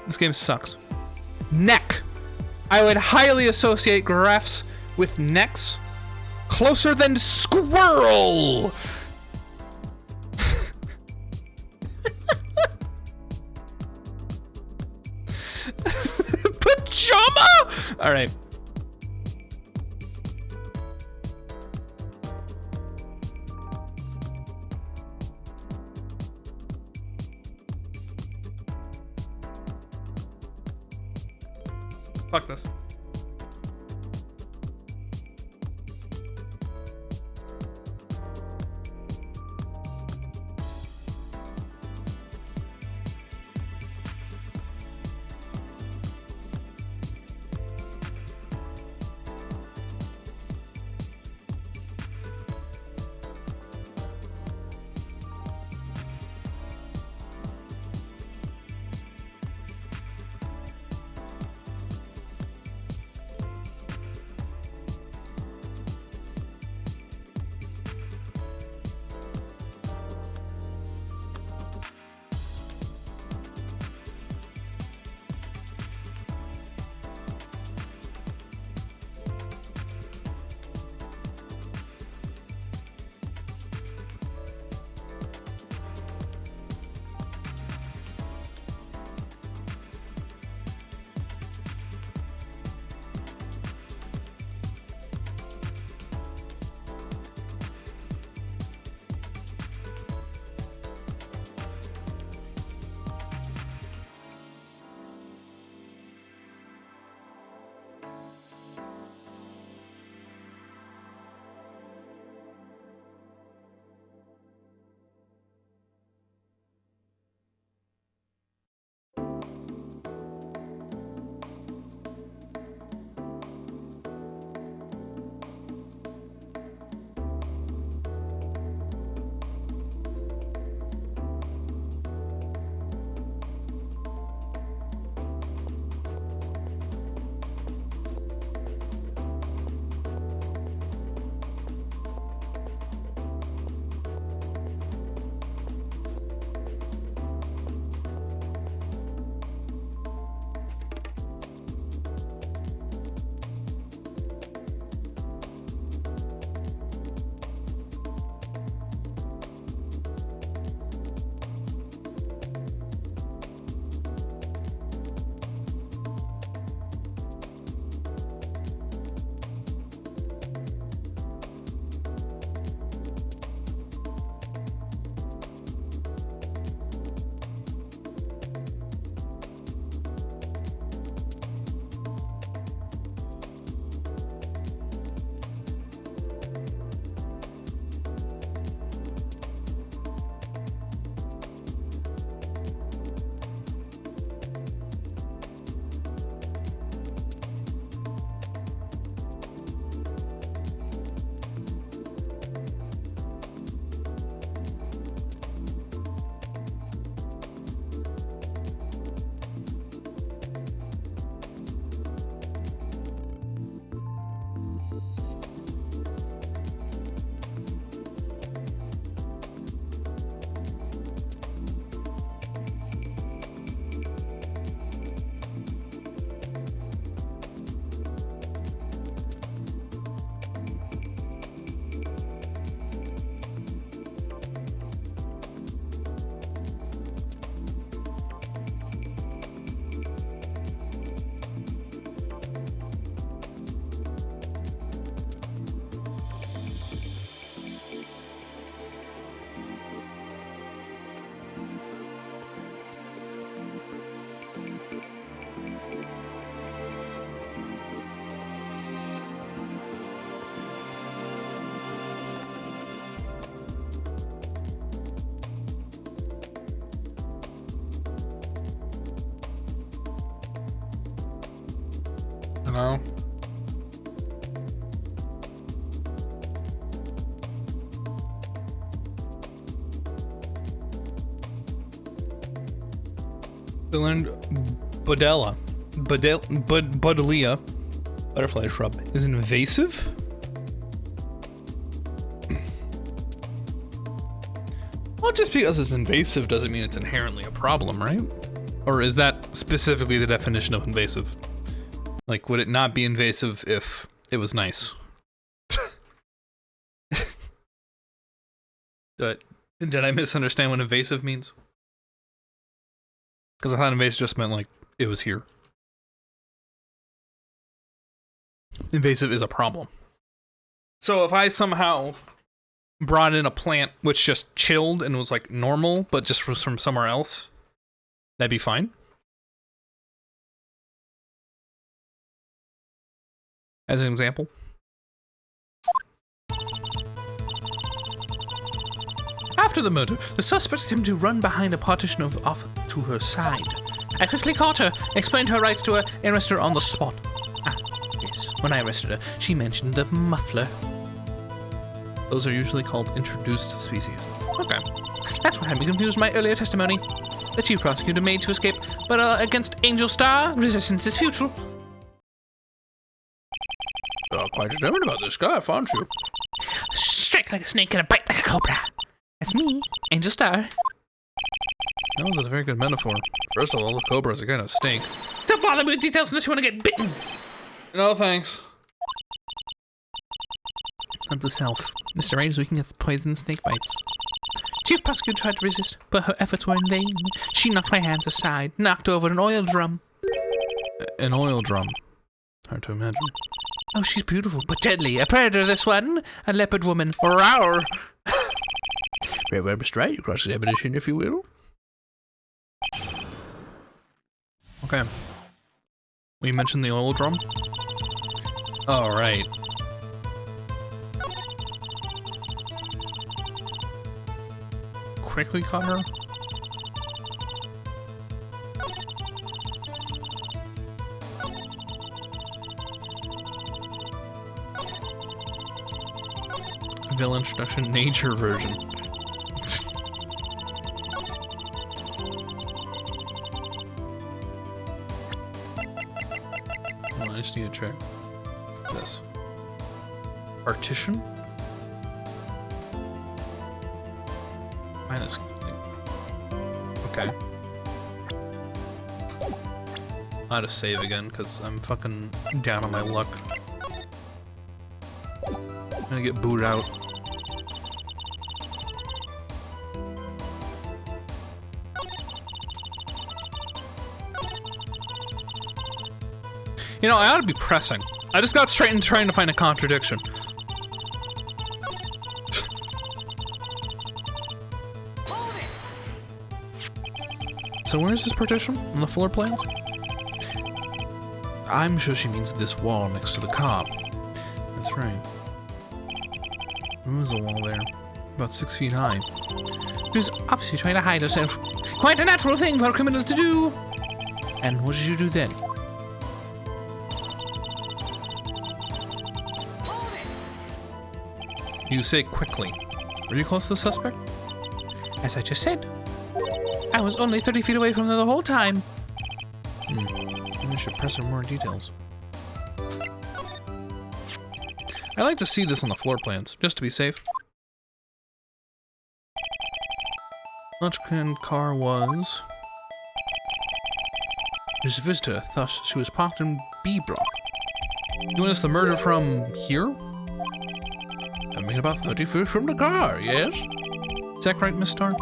This game sucks. Neck. I would highly associate graphs with necks closer than squirrel. Pajama? All right. Fuck this. Hello? We learned Buddleia, butterfly shrub, is invasive? Well, just because it's invasive doesn't mean it's inherently a problem, right? Or is that specifically the definition of invasive? Like, would it not be invasive if it was nice? Did I misunderstand what invasive means? Because I thought invasive just meant, like, it was here. Invasive is a problem. So if I somehow brought in a plant which just chilled and was, like, normal, but just was from somewhere else, that'd be fine? As an example. After the murder, the suspect attempted to run behind a partition off to her side. I quickly caught her, explained her rights to her, and arrested her on the spot. Ah, yes. When I arrested her, she mentioned the muffler. Those are usually called introduced species. Okay. That's what had me confused my earlier testimony. The chief prosecutor made to escape, but against Angel Star, resistance is futile. Quite determined about this guy, aren't you? Strike like a snake and a bite like a cobra. That's me, Angel Star. That was a very good metaphor. First of all, the cobra is a kind of snake. Don't bother me with details unless you want to get bitten. No, thanks. Note to self. Mr. Wright is weak against poison snake bites. Chief prosecutor tried to resist, but her efforts were in vain. She knocked my hands aside, knocked over an oil drum. An oil drum? Hard to imagine. Oh, she's beautiful, but deadly. A predator, this one. A leopard woman. Rawr. Very well, Mr. Wright, your cross-examination, if you will. Okay. Well, you mentioned the oil drum? Oh, right. Quickly caught her? Villain introduction, nature version. I just need to check this. Partition? Minus. Okay. I had to save again because I'm fucking down on my luck. I'm gonna get booted out. You know, I ought to be pressing. I just got straight into trying to find a contradiction. So where is this partition? On the floor plans? I'm sure she means this wall next to the car. That's right. There was a wall there. About 6 feet high. She was obviously trying to hide herself. Quite a natural thing for a criminal to do. And what did you do then? You say quickly. Were you close to the suspect? As I just said. I was only 30 feet away from her the whole time. Maybe I should press for more details. I like to see this on the floor plans, just to be safe. Lunch car was... There's a visitor, thus she was parked in B block. You witnessed the murder from here? I mean, about 30 feet from the car, yes? Is that right, Miss Starr?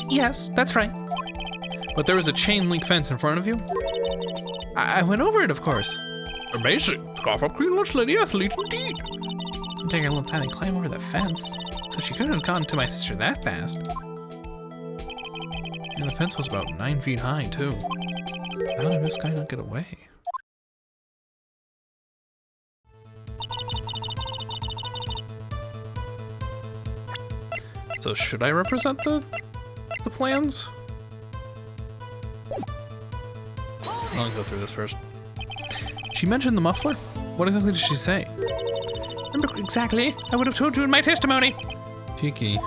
Yes, that's right. But there was a chain link fence in front of you? I went over it, of course. Amazing. Scarf up Green Lunch Lady Athlete, indeed. It'd take her a little time to climb over the fence, so she couldn't have gone to my sister that fast. Yeah, the fence was about 9 feet high, too. How did this guy not get away? So should I represent the plans? I'll go through this first. She mentioned the muffler? What exactly did she say? Remember exactly? I would have told you in my testimony. Cheeky.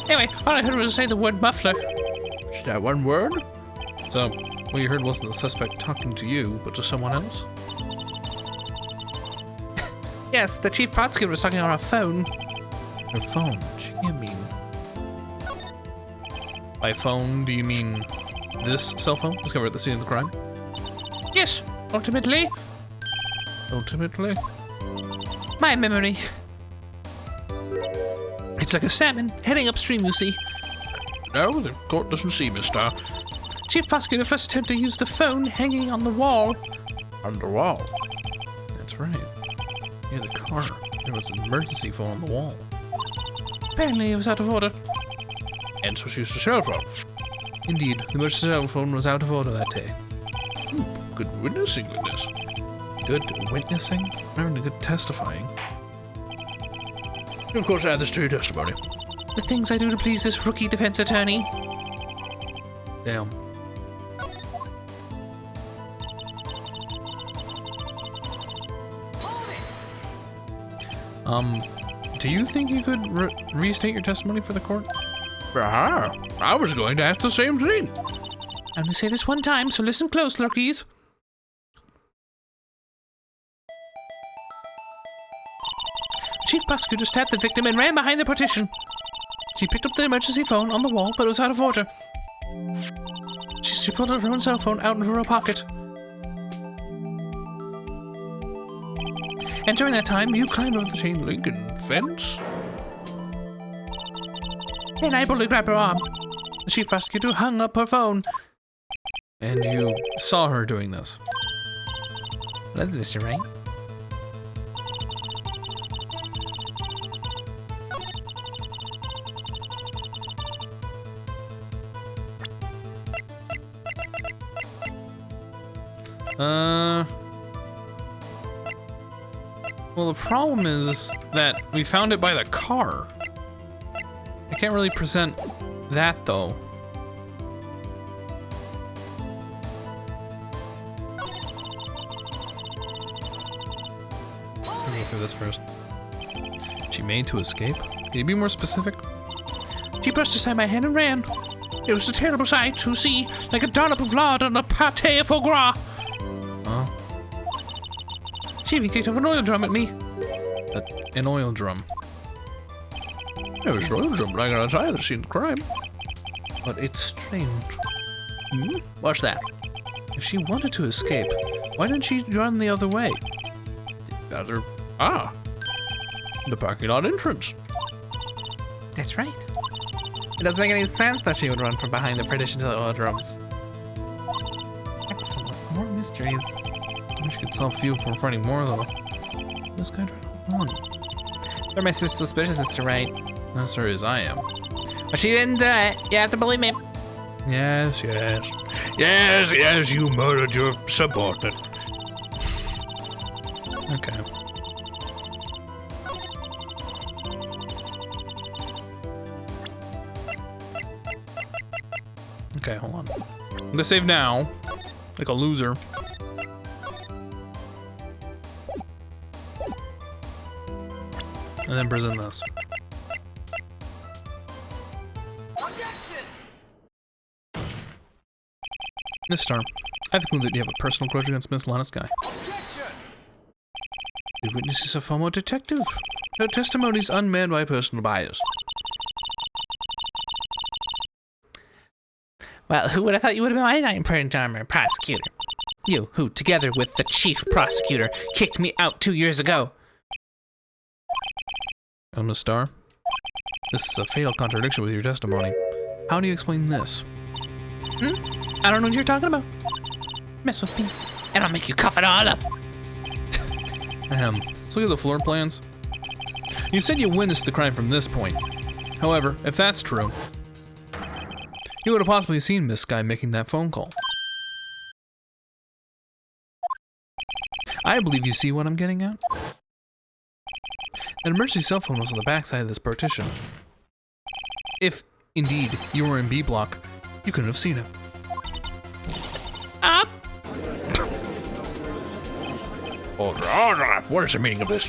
Anyway, all I heard was say the word muffler. Is that one word? So, what you heard wasn't the suspect talking to you, but to someone else? Yes, the chief prosecutor was talking on her phone. Her phone? She can't mean... By phone, do you mean this cell phone discovered at the scene of the crime? Yes, ultimately. Ultimately? My memory. It's like a salmon heading upstream, you see. No, the court doesn't see, mister. Chief prosecutor first attempted to use the phone hanging on the wall. On the wall. That's right. Near the car, there was an emergency phone on the wall. Apparently it was out of order. And so she used a cell phone. Indeed, the emergency cell phone was out of order that day. Good witnessing with this. Good witnessing? Never good testifying. You, of course, add this to your testimony. The things I do to please this rookie defense attorney. Damn. Do you think you could restate your testimony for the court? I was going to ask the same thing. I'm gonna say this one time, so listen close, lurkies. Chief prosecutor stabbed the victim and ran behind the partition. She picked up the emergency phone on the wall, but it was out of order. She pulled her own cell phone out into her pocket. And during that time, you climbed over the chain link and Fence? and I boldly grabbed her arm. The chief prosecutor hung up her phone. And you saw her doing this? That's Mr. Wright. Well, the problem is that we found it by the car. I can't really present that, though. Let me go through this first. She made to escape? Can you be more specific? She brushed aside my hand and ran. It was a terrible sight to see, like a dollop of lard on a pâté of foie gras. Huh? She even kicked up an oil drum at me. An oil drum. There was an oil drum lying outside the scene of the crime. But it's strange. What's that? If she wanted to escape, why didn't she run the other way? The parking lot entrance. That's right. It doesn't make any sense that she would run from behind the partition to the oil drums. Excellent. More mysteries. I wish you could solve a few before finding more, though. This guy tried one. You're my sister suspicious, Mr. Wright. No, sorry, as I am. But she didn't do it. You have to believe me. Yes, Yes. Yes, yes, you murdered your subordinate. okay. Okay, hold on. I'm gonna save now, like a loser. And then present this. Miss Star, I conclude that you have a personal grudge against Miss Lana Sky. The witness is a former detective. Her testimony is unmanned by personal bias. Well, who would have thought you would have been my nine-point armor prosecutor? You, who, together with the chief prosecutor, kicked me out 2 years ago. Miss Star, this is a fatal contradiction with your testimony. How do you explain this? I don't know what you're talking about. Mess with me, and I'll make you cough it all up. Let's look at the floor plans. You said you witnessed the crime from this point. However, if that's true, you would have possibly seen Miss Sky making that phone call. I believe you see what I'm getting at. An emergency cell phone was on the backside of this partition. If, indeed, you were in B block, you couldn't have seen it. Up! What is the meaning of this?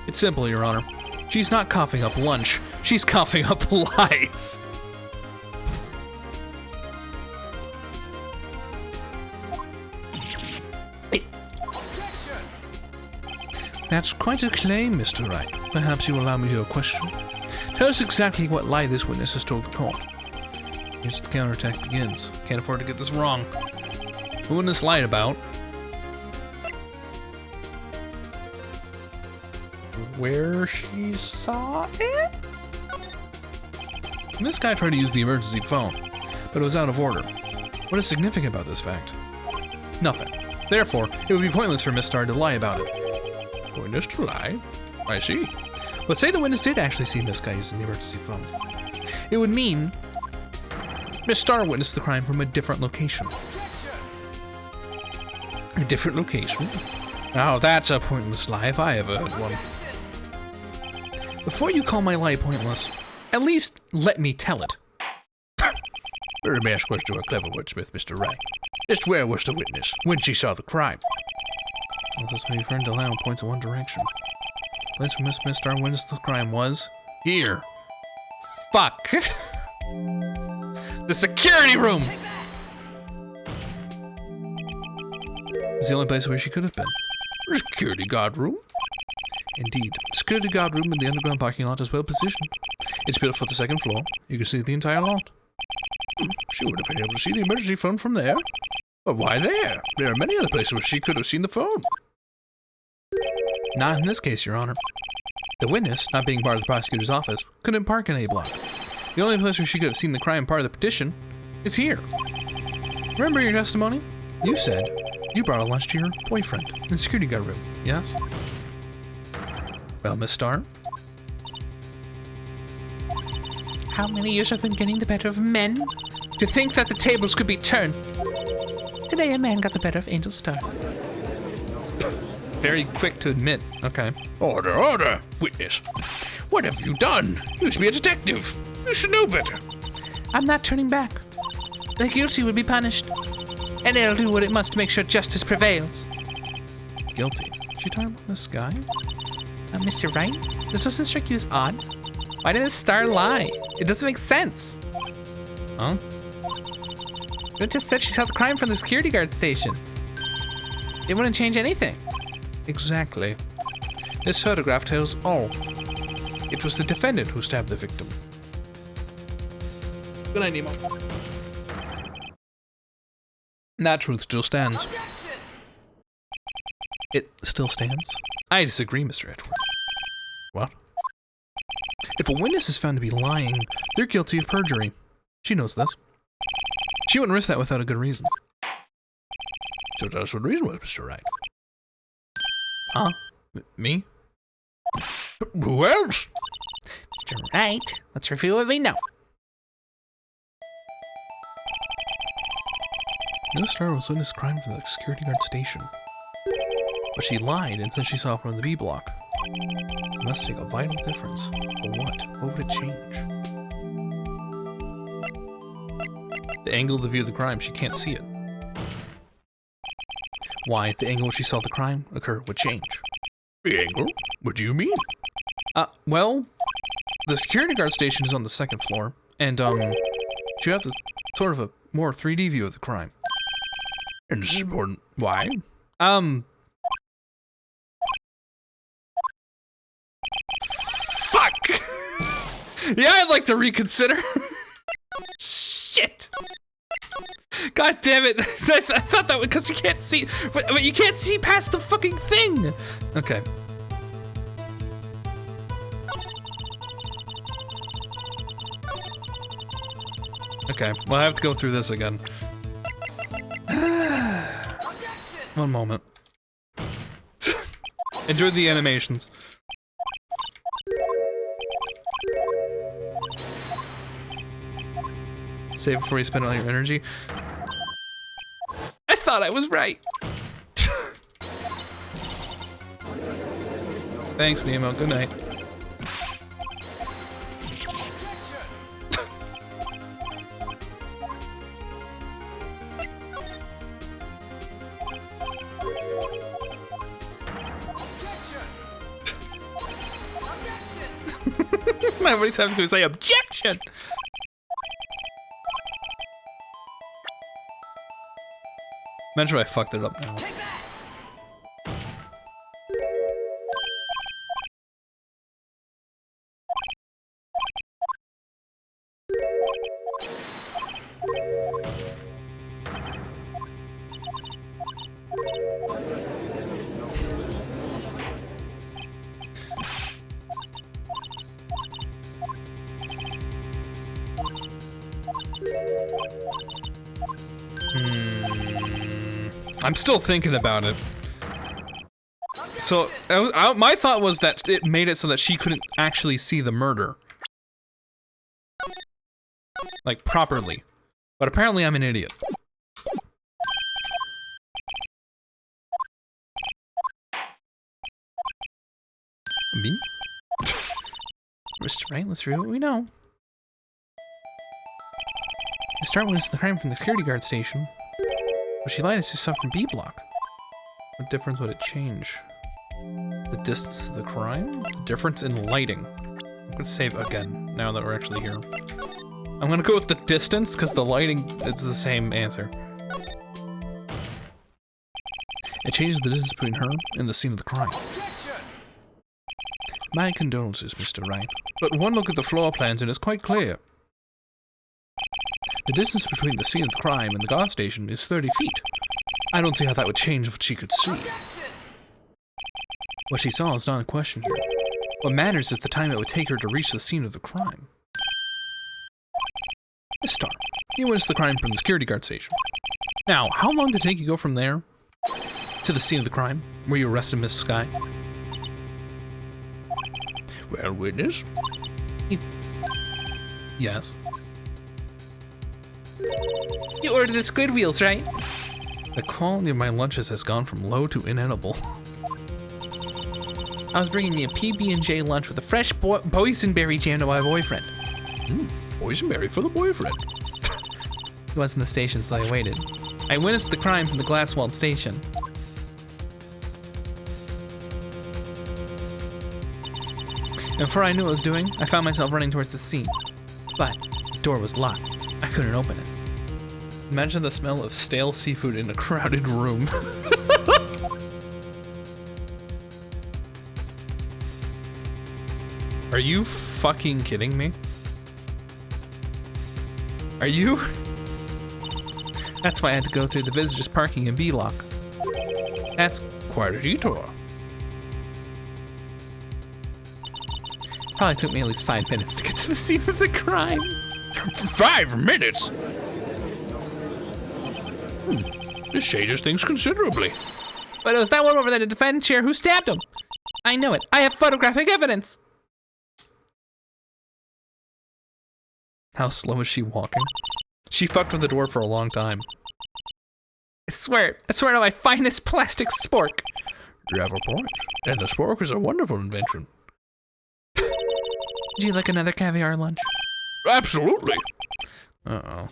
It's simple, Your Honor. She's not coughing up lunch. She's coughing up lies. That's quite a claim, Mr. Wright. Perhaps you will allow me to question. Tell us exactly what lie this witness has told the court. Here's the counterattack begins. Can't afford to get this wrong. The witness lied about where she saw it? This guy tried to use the emergency phone, but it was out of order. What is significant about this fact? Nothing. Therefore, it would be pointless for Miss Starr to lie about it. Witness to lie? I see. But say the witness did actually see Miss Guy using the emergency phone. It would mean Miss Starr witnessed the crime from a different location. A different location? Now that's a pointless lie if I ever heard one. Before you call my lie pointless, at least let me tell it. Let me ask question to a clever wordsmith, Mr. Wright. Just where was the witness when she saw the crime? Well, this may friend allow points in one direction. The place where Miss Starr witnessed the crime was Here. fuck. The security room! It's the only place where she could have been. The security guard room? Indeed. Security guard room in the underground parking lot is well positioned. It's built for the second floor. You can see the entire lot. She would have been able to see the emergency phone from there. But why there? There are many other places where she could have seen the phone. Not in this case, Your Honor. The witness, not being part of the prosecutor's office, couldn't park in A block. The only place where she could have seen the crime part of the petition is here. Remember your testimony? You said you brought a lunch to your boyfriend in the security guard room, yes? Well, Miss Starr? How many years have been getting the better of men? To think that the tables could be turned. Today a man got the better of Angel Star. Very quick to admit. Okay. Order, order! Witness. What have you done? You used to be a detective. You should know better. I'm not turning back. The guilty would be punished. And it'll do what it must to make sure justice prevails. Guilty. She talking about this guy? Mr. Wright, this doesn't strike you as odd? Why did Miss Starr lie? It doesn't make sense. Huh? You just said she saw the crime from the security guard station. It wouldn't change anything. Exactly. This photograph tells all. It was the defendant who stabbed the victim. Good night, Nemo. That truth still stands. It still stands? I disagree, Mr. Edgeworth. What? If a witness is found to be lying, they're guilty of perjury. She knows this. She wouldn't risk that without a good reason. So tell us what the reason was, Mr. Wright. Huh? Me? Who else? Mr. Wright, let's review what we know. Miss Starr was witness crime from the security guard station. But she lied and said she saw it from the B block. It must make a vital difference. But what? What would it change? The angle of the view of the crime, she can't see it. Why? The angle she saw the crime occur would change. The angle? What do you mean? Well, the security guard station is on the second floor, and, you have the sort of a more 3D view of the crime. And this is important. Why? Fuck! Yeah, I'd like to reconsider. Shit! God damn it! I thought that was because you can't see, but you can't see past the fucking thing. Okay. Okay, well I have to go through this again. One moment. Enjoy the animations. Save before you spend all your energy. I thought I was right. Thanks, Nemo. Good night. How many times can we say objection? Imagine if I fucked it up now. I'm still thinking about it. So, my thought was that it made it so that she couldn't actually see the murder. Like, properly. But apparently I'm an idiot. Me? Mr. Wright, let's read what we know. You start witnessing the crime from the security guard station. But she lied as she saw from B block. What difference would it change? The distance to the crime? The difference in lighting. I'm gonna save again, now that we're actually here. I'm gonna go with the distance, because the lighting, it's the same answer. It changes the distance between her and the scene of the crime. My condolences, Mr. Wright, but one look at the floor plans and it's quite clear. The distance between the scene of the crime and the guard station is 30 feet. I don't see how that would change what she could see. What she saw is not in question here. What matters is the time it would take her to reach the scene of the crime. Miss Starr, you witnessed the crime from the security guard station. Now, how long did it take you to go from there to the scene of the crime, where you arrested Miss Sky? Well, witness? Yes. You ordered the squid wheels, right? The quality of my lunches has gone from low to inedible. I was bringing you a PB&J lunch with a fresh boysenberry jam to my boyfriend. Boysenberry for the boyfriend. He was in the station, so I waited. I witnessed the crime from the glass-walled station. And before I knew what I was doing, I found myself running towards the scene. But the door was locked. I couldn't open it. Imagine the smell of stale seafood in a crowded room. Are you fucking kidding me? Are you? That's why I had to go through the visitors parking in B-Lock. That's quite a detour. Probably took me at least 5 minutes to get to the scene of the crime. 5 minutes? This changes things considerably. But it was that one over there, the defendant chair, who stabbed him. I know it. I have photographic evidence. How slow is she walking? She fucked with the door for a long time. I swear on my finest plastic spork. You have a point. And the spork is a wonderful invention. Would you like another caviar lunch? Absolutely. Uh-oh.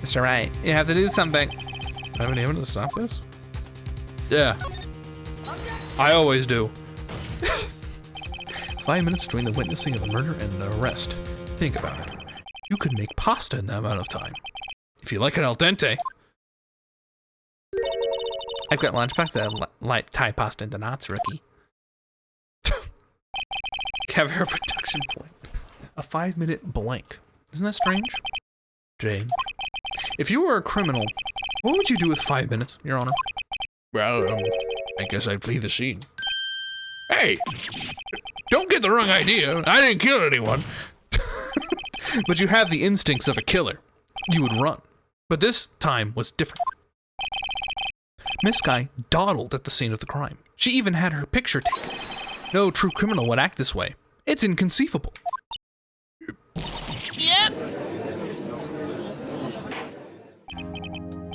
Mr. Wright, you have to do something. I have any evidence to stop this? Yeah. I always do. 5 minutes between the witnessing of the murder and the arrest. Think about it. You could make pasta in that amount of time. If you like it al dente. I've got lunchbox that light Thai pasta into knots, rookie. Caviar production point. A 5-minute blank. Isn't that strange? Jane. If you were a criminal, what would you do with 5 minutes, Your Honor? Well, I guess I'd flee the scene. Hey! Don't get the wrong idea. I didn't kill anyone. But you have the instincts of a killer. You would run. But this time was different. Miss Guy dawdled at the scene of the crime. She even had her picture taken. No true criminal would act this way. It's inconceivable. Yep.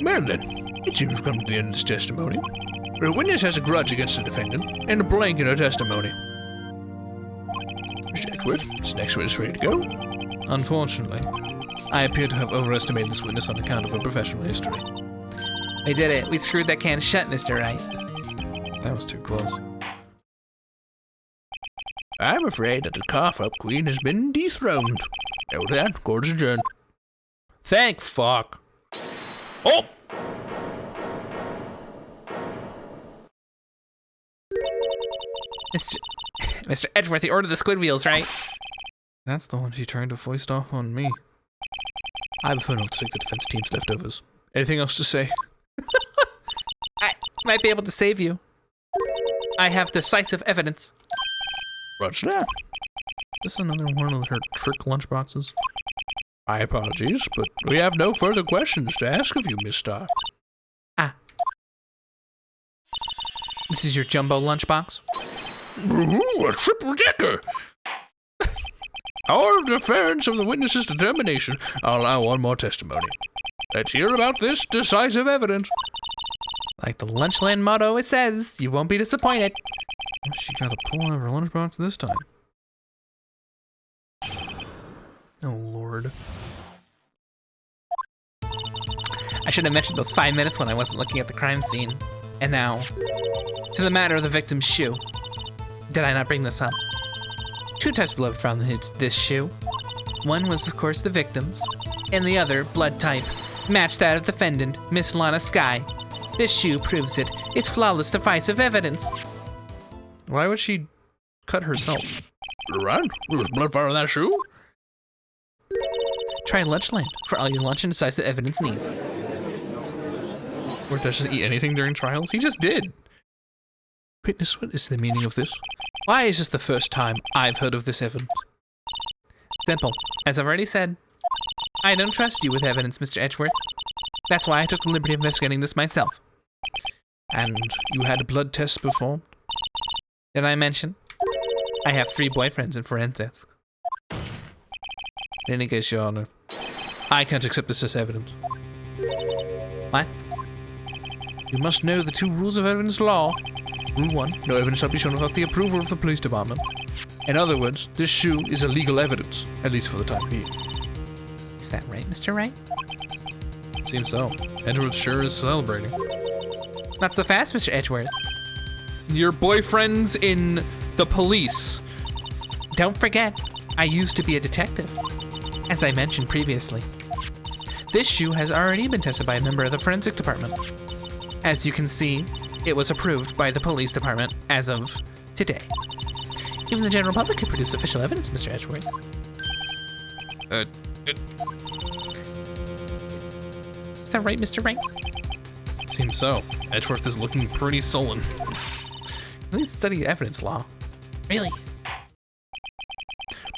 Well then, it seems to come to the end of this testimony. The witness has a grudge against the defendant and a blank in her testimony. Mr. Edwards, this next witness ready to go? Unfortunately, I appear to have overestimated this witness on account of her professional history. We did it. We screwed that can shut, Mr. Wright. That was too close. I'm afraid that the cough-up queen has been dethroned. Now then, court is adjourned. Thank fuck. Oh! Mr. Edgeworth, you ordered the squid wheels, right? That's the one she tried to foist off on me. I have a phone to take the defense team's leftovers. Anything else to say? I might be able to save you. I have decisive evidence. What's that? Is this another one of her trick lunchboxes? My apologies, but we have no further questions to ask of you, Miss Starr. Ah, This is your jumbo lunchbox? Ooh, a triple decker. However, in defense of the witness's determination, I'll allow one more testimony. Let's hear about this decisive evidence. Like the Lunchland motto, it says, you won't be disappointed. She got to pull out of her lunchbox this time. Oh, Lord. I should have mentioned those 5 minutes when I wasn't looking at the crime scene. And now, to the matter of the victim's shoe. Did I not bring this up? 2 types of blood found in this shoe. One was, of course, the victim's, and the other, blood type, matched that of the defendant, Miss Lana Skye. This shoe proves it. It's flawless, decisive evidence. Why would she cut herself? Right? There was blood found in that shoe? Try Lunchland for all your lunch and decisive evidence needs. Or does she eat anything during trials? He just did. Witness, what is the meaning of this? Why is this the first time I've heard of this evidence? Simple. As I've already said, I don't trust you with evidence, Mr. Edgeworth. That's why I took the liberty of investigating this myself. And you had a blood test before? Did I mention? I have 3 boyfriends in forensics. In any case, Your Honor, I can't accept this as evidence. What? You must know the 2 rules of evidence law. Rule 1, no evidence shall be shown without the approval of the police department. In other words, this shoe is illegal evidence, at least for the time being. Is that right, Mr. Wright? Seems so. Edgeworth sure is celebrating. Not so fast, Mr. Edgeworth. Your boyfriend's in the police. Don't forget, I used to be a detective, as I mentioned previously. This shoe has already been tested by a member of the forensic department. As you can see, it was approved by the police department as of today. Even the general public could produce official evidence, Mr. Edgeworth. Is that right, Mr. Wright? Seems so. Edgeworth is looking pretty sullen. At least study evidence law. Really?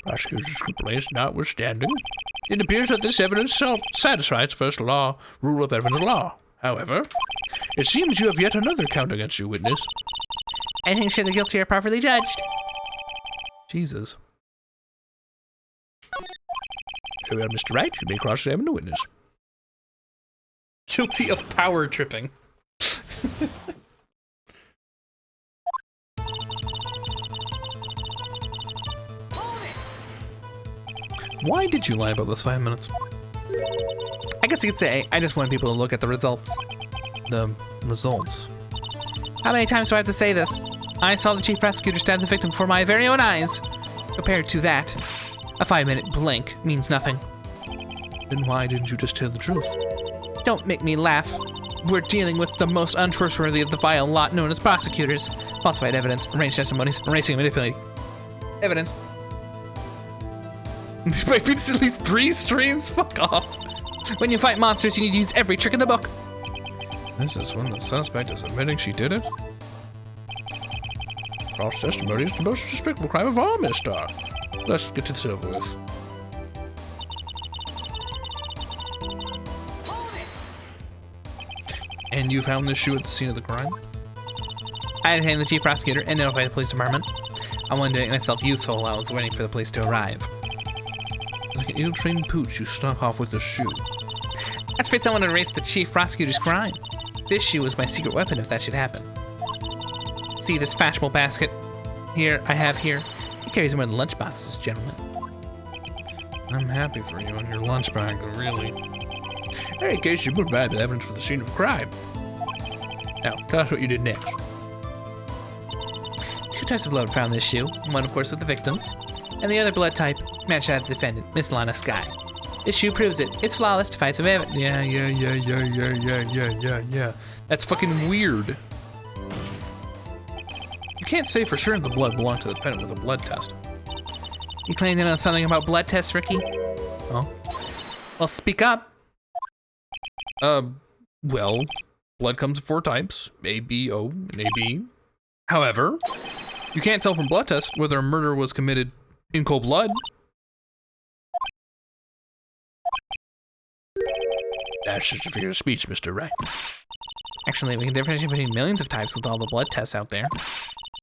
Prosecutor's complaints notwithstanding, it appears that this evidence satisfies the first rule of evidence law. However, it seems you have yet another count against you, witness. I think sure the guilty are properly judged. Jesus. Very well, Mr. Wright, you may cross-examine the witness. Guilty of power tripping. Why did you lie about those 5 minutes? I guess you could say I just wanted people to look at the results. The results. How many times do I have to say this? I saw the chief prosecutor stab the victim before my very own eyes. Compared to that, a 5-minute blink means nothing. Then why didn't you just tell the truth? Don't make me laugh. We're dealing with the most untrustworthy of the vile lot known as prosecutors. Falsified evidence, arranged testimonies, erasing and manipulating evidence. Wait, it's at least 3 streams? Fuck off. When you fight monsters, you need to use every trick in the book. This is when the suspect is admitting she did it? False testimony is the most despicable crime of all, Miss Starr. Let's get to this over with. And you found this shoe at the scene of the crime? I had to hand the chief prosecutor and notify the police department. I wanted to make myself useful while I was waiting for the police to arrive. Like an ill-trained pooch, you snuck off with the shoe. That's afraid someone erased the chief prosecutor's crime. This shoe was my secret weapon if that should happen. See this fashionable basket here I have here? It carries more than lunchboxes, gentlemen. I'm happy for you and your lunch bag, really. In any case, you provide evidence for the scene of crime. Now, tell us what you did next. 2 types of blood found in this shoe. One, of course, with the victims, and the other blood type matched that of the defendant, Miss Lana Skye. This shoe proves it. It's flawless, defies of evidence. Yeah. That's fucking weird. You can't say for sure the blood belonged to the defendant with a blood test. You claim to know something about blood tests, Ricky? Huh? Well, speak up. Well, blood comes in 4 types, A, B, O, and AB. However, you can't tell from blood tests whether a murder was committed in cold blood. That's just a figure of speech, Mr. Wright. Actually, we can differentiate between millions of types with all the blood tests out there.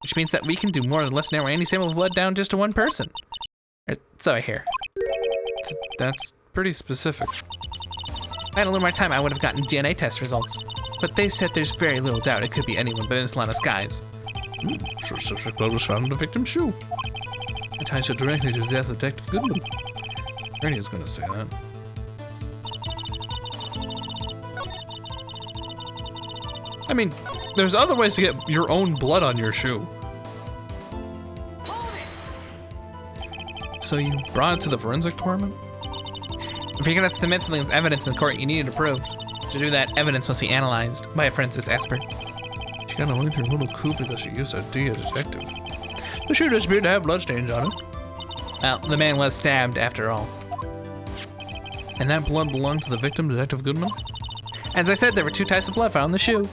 Which means that we can do more or less narrow any sample of blood down just to one person. So I hear. That's pretty specific. If I had a little more time, I would have gotten DNA test results. But they said there's very little doubt it could be anyone but this line of skies. So suspect blood was found in the victim's shoe. It ties so directly to the death of Detective Goodman. Granny is gonna say that. I mean, there's other ways to get your own blood on your shoe. So you brought it to the forensic department? If you're gonna submit something as evidence in court, you need it approved. To do that, evidence must be analyzed by a forensics expert. She got away with her little coup because she used to be a detective. The shoe does appear to have bloodstains on it. Well, the man was stabbed after all. And that blood belonged to the victim, Detective Goodman? As I said, there were 2 types of blood found in the shoe.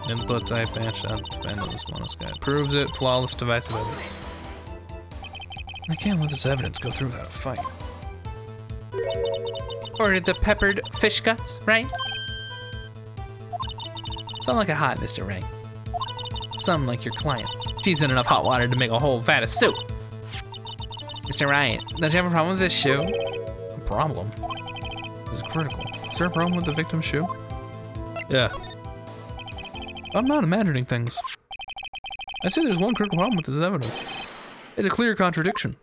And the blood type matched up to find this last guy. Proves it, flawless device of evidence. I can't let this evidence go through without a fight. Ordered the peppered fish guts, right? Sound like a hot Mr. Wright. Some like your client. She's in enough hot water to make a whole vat of soup. Mr. Wright, don't you have a problem with this shoe? A problem? This is critical. Is there a problem with the victim's shoe? Yeah. I'm not imagining things. I'd say there's one critical problem with this evidence. It's a clear contradiction.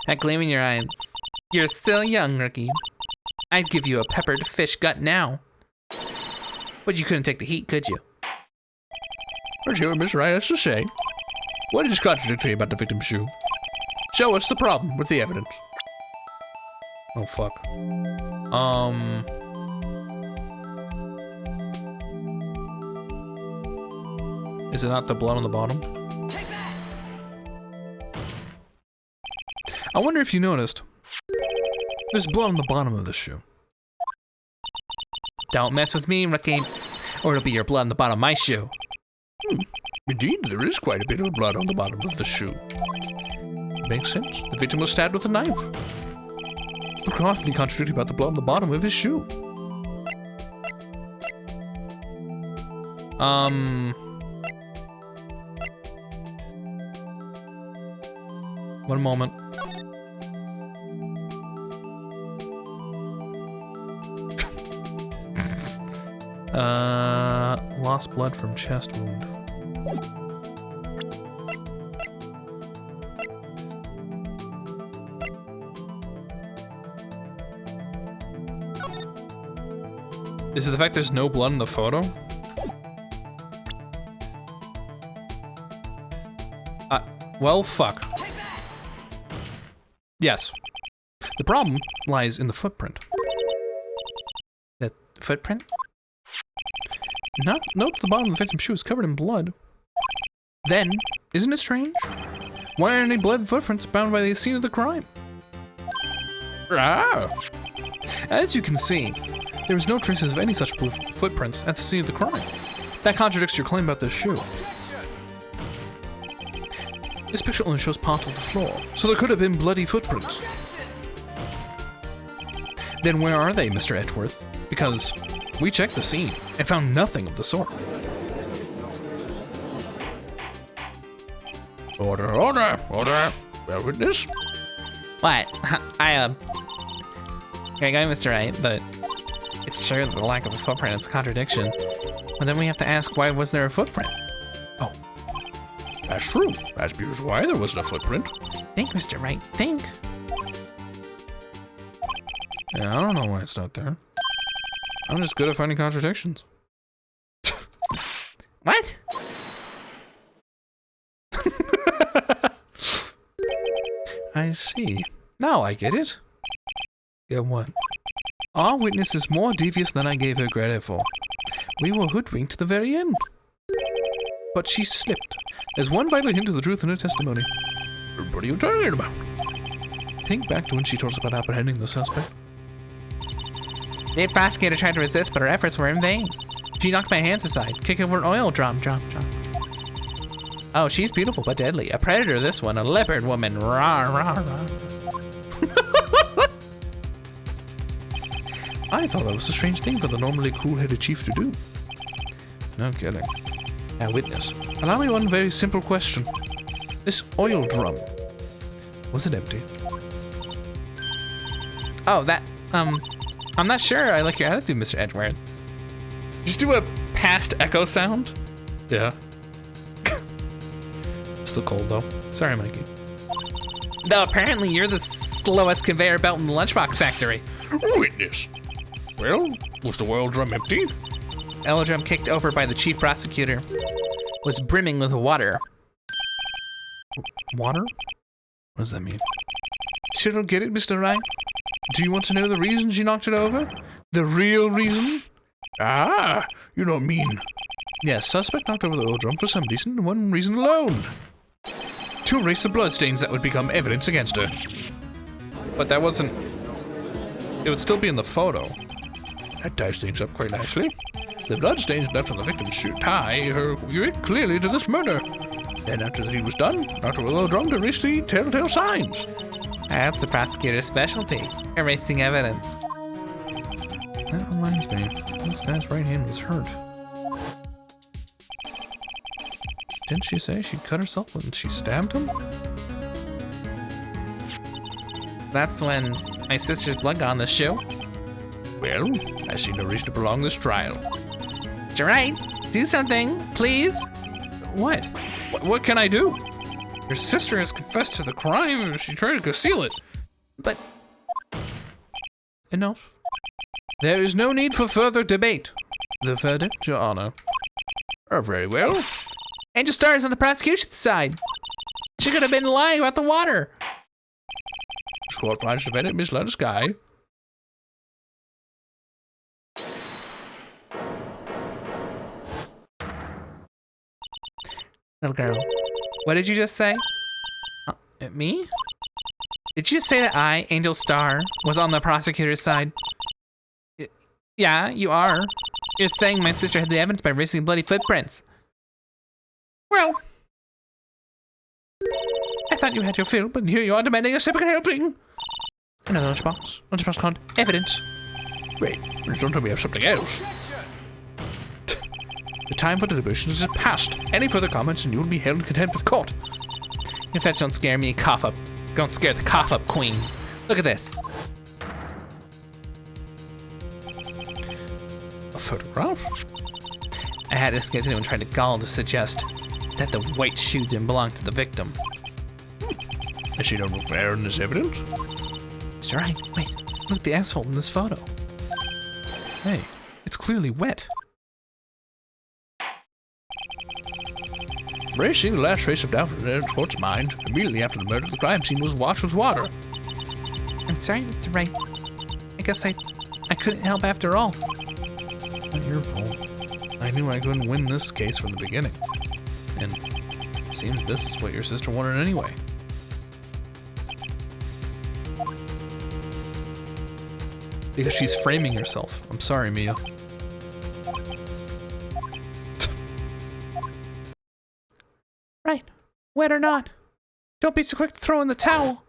That gleam in your eyes. You're still young, rookie. I'd give you a peppered fish gut now. But you couldn't take the heat, could you? Aren't you Mr. Wright has to say? What is contradictory about the victim's shoe? So what's the problem with the evidence? Oh fuck. Is it not the blood on the bottom? I wonder if you noticed. There's blood on the bottom of this shoe. Don't mess with me, rookie, or it'll be your blood on the bottom of my shoe. Indeed, there is quite a bit of blood on the bottom of the shoe. Makes sense. The victim was stabbed with a knife. What could be contradictory about the blood on the bottom of his shoe? One moment. Lost blood from chest wound. Is it the fact there's no blood in the photo? Well, fuck. Yes. The problem lies in the footprint. The footprint? Note the bottom of the victim's shoe is covered in blood. Then, isn't it strange? Why aren't any blood footprints found by the scene of the crime? As you can see, there was no traces of any such footprints at the scene of the crime. That contradicts your claim about this shoe. This picture only shows part of the floor, so there could have been bloody footprints. Then where are they, Mr. Edgeworth? Because we checked the scene and found nothing of the sort. Order, order, order. Bear witness. What? Okay, go, Mr. Wright, but it's true that the lack of a footprint is a contradiction. But then we have to ask, why wasn't there a footprint? Oh, that's true. That's because why there wasn't a footprint. Think, Mr. Wright, think. Yeah, I don't know why it's not there. I'm just good at finding contradictions. What? I see. Now I get it. Get what? Our witness is more devious than I gave her credit for. We were hoodwinked to the very end. But she slipped. There's one vital hint of the truth in her testimony. What are you talking about? Think back to when she told us about apprehending the suspect. The prosecutor tried to resist, but her efforts were in vain. She knocked my hands aside, kicked over an oil drum. Oh, she's beautiful but deadly. A predator, this one. A leopard woman. Rawr, rawr, rawr. I thought that was a strange thing for the normally cool-headed chief to do. No kidding. Now, witness, allow me one very simple question. This oil drum, was it empty? Oh, that, I'm not sure. I like your attitude, Mr. Edward. Just do a past echo sound. Yeah. Still cold, though. Sorry, Mikey. Though apparently you're the slowest conveyor belt in the lunchbox factory. Witness. Well, was the oil drum empty? The drum kicked over by the chief prosecutor was brimming with water. Water? What does that mean? Still don't get it, Mr. Wright? Do you want to know the reason she knocked it over? The real reason? Ah, you don't mean... Yes, suspect knocked over the oil drum for some reason and one reason alone. To erase the bloodstains that would become evidence against her. But that wasn't... It would still be in the photo. That ties things up quite nicely. The bloodstains left on the victim's shoe tie her clearly to this murder. Then after the deed was done, Dr. Willow drum to erase the telltale signs. That's the prosecutor's specialty, erasing evidence. That reminds me, this guy's right hand was hurt. Didn't she say she cut herself when she stabbed him? That's when my sister's blood got on the shoe. Well, I see no reason to prolong this trial. Mr. Wright, do something, please. What? What can I do? Your sister has confessed to the crime and she tried to conceal it. But Enough. There is no need for further debate. The verdict, Your Honor. Very well. Angel Star's on the prosecution's side. She could have been lying about the water. Court finds defendant misled Sky. Little girl, what did you just say? Me? Did you say that I, Angel Star, was on the prosecutor's side? Yeah, you are. You're saying my sister had the evidence by erasing bloody footprints. Well, I thought you had your fill, but here you are demanding a second helping. Another lunchbox. Lunchbox called evidence. Wait, don't tell me I have something else. The time for deliberations is past. Any further comments and you will be held in contempt of court. If that don't scare me, cough up. Don't scare the cough up queen. Look at this. A photograph? I had this case anyone tried to gall to suggest that the white shoe didn't belong to the victim. I see no real error in this evidence. Mr. Wright, wait. Look at the asphalt in this photo. Hey, it's clearly wet. Erasing the last trace of doubt from the court's mind, immediately after the murder, the crime scene was washed with water. I'm sorry, Mr. Wright. I guess I couldn't help after all. Not your fault. I knew I couldn't win this case from the beginning. And it seems this is what your sister wanted anyway. Because she's framing herself. I'm sorry, Mia. Right. Wet or not. Don't be so quick to throw in the towel.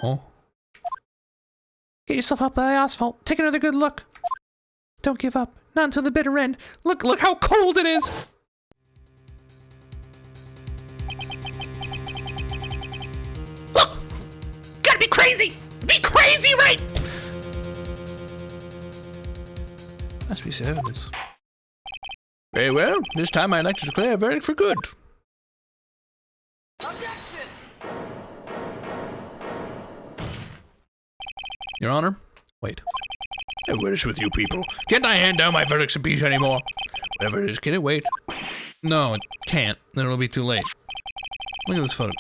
Oh? Get yourself up by the asphalt. Take another good look. Don't give up. Not until the bitter end. Look how cold it is. Look! Gotta be crazy! Be crazy, right? Must be evidence. Very well, this time I'd like to declare a verdict for good. Your Honor? Wait. Hey, what is with you people? Can't I hand down my verdicts in peace anymore? Whatever it is, can it wait? No, it can't. Then it'll be too late. Look at this photo.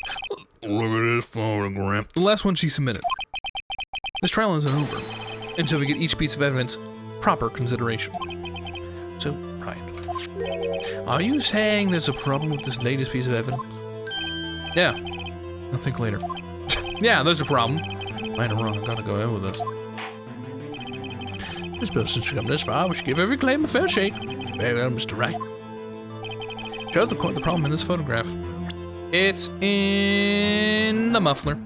Look at this photograph. The last one she submitted. This trial isn't over until we get each piece of evidence proper consideration. So, right. Are you saying there's a problem with this latest piece of evidence? Yeah. I'll think later. Yeah, there's a problem. Right or wrong, I gotta go ahead with this. I suppose since we've come this far, we should give every claim a fair shake. Very well, Mr. Wright. Show the court the problem in this photograph. It's in the muffler.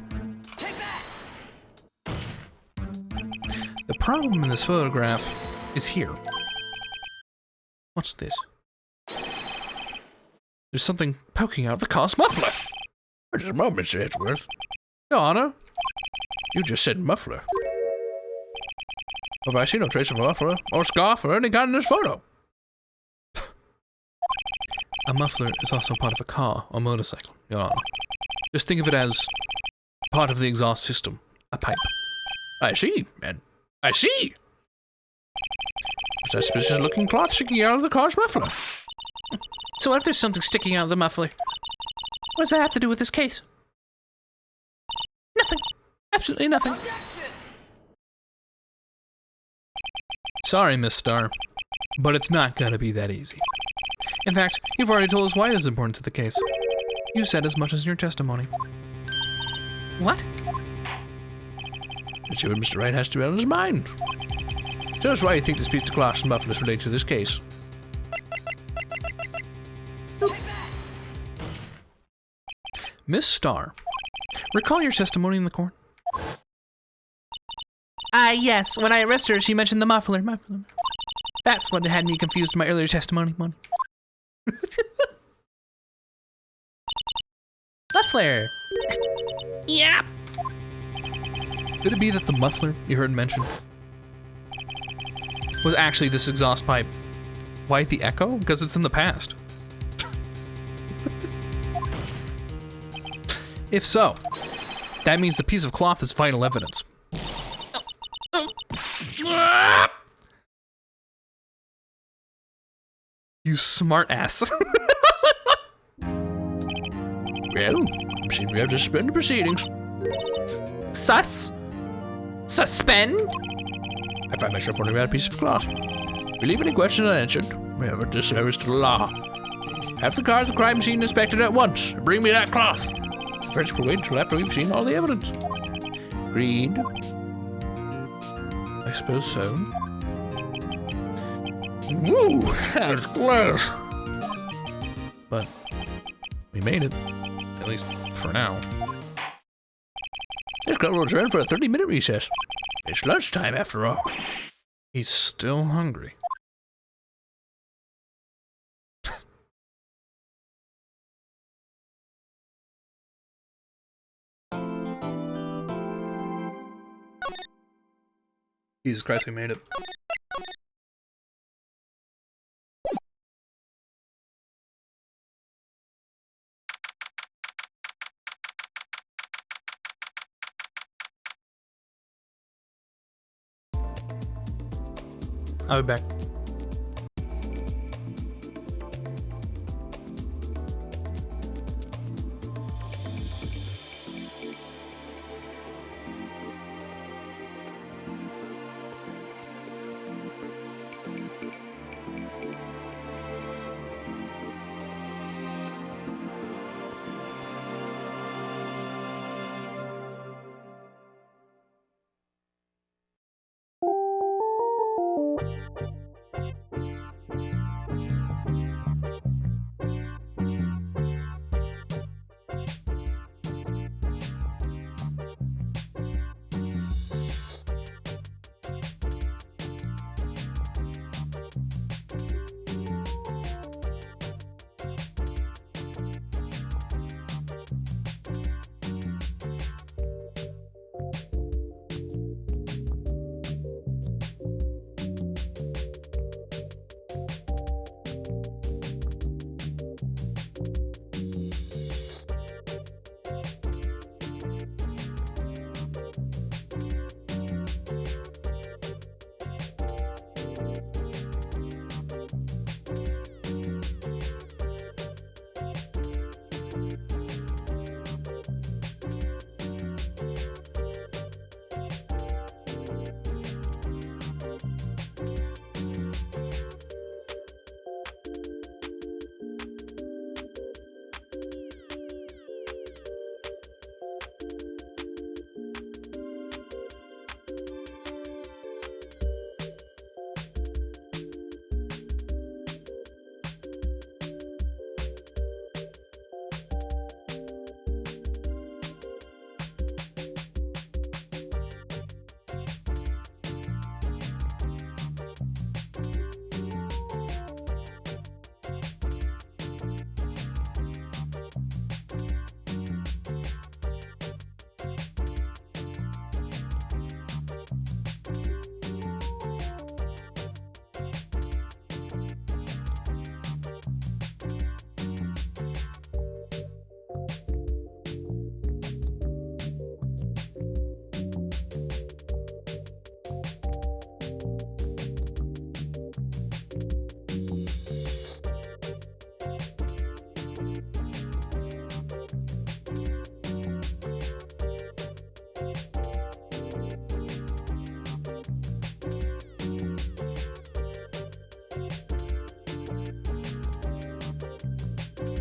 The problem in this photograph is here. What's this? There's something poking out of the car's muffler. Just a moment, Mr. Edgeworth. Your Honor, You just said muffler. have I seen no trace of a muffler or scarf or any kind in this photo? A muffler is also part of a car or motorcycle, Your Honor. Just think of it as part of the exhaust system, a pipe. I see, man. I see. There's a suspicious looking cloth sticking out of the car's muffler. So what if there's something sticking out of the muffler? What does that have to do with this case? Nothing. Absolutely nothing. Sorry, Miss Starr, but it's not gonna be that easy. In fact, you've already told us why this is important to the case. You said as much as in your testimony. What? Let's see what Mr. Wright has to be on his mind. Tell us why you think this piece of cloth and muffler is related to this case. Miss Starr, recall your testimony in the court? Yes. When I arrested her, she mentioned the muffler. That's what had me confused in my earlier testimony. Muffler. Yeah. Could it be that the muffler you heard mentioned was actually this exhaust pipe? Why the echo? Because it's in the past. If so, that means the piece of cloth is vital evidence. You smart ass. Well, seems we have to suspend the proceedings. Suspend? I find myself wondering about a piece of cloth. We leave any questions unanswered. We have a disservice to the law. Have the car at the crime scene inspected at once. Bring me that cloth. First, we'll wait until after we've seen all the evidence. Agreed? I suppose so. Woo! That's close. But we made it. At least for now. This club will adjourn for a 30-minute recess. It's lunchtime after all. He's still hungry. Jesus Christ, we made it. I'll be back.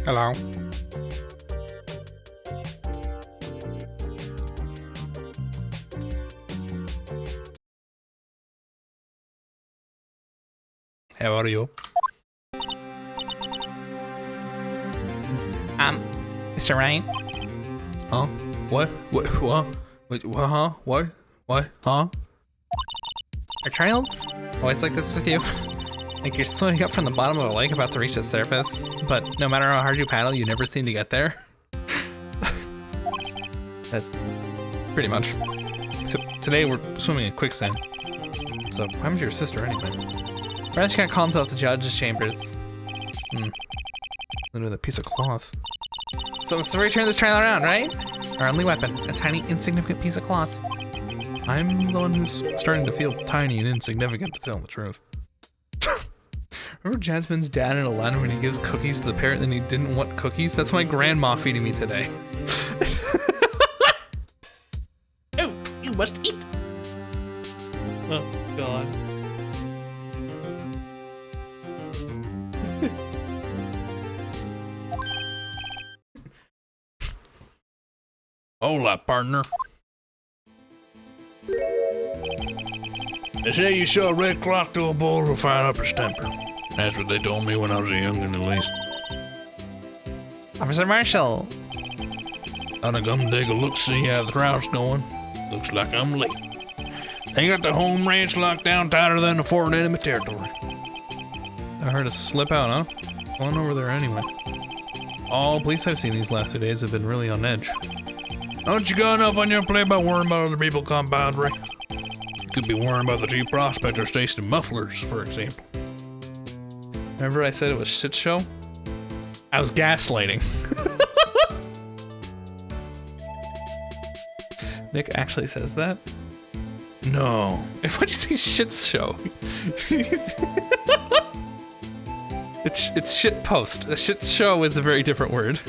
Hello. How are you? Mr. Wright? Huh? What? What? Wait, what? Huh? What? What? Huh? Are trials always like this with you? Like you're swimming up from the bottom of a lake about to reach the surface, but no matter how hard you paddle, you never seem to get there? Pretty much. So today we're swimming in quicksand. So what happened to your sister anyway? Wright got called into the judge's chambers. Under the piece of cloth. So let's return this trial around, right? Our only weapon, a tiny, insignificant piece of cloth. I'm the one who's starting to feel tiny and insignificant, to tell the truth. Remember Jasmine's dad in Aladdin when he gives cookies to the parrot and he didn't want cookies? That's my grandma feeding me today. Oh, you must eat. Oh, God. Hola, partner. They say you show a red cloth to a bull to fire up his temper. That's what they told me when I was a youngin', at least. Officer Marshall. Gotta come take a look, see how the trial's going. Looks like I'm late. They got the home ranch locked down tighter than the fort in enemy territory. I heard a slip out, huh? Going over there anyway. All police I've seen these last 2 days have been really on edge. Don't you got enough on your plate about worrying about other people, compadre? You could be worrying about the chief prospector stationed mufflers, for example. Remember I said it was shit show? I was gaslighting. Nick actually says that? No. Why'd you say shit show? It's shit post. A shit show is a very different word.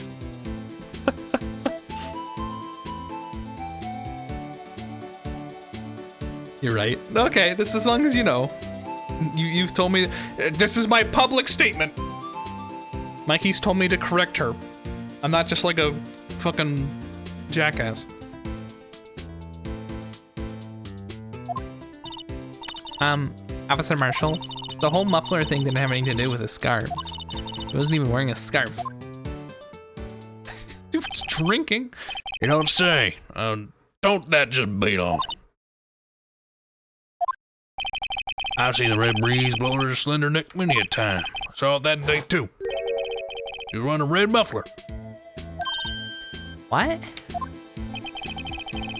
You're right. Okay, this as long as you know. You've told me this is my public statement. Mikey's told me to correct her. I'm not just like a fucking jackass. Officer Marshall, the whole muffler thing didn't have anything to do with his scarves. He wasn't even wearing a scarf. Dude, it's drinking. You don't say. Don't that just beat on? I've seen the red breeze blow to the slender neck many a time. I saw it that day too. You run a red muffler. What?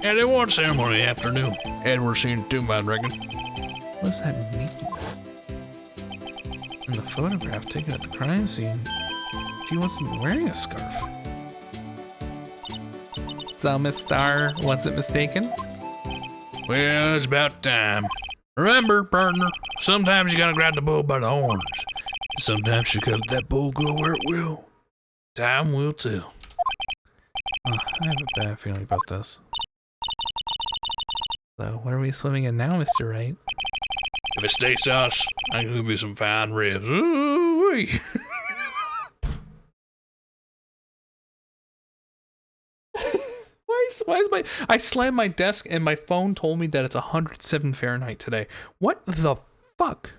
Yeah, they wore ceremony afternoon. Edward seen it too, I reckon. What does that mean? In the photograph taken at the crime scene, she wasn't wearing a scarf. So Miss Star wasn't mistaken? Well, it's about time. Remember, partner, sometimes you gotta grab the bull by the horns. Sometimes you gotta let that bull go where it will. Time will tell. I have a bad feeling about this. So what are we swimming in now, Mr. Wright? If it stays us, I can give you some fine ribs. Ooh-wee. Why is my... I slammed my desk and my phone told me that it's 107 Fahrenheit today. What the fuck?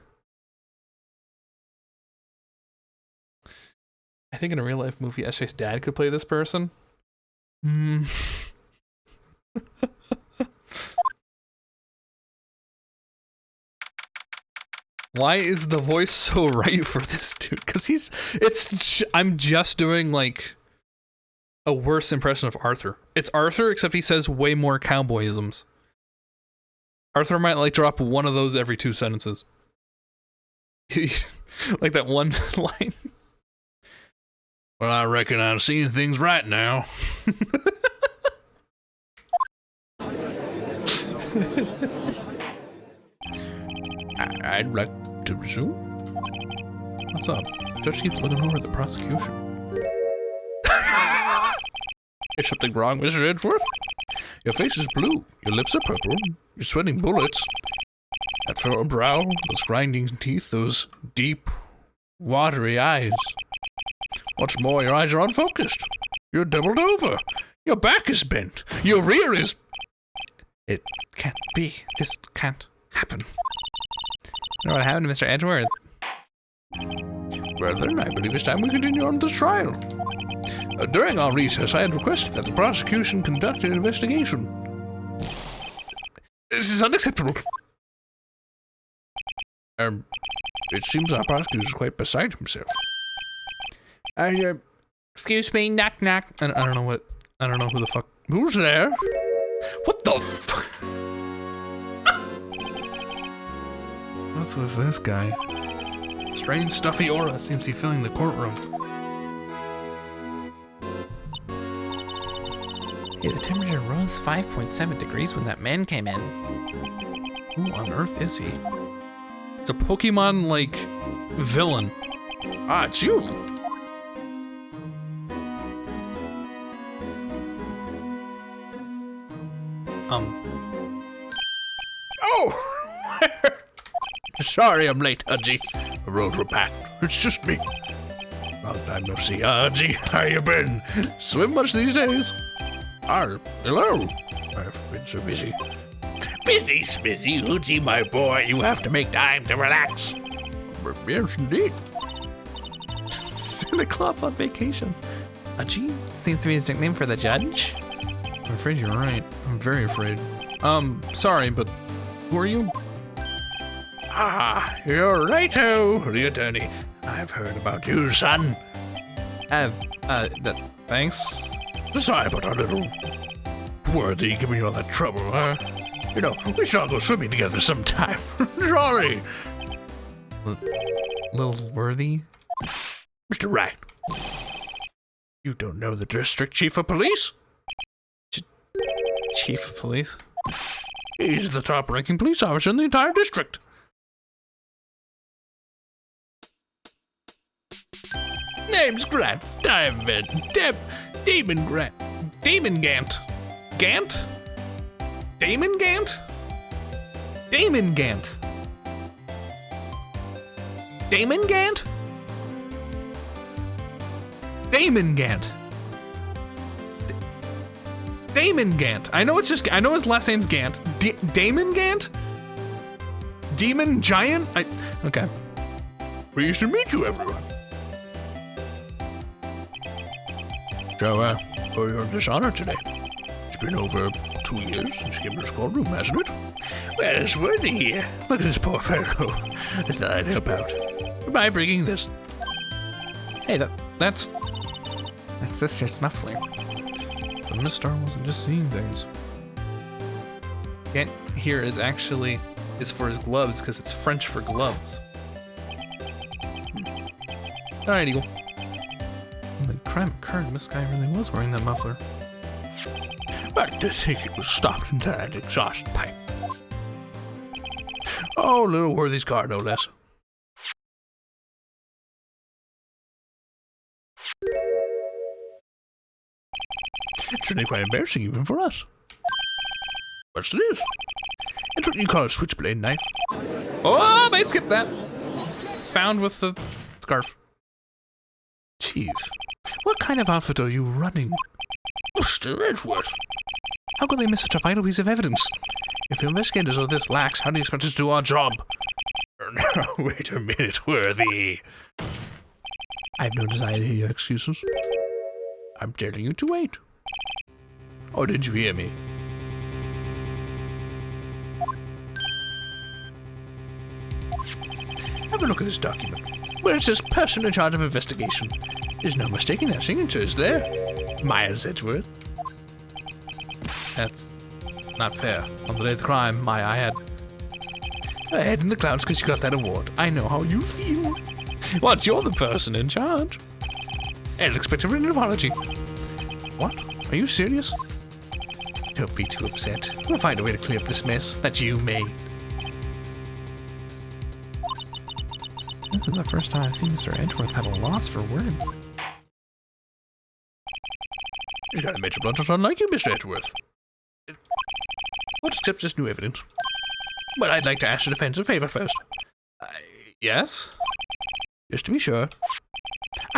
I think in a real life movie, SJ's dad could play this person. Why is the voice so right for this dude? Because I'm just doing like a worse impression of Arthur. It's Arthur, except he says way more cowboyisms. Arthur might like drop one of those every 2 sentences. Like that one line. Well, I reckon I'm seeing things right now. I'd like to resume. What's up? Judge keeps looking over at the prosecution. Is something wrong, Mr. Edgeworth? Your face is blue, your lips are purple, you're sweating bullets. That furrowed brow, those grinding teeth, those deep, watery eyes. What's more, your eyes are unfocused. You're doubled over. Your back is bent. Your rear is... It can't be. This can't happen. I don't know what happened to Mr. Edgeworth. Well then, I believe it's time we continue on with this trial. During our recess, I had requested that the prosecution conduct an investigation. This is unacceptable. It seems our prosecutor is quite beside himself. Excuse me, knock knock. I don't know who the fuck. Who's there? What the fuck? What's with this guy? Strange stuffy aura seems to be filling the courtroom. Hey, the temperature rose 5.7 degrees when that man came in. Who on earth is he? It's a Pokemon, like, villain. Ah, it's you. Oh! Sorry I'm late, Hudgy. The roads were packed. It's just me. Long time no see. Hudgy, how you been? Swim much these days? Hello. I've been so busy. Busy, Smizzy. Hudgy, my boy. You have to make time to relax. Yes, indeed. Santa Claus on vacation. Achi seems to be his nickname for the judge. I'm afraid you're right. I'm very afraid. Sorry, but who are you? Ah, you're righto, the attorney. I've heard about you, son. Thanks. Sorry about our little worthy giving you all that trouble, huh? You know, we should all go swimming together sometime. Sorry. Little worthy? Mr. Wright. You don't know the district chief of police? Chief of police? He's the top-ranking police officer in the entire district. Name's Grant. Damon Grant. Damon Gant. Gant? Damon Gant? Damon Gant. Damon Gant? Damon Gant. Damon Gant. I know his last name's Gant. Damon Gant? Demon Giant? Okay. Pleased to meet you, everyone. So, for your dishonor today. It's been over 2 years since you came to the schoolroom, hasn't it? Well, it's worthy here. Look at this poor fellow. I thought I'd help out by bringing this. Hey, that's Sister's muffler. But Miss Star wasn't just seeing things. Gant here is for his gloves because it's French for gloves. Alright, Eagle. The crime occurred. This guy really was wearing that muffler. But to think it was stopped into that exhaust pipe. Oh, little Worthy's car, no less. It's really quite embarrassing even for us. What's this? It's what you call a switchblade knife. Oh, I skipped that. Found with the scarf. Chief, What kind of outfit are you running? Mr. Edgeworth. How could they miss such a vital piece of evidence? If investigators are this lax, how do you expect us to do our job? Now, wait a minute, Worthy. I have no desire to hear your excuses. I'm telling you to wait. Or did you hear me? Have a look at this document, where it says person in charge of investigation. There's no mistaking that signature, is there? Myers Edgeworth. That's not fair. On the day of the crime, I had a head in the clouds because you got that award. I know how you feel. What? You're the person in charge. I'll expect a written apology. What? Are you serious? Don't be too upset. We'll find a way to clear up this mess that you made. This is the first time I've seen Mr. Edgeworth at a loss for words. He's got a major blunt unlike you, Mr. Edgeworth. Let's accept this new evidence. But I'd like to ask the defense a favor first. Yes? Just to be sure.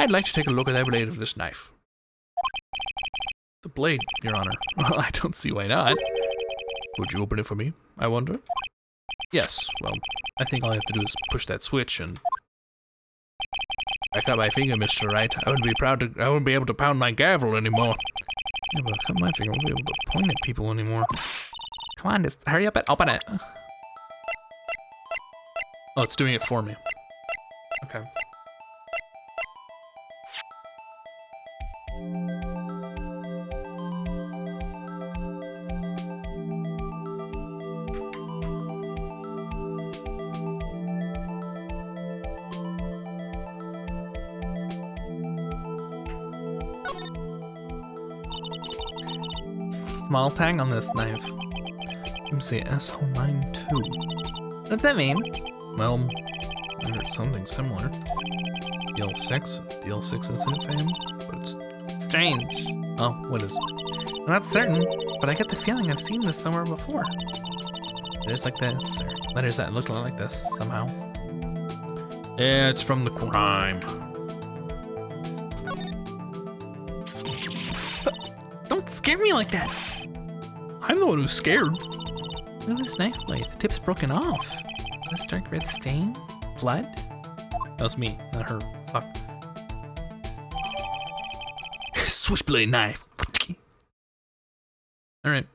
I'd like to take a look at the blade of this knife. The blade, Your Honor. Well, I don't see why not. Would you open it for me, I wonder? Yes, well, I think all I have to do is push that switch and... I cut my finger, Mr. Wright. I wouldn't be able to pound my gavel anymore. Yeah, but I cut my finger, I won't be able to point at people anymore. Come on, just hurry up and open it. Oh, it's doing it for me. Okay. Small tag on this knife. Let me see, SL92. What does that mean? Well, I heard something similar. DL6 incident fame, but it's Strange. oh, what is? I'm not certain, but I get the feeling I've seen this somewhere before. Letters like this, or letters that look like this somehow. Yeah, it's from the crime. Don't scare me like that. I'm the one who's scared. Look at this knife blade. The tip's broken off. This dark red stain? Blood? That was me, not her. Fuck. Switchblade knife. Alright.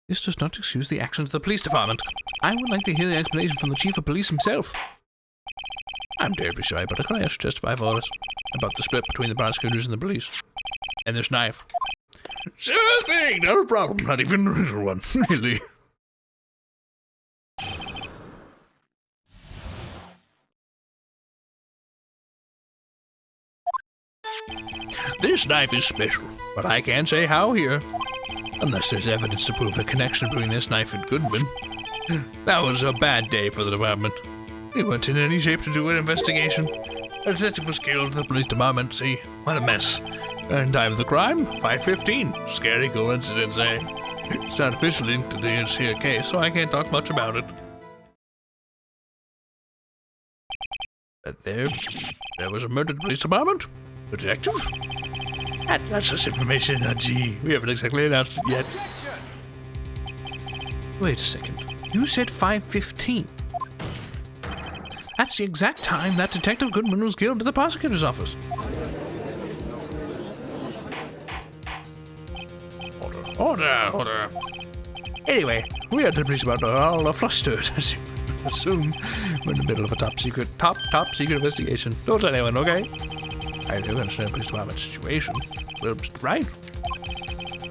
This does not excuse the actions of the police department. I would like to hear the explanation from the chief of police himself. I'm terribly sorry, but I can't ask to testify for us about the split between the prosecutors and the police. And this knife. Sure thing, not a problem, not even a little one, really. This knife is special, but I can't say how here. Unless there's evidence to prove a connection between this knife and Goodman. That was a bad day for the department. We weren't in any shape to do an investigation. A detective was killed, the police department, see, what a mess. And time of the crime, 5:15. Scary coincidence, eh? It's not officially linked to this here case, so I can't talk much about it. But there was a murder at the police department? A detective? That's just information, gee, we haven't exactly announced it yet. Wait a second. You said 5:15. That's the exact time that Detective Goodman was killed at the prosecutor's office. Order. Anyway, we are at the police department all flustered, as you assume. We're in the middle of a top secret investigation. Don't tell anyone, okay? I do understand the police department situation. Well, Mr. Wright.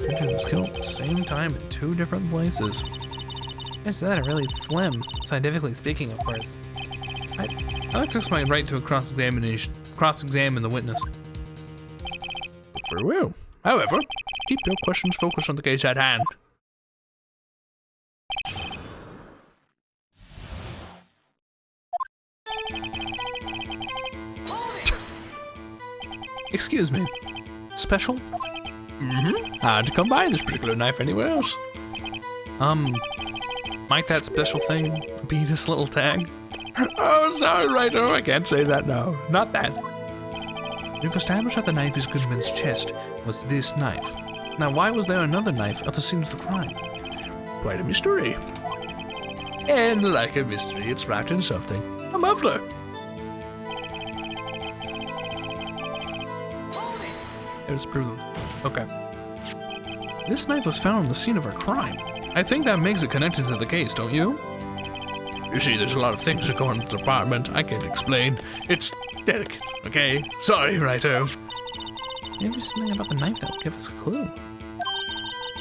Richard was killed at the same time in 2 different places. Is that really slim, scientifically speaking, of course. I like to use my right to a cross-examine the witness. Very well. However, keep your questions focused on the case at hand. Excuse me. Special? Hard to come by this particular knife anywhere else. Might that special thing be this little tag? Oh, sorry, Writer, I can't say that now. Not that. We've established that the knife in Goodman's chest was this knife. Now, why was there another knife at the scene of the crime? Quite a mystery. And like a mystery, it's wrapped in something. A muffler. It was proven. Okay. This knife was found on the scene of her crime. I think that makes it connected to the case, don't you? You see, there's a lot of things that go on in the department I can't explain. It's delicate, okay? Sorry, Righto. Maybe there's something about the knife that will give us a clue.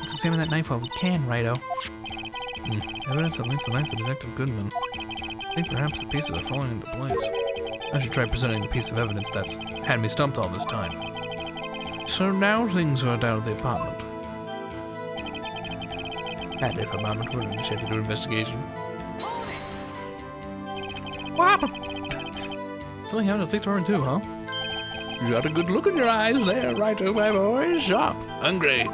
Let's examine that knife while we can, Righto. Evidence that links the knife to Detective Goodman. I think perhaps the pieces are falling into place. I should try presenting the piece of evidence that's had me stumped all this time. So now things are down at the apartment. And if a moment will initiate to do an investigation. What happened? Something happened at Victorian too, huh? You got a good look in your eyes there, Righto, my boy. Sharp, hungry.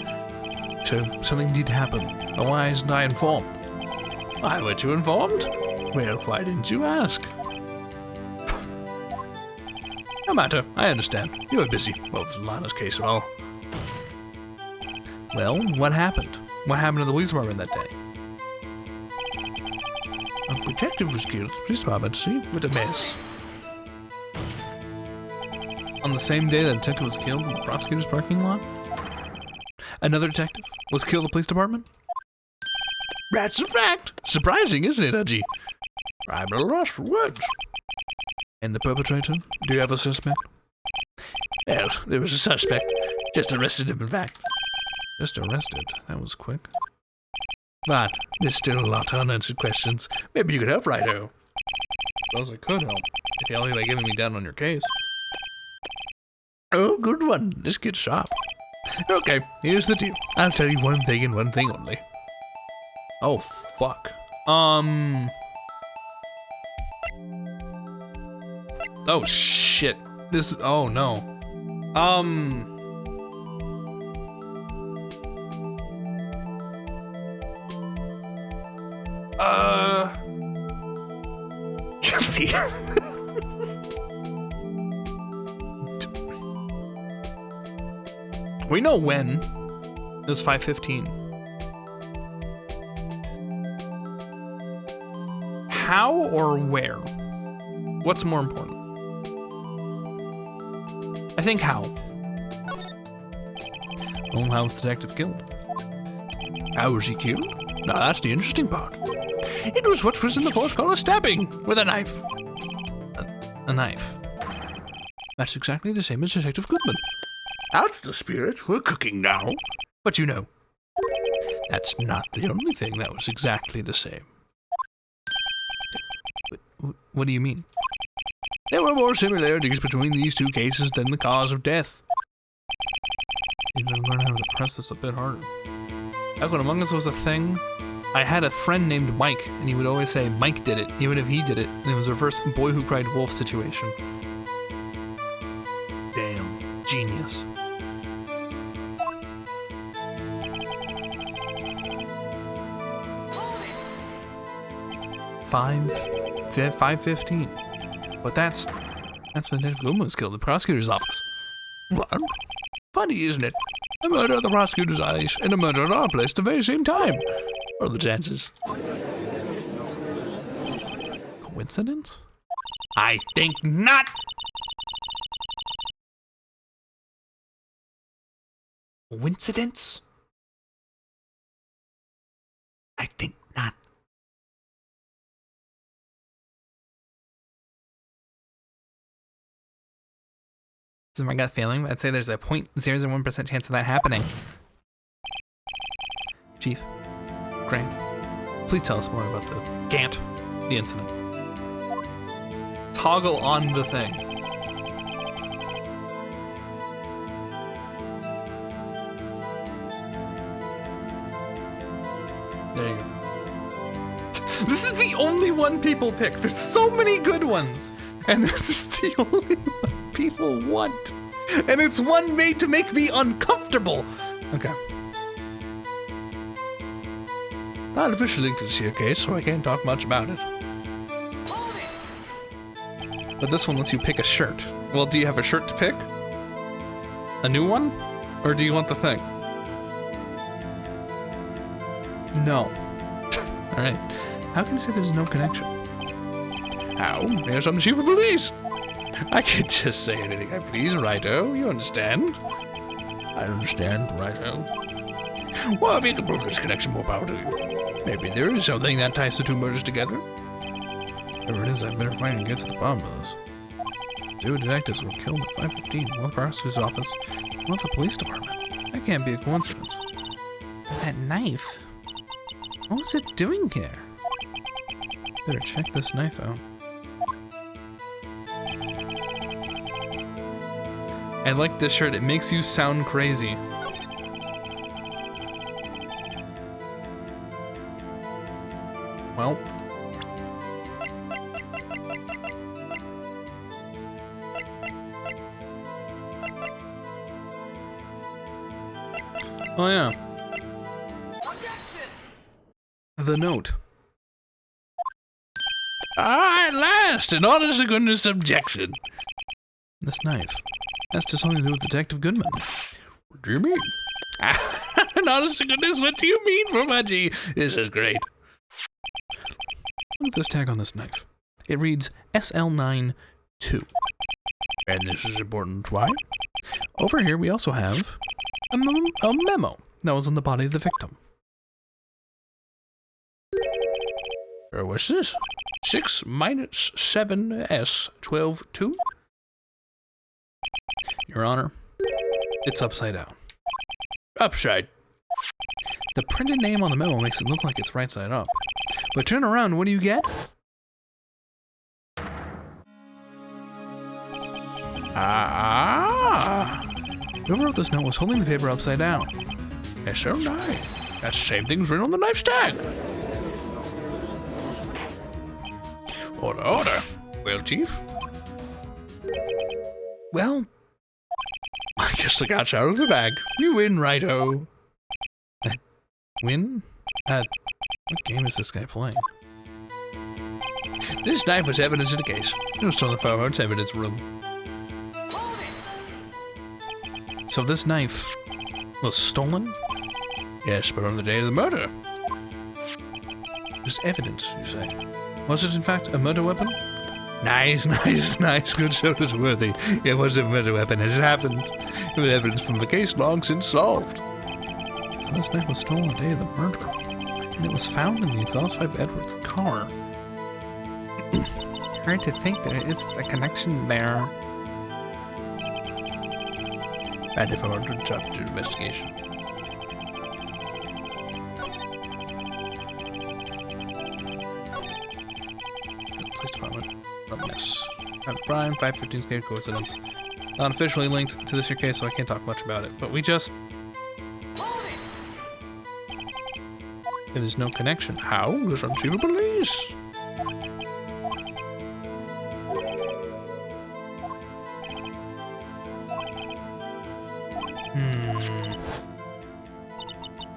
So something did happen. And why isn't I informed? Why weren't you informed? Well, why didn't you ask? No matter, I understand. You were busy. Well, it's Lana's case of all. Well, what happened? What happened to the police department that day? A detective was killed. Police department, see? What a mess. On the same day that a detective was killed in the prosecutor's parking lot? Another detective was killed in the police department? That's a fact. Surprising, isn't it, Udgy? I'm at a loss for words. And the perpetrator? Do you have a suspect? Well, there was a suspect. Just arrested him, in fact. Just arrested? That was quick. But there's still a lot of unanswered questions. Maybe you could help, Righto. Suppose I could help, if you help me by giving me down on your case. Oh, good one. This gets sharp. Okay, here's the deal. I'll tell you one thing and one thing only. Oh, fuck. Oh, shit. This, oh, no. Guilty. We know when. It was 5:15. How or where? What's more important? I think how. Well, how was the detective killed? How was he killed? Now that's the interesting part. It was what was in the force called a stabbing with a knife. A knife. That's exactly the same as Detective Goodman. That's the spirit. We're cooking now. But you know, that's not the only thing that was exactly the same. What do you mean? There were more similarities between these two cases than the cause of death. I'm gonna have to press this a bit harder. Back when Among Us was a thing, I had a friend named Mike, and he would always say Mike did it, even if he did it, and it was a reverse Boy Who Cried Wolf situation. Damn. Genius. Five 15. But that's when Detective Goodman was killed in the prosecutor's office. What? Funny, isn't it? A murder at the prosecutor's eyes and a murder at our place at the very same time. What are the chances? Coincidence? I think not. Coincidence? I think not. This is my gut feeling, but I'd say there's a 0.001% chance of that happening. Chief, Grant, please tell us more about the Gant, the incident. Toggle on the thing. There you go. This is the only one people pick. There's so many good ones. And this is the only one people want. And it's one made to make me uncomfortable. Okay. Not officially linked to this here case, so I can't talk much about it. But this one lets you pick a shirt. Well, do you have a shirt to pick? A new one? Or do you want the thing? No. Alright. How can you say there's no connection? How? Here's on the chief of police. I can just say anything I please, righto. You understand? I understand, righto. Well, if you can prove this connection, more power to you. Maybe there is something that ties the two murders together. Whatever it is, I better find and get to the bottom of this. Two detectives were killed at 5:15, one at the prosecutor's office, one at the police department. That can't be a coincidence. That knife? What was it doing here? Better check this knife out. I like this shirt. It makes you sound crazy. Well. Oh yeah. The note. Ah, at last! An honest to goodness objection. This knife. That's just something to do with Detective Goodman. What do you mean? Honest to goodness, what do you mean, Fudgy? This is great. Look at this tag on this knife. It reads SL92. And this is important. Why? Over here, we also have a memo that was on the body of the victim. What's this? 6 minus 7s 12 2? Your Honor, it's upside down. Upside. The printed name on the memo makes it look like it's right side up. But turn around, what do you get? Whoever wrote this note was holding the paper upside down. SL9. That's the same thing's written on the knife's tag. Order, order. Well, Chief? Well, I guess the cat's out of the bag. You win, righto. win? What game is this guy playing? This knife was evidence in the case. It was on the firearms evidence room. So this knife was stolen? Yes, but on the day of the murder. There's evidence, you say? Was it in fact a murder weapon? Nice, nice, nice. Good show to Worthy. It was a murder weapon as it happened. It was evidence from the case long since solved. So this knife was stolen the day of the murder. And it was found in the exhaust pipe of Edward's car. Hard to think there is a connection there. And if I want to interrupt your investigation. Police Department. Yes. Brian, 515 scared coincidence. Not officially linked to this here case, so I can't talk much about it. But we just... There's no connection. How? Because I'm chief of police.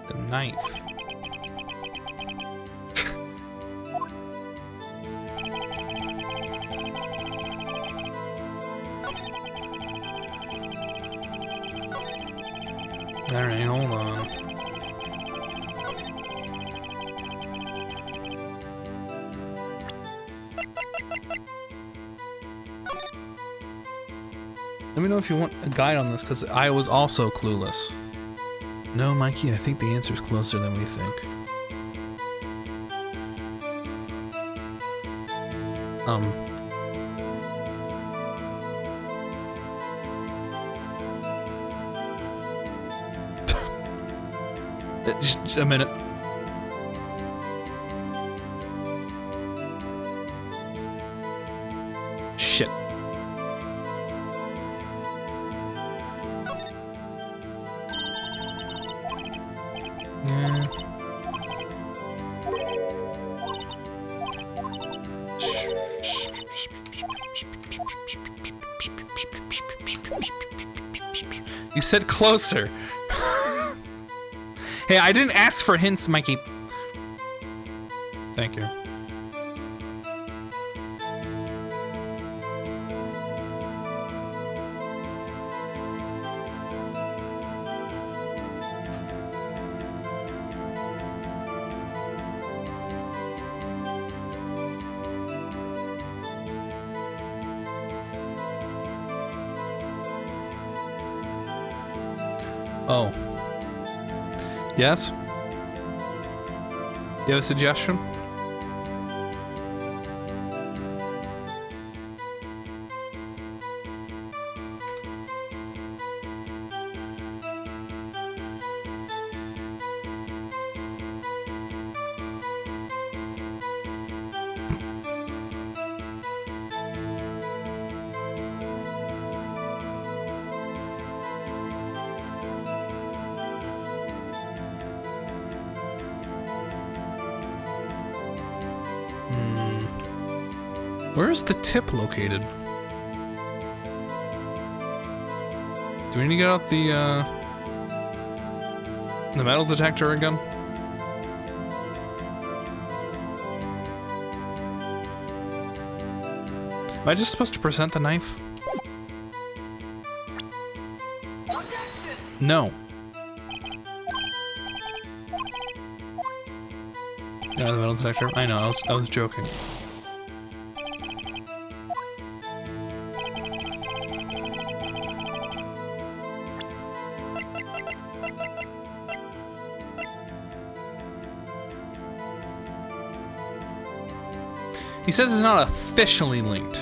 The knife. Alright, hold on. Let me know if you want a guide on this, because I was also clueless. No, Mikey, I think the answer's closer than we think. Just a minute. Shit. Yeah. You said closer. Hey, I didn't ask for hints, Mikey. Thank you. Oh. Yes? You have a suggestion? Where's the tip located? Do we need to get out the metal detector again? Am I just supposed to present the knife? No. Yeah, the metal detector. I know, I was joking. He says it's not officially linked.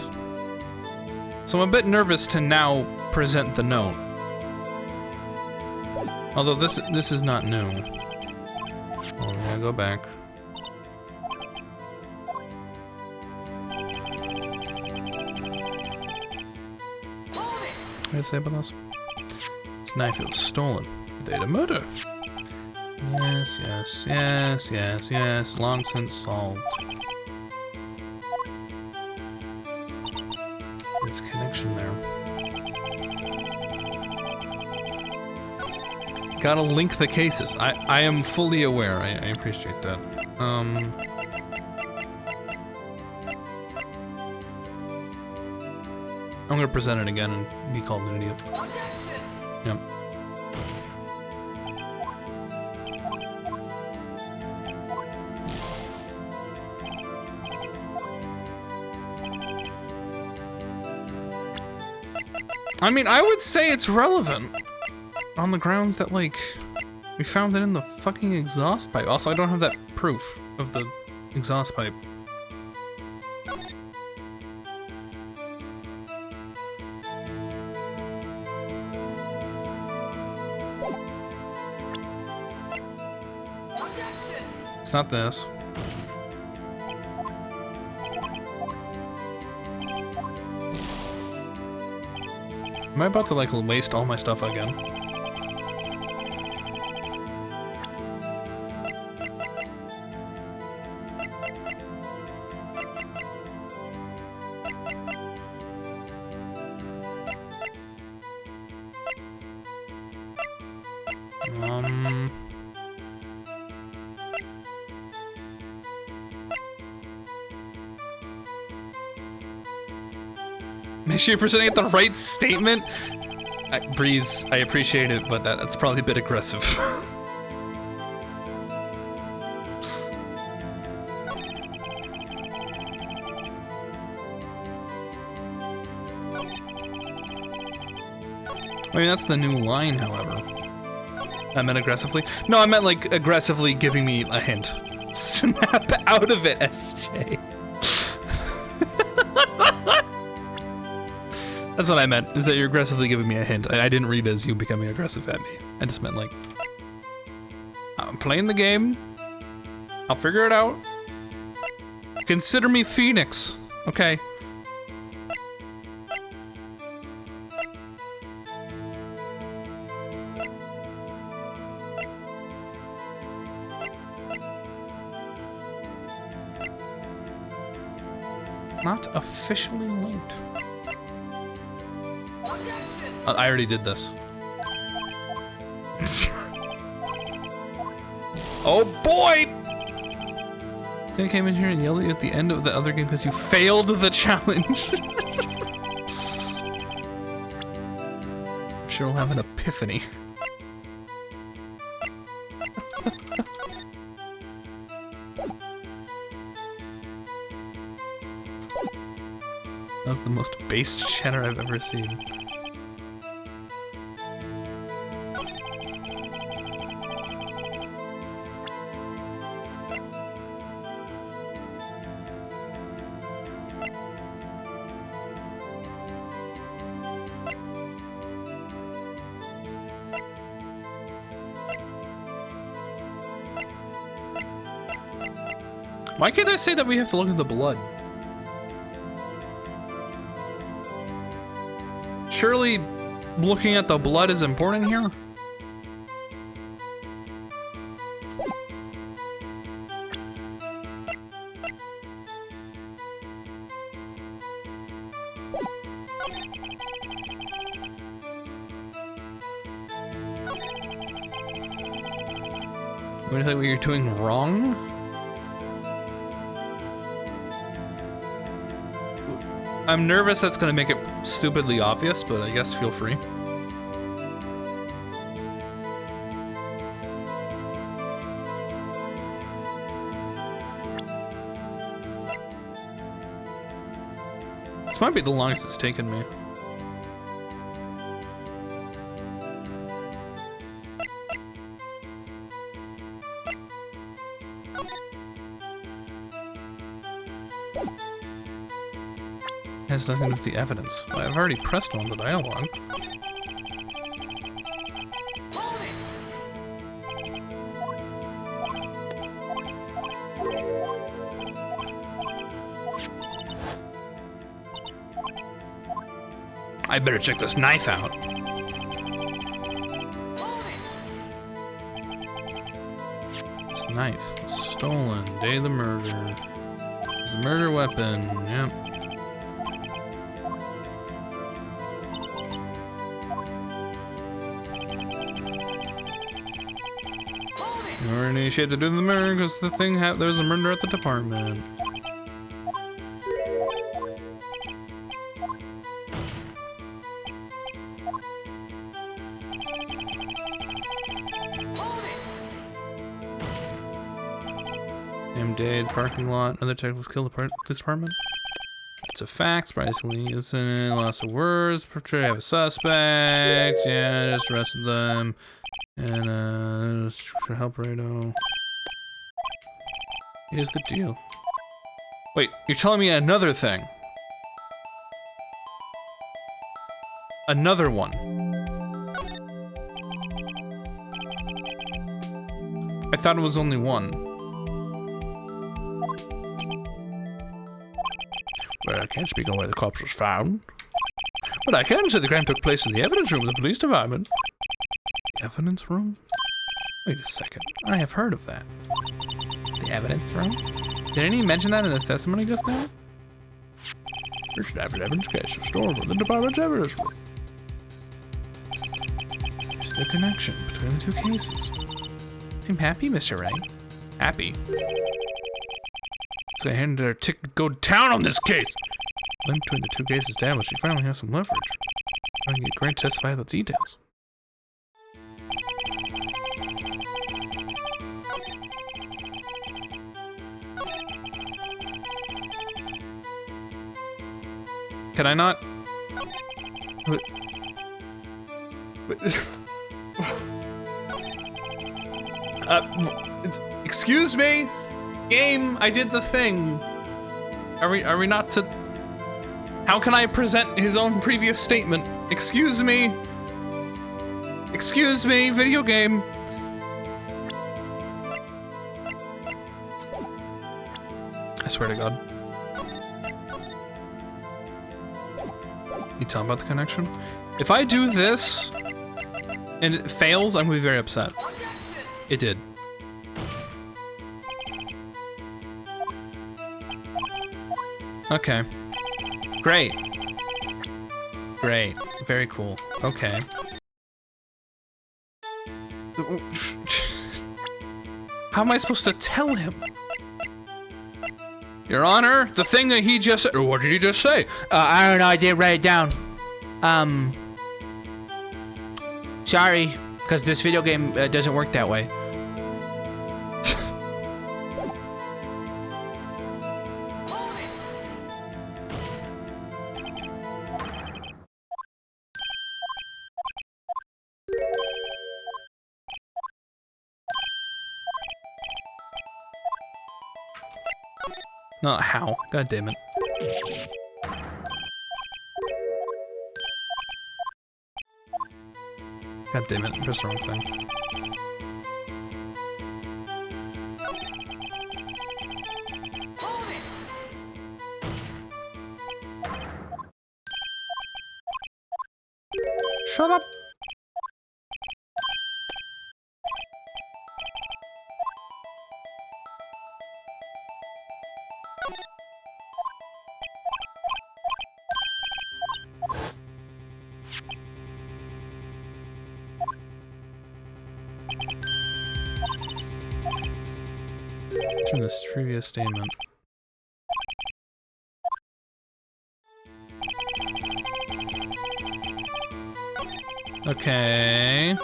So I'm a bit nervous to now present the note. Although this is not new. Oh yeah, go back. What did I say about this? This knife was stolen. They had a murder. Yes, yes, yes, yes, yes. Long since solved. It's a connection there. Gotta link the cases. I am fully aware. I appreciate that. I'm gonna present it again and be called an idiot. Yep. I mean, I would say it's relevant on the grounds that, like, we found it in the fucking exhaust pipe. Also, I don't have that proof of the exhaust pipe. It's not this. Am I about to, like, waste all my stuff again? Make sure you're presenting it the right statement. Breeze, I appreciate it, but that's probably a bit aggressive. I mean, that's the new line, however. I meant aggressively? No, I meant, like, aggressively giving me a hint. Snap out of it, SJ. That's what I meant, is that you're aggressively giving me a hint. I didn't read it as you becoming aggressive at me. I just meant, like, I'm playing the game. I'll figure it out. Consider me Phoenix, okay? Not officially linked. I already did this. Oh boy! I came in here and yelled at you at the end of the other game because you failed the challenge. I'm sure we'll have an epiphany. That was the most based chatter I've ever seen. Why can't I say that we have to look at the blood? Surely looking at the blood is important here? What do you think what you're doing wrong? I'm nervous that's gonna make it stupidly obvious, but I guess feel free. might be the longest it's taken me. Has nothing to do with the evidence. Well, I've already pressed on the dialogue. I better check this knife out. This knife was stolen. Day of the murder. It's a murder weapon. Yep. You were initiated to do the murder because the thing there's a murder at the department. Same day, the parking lot. Another detective was killed at this department. It's a fact, surprisingly. Incident, loss of words. Portray have a suspect. Yeah, just arrested them. And, to help Rado. Here's the deal. Wait, you're telling me another thing? Another one. I thought it was only one. Well, I can't speak on where the corpse was found. But I can say the crime took place in the evidence room of the police department. Evidence room? Wait a second. I have heard of that. The evidence room? Did any mention that in his testimony just now? There's an evidence case stored in the department's evidence room. There's the connection between the two cases. Seem happy, Mr. Wright? Happy? So I handed her to go down on this case. Link between the two cases established, she finally has some leverage. I can get Grant to testify about the details. Can I not? Excuse me? Game, I did the thing. Are we not to... How can I present his own previous statement? Excuse me? Excuse me, video game. I swear to God. You tell him about the connection? If I do this and it fails, I'm gonna be very upset. It did. Okay. Great. Great. Very cool. Okay. How am I supposed to tell him? Your Honor, the thing that he just said. What did he just say? I don't know, I didn't write it down. Sorry, because this video game doesn't work that way. Not how. God damn it. God damn it. I pressed the wrong thing. Shut up. Through this previous statement. Okay.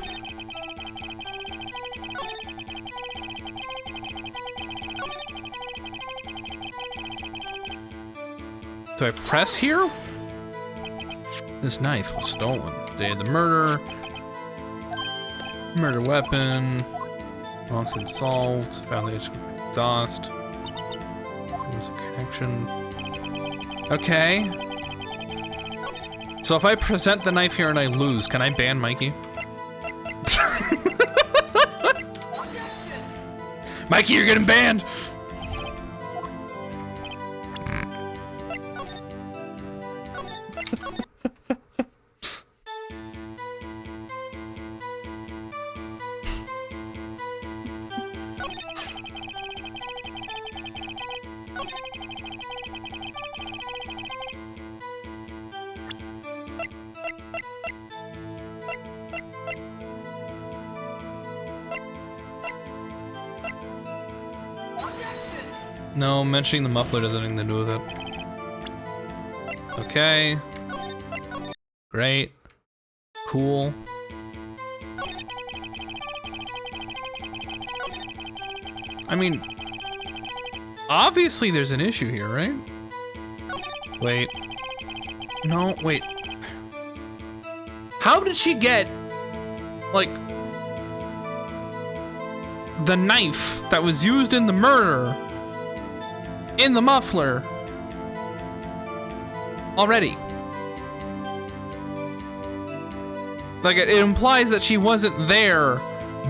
Do I press here? This knife was stolen. Day of the murder. Murder weapon. Homicide solved. Found the exhaust. There's a connection. Okay. So if I present the knife here and I lose, can I ban Mikey? Mikey, you're getting banned! No, mentioning the muffler doesn't have anything to do with it. Okay. Great. Cool. I mean, obviously there's an issue here, right? Wait. No, wait. How did she get, like, the knife that was used in the murder in the muffler already? Like, it implies that she wasn't there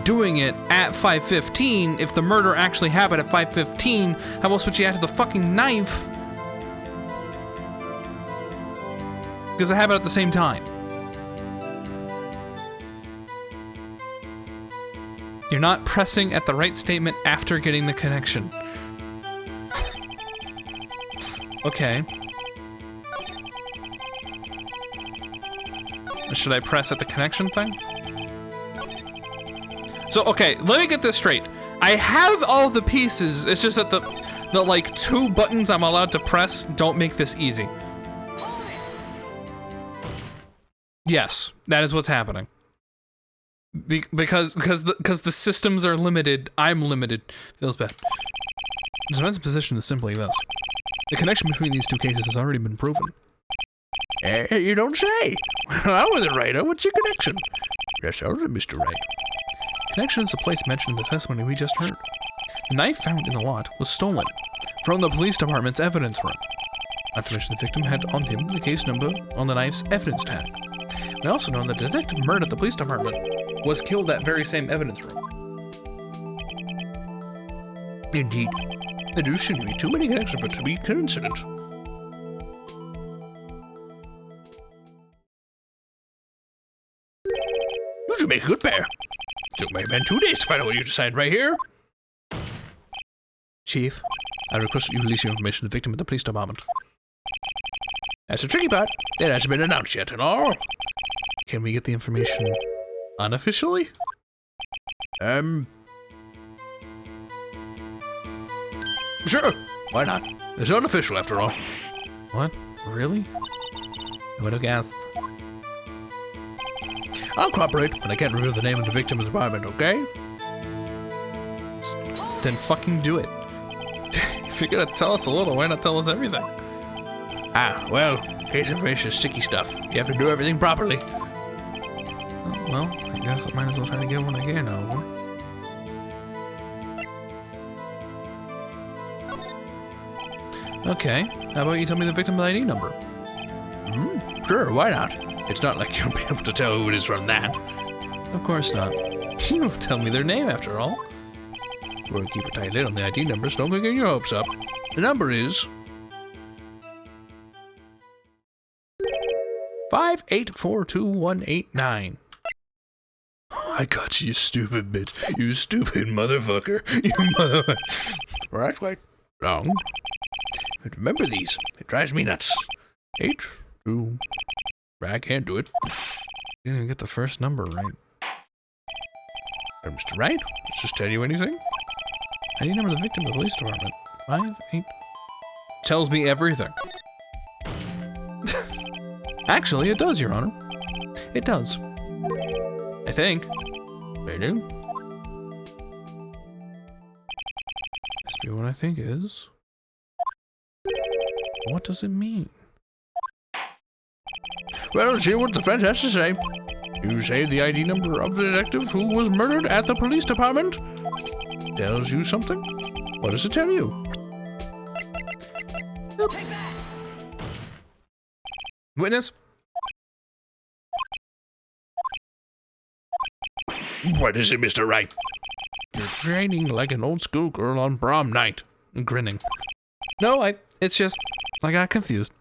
doing it at 5:15. If the murder actually happened at 5:15, how else would she have the fucking knife? Because it happened at the same time. You're not pressing at the right statement after getting the connection. Okay. Should I press at the connection thing? So, okay, let me get this straight. I have all the pieces, it's just that the like 2 buttons I'm allowed to press don't make this easy. Yes, that is what's happening. Because the systems are limited, I'm limited. Feels bad. The defense's position is simply this. The connection between these 2 cases has already been proven. You don't say. I wasn't right. What's your connection? Yes, I was Mr. Wright. Connection is the place mentioned in the testimony we just heard. The knife found in the lot was stolen from the police department's evidence room. Not to mention the victim had on him the case number on the knife's evidence tag. We also know that the detective murdered the police department was killed that very same evidence room. Indeed. There do seem to be too many connections for it to be coincidence. You should make a good pair. Took my man 2 days to find out what you decided right here. Chief, I request that you release your information to the victim at the police department. That's the tricky part. It hasn't been announced yet at all. Can we get the information unofficially? Sure. Why not? It's unofficial after all. What? Really? I would have guessed. I'll cooperate, but I can't reveal the name of the victim in the department, okay? Then fucking do it. If you're gonna tell us a little, why not tell us everything? Ah, well, case information is sticky stuff. You have to do everything properly. Oh, well, I guess I might as well try to get what I can out of them. Okay, how about you tell me the victim's ID number? Sure, why not? It's not like you'll be able to tell who it is from that. Of course not. You don't tell me their name after all. We're gonna keep a tight lid on the ID numbers, don't get your hopes up. The number is 5842189. I got you, stupid bitch. You stupid motherfucker. You motherfucker. Well, that's quite wrong. But remember these. It drives me nuts. 8-2. I can't do it. You didn't even get the first number right. Mr. Wright, let's just tell you anything. ID number of the victim of the police department. 58. Tells me everything. Actually, it does, Your Honor. It does. I think. Maybe. Must be what I think is. What does it mean? Well, let's hear what the defense has to say. You say the ID number of the detective who was murdered at the police department tells you something? What does it tell you? Yep. Witness? What is it, Mr. Wright? You're grinning like an old schoolgirl on prom night. Grinning. No, it's just, I got confused.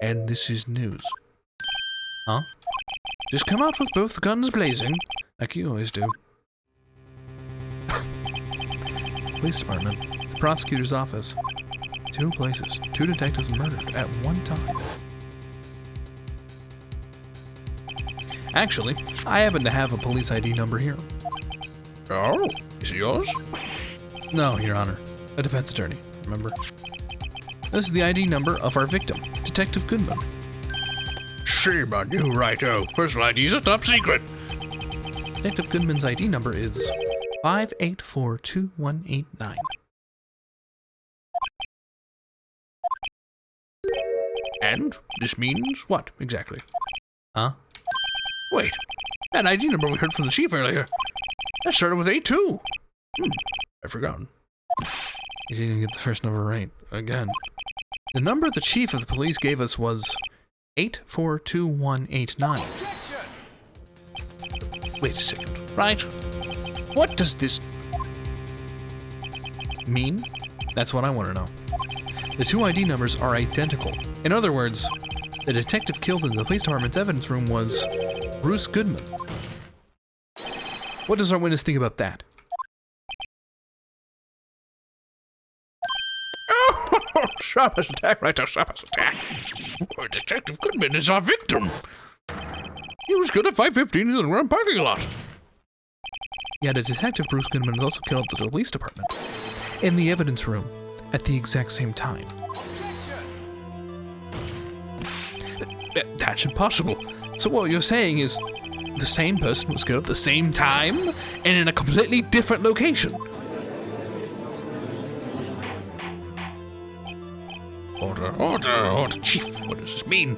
And this is news. Huh? Just come out with both guns blazing, like you always do. Police department, the prosecutor's office. 2 places, 2 detectives murdered at one time. Actually, I happen to have a police ID number here. Oh, is it yours? No, Your Honor. A defense attorney, remember? This is the ID number of our victim, Detective Goodman. Shame on you, Righto. Personal ID is a top secret. Detective Goodman's ID number is 5842189. And this means what, exactly? Huh? Wait, that ID number we heard from the chief earlier. That started with A2. I've forgotten. You didn't even get the first number right. Again. The number the chief of the police gave us was 842189. Wait a second. Right. What does this mean? That's what I want to know. The 2 ID numbers are identical. In other words, the detective killed in the police department's evidence room was Bruce Goodman. What does our witness think about that? Sharpest attack, right? Sharpest attack. Oh, Detective Goodman is our victim. He was killed at 5:15 in the Grand parking lot. Yeah, the detective Bruce Goodman was also killed at the police department. In the evidence room, at the exact same time. That's impossible. So what you're saying is the same person was killed at the same time and in a completely different location. Order, Chief. What does this mean?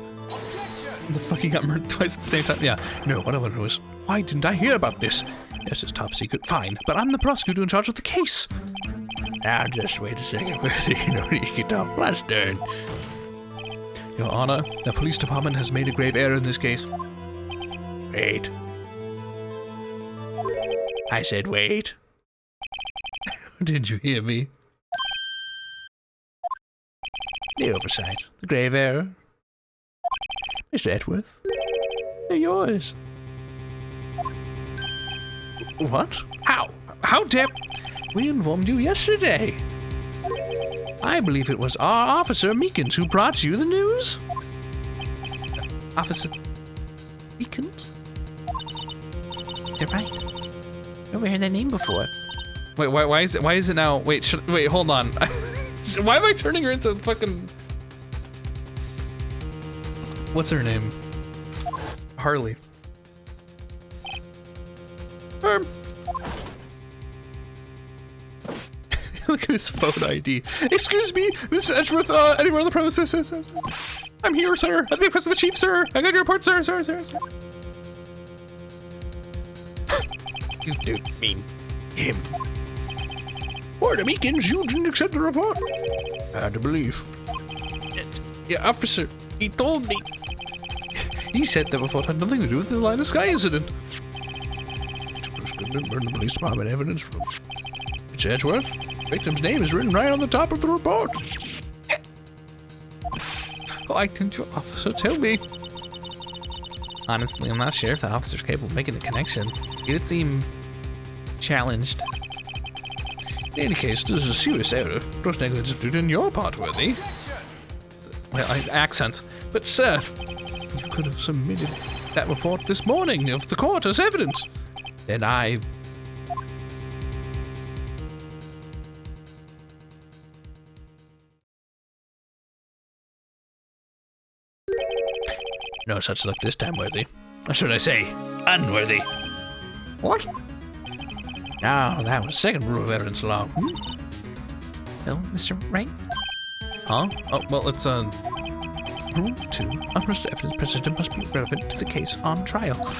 The fuck, he got murdered twice at the same time? Yeah. No, what I want to know is, why didn't I hear about this? This is top secret. Fine, but I'm the prosecutor in charge of the case. Now, just wait a second. You get off flustered. Your Honor, the police department has made a grave error in this case. Wait. I said wait. Did you hear me? The oversight. The grave error. Mr. Edworth. They're yours. What? How? How dare... We informed you yesterday. I believe it was our Officer Meekins who brought you the news. Officer Meekins? They're right. Never heard that name before. Wait, why is it now? Wait, wait, hold on. Why am I turning her into fucking... What's her name? Harley. Look at his phone ID. Excuse me, Miss Edgeworth, anywhere on the premises? I'm here, sir. At the request of the chief, sir. I got your report, sir. You don't mean him. Porter Meekins, you didn't accept the report. Hard to believe. Yeah, officer, he told me. He said the report had nothing to do with the Line of Sky incident. Bruce Goodman burned the police department evidence room. It's Edgeworth. Victim's name is written right on the top of the report. Why didn't your officer tell me? Honestly, I'm not sure if the officer's capable of making the connection. He did seem challenged. In any case, this is a serious error. Gross negligence due on your part, Worthy. Well, accents. But, sir, you could have submitted that report this morning of the court as evidence. Then I... No such luck this time, Worthy. Or should I say, unworthy. What? Now, that was second rule of evidence law. Oh, Mr. Wright? Huh? Oh, well, it's, Rule 2. Unrest evidence presented must be relevant to the case on trial.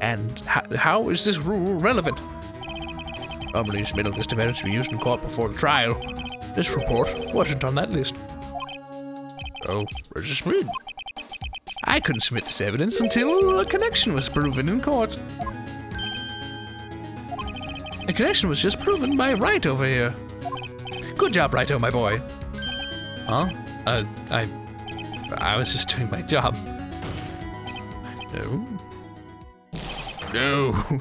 And how is this rule relevant? Normally submit a list of evidence to be used in court before the trial. This report wasn't on that list. Oh, where's this submitted? I couldn't submit this evidence until a connection was proven in court. A connection was just proven by Wright over here. Good job, Wright, my boy. Huh? I was just doing my job. No. No.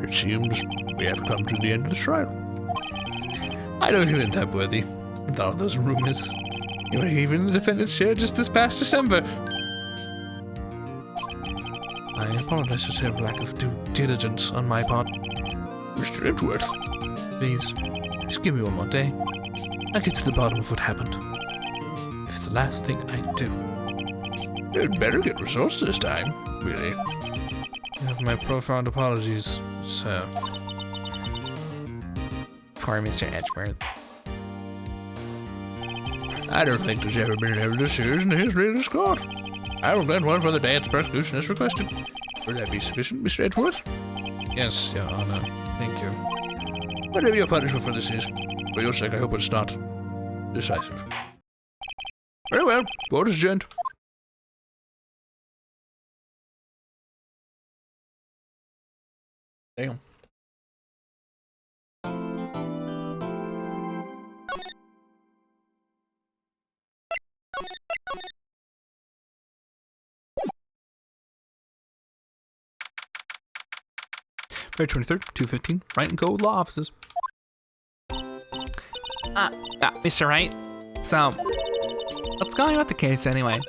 It seems we have come to the end of the trial. I don't feel type-worthy with all those rumors. You were even in the defendant's chair just this past December. I apologize for the lack of due diligence on my part. Mr. Edgeworth, please, just give me one more day. I'll get to the bottom of what happened. If it's the last thing I do. You'd better get results this time, really. You have my profound apologies, sir. Poor Mr. Edgeworth. I don't think there's ever been an evidence series in the history of this court. I will grant one for the day its prosecution as requested. Will that be sufficient, Mr. Edgeworth? Yes, Your Honor. Thank you. Whatever your punishment for this is, for your sake, I hope it's not decisive. Very well. Court is adjourned. Damn. February 23rd, 2:15, Wright and Co. Law Offices. Mr. Wright. So, what's going on with the case anyway?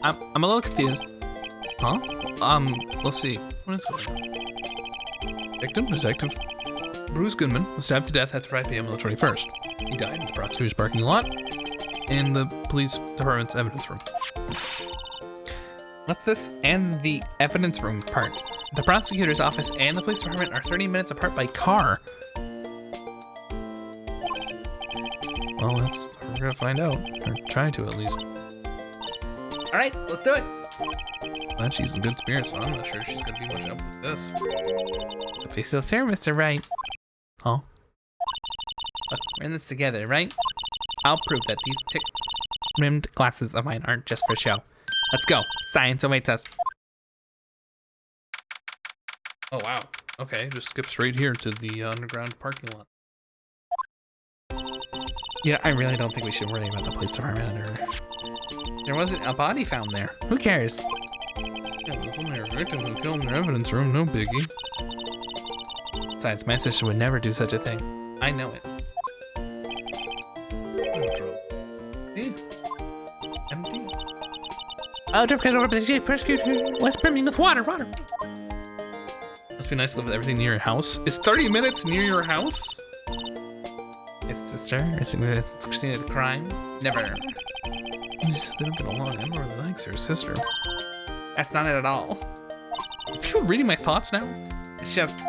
I'm a little confused. Huh? Let's see. What is going on? Detective Bruce Goodman was stabbed to death at 5 p.m. on the 21st. He died in the prosecutor's parking lot in the police department's evidence room. What's this and the evidence room part? The prosecutor's office and the police department are 30 minutes apart by car. Well, we're gonna find out. Or try to, at least. All right, let's do it. Glad she's in good spirits, but I'm not sure she's gonna be much help with this. If you still here, Mr. Wright. Huh? Look, we're in this together, right? I'll prove that these tick-rimmed glasses of mine aren't just for show. Let's go. Science awaits us. Oh, wow. Okay, just skip straight here to the underground parking lot. Yeah, I really don't think we should worry about the police department under. There wasn't a body found there. Who cares? Yeah, there's only a victim who killed in their evidence room, no biggie. Besides, my sister would never do such a thing. I know it. Empty. Oh, don't forget over the prosecutor was brimming with water. Must be nice to live with everything near your house. Is 30 minutes near your house? His sister? Is Christina the crime? Never. They don't get along. I don't really like her sister. That's not it at all. Are people reading my thoughts now? It's just,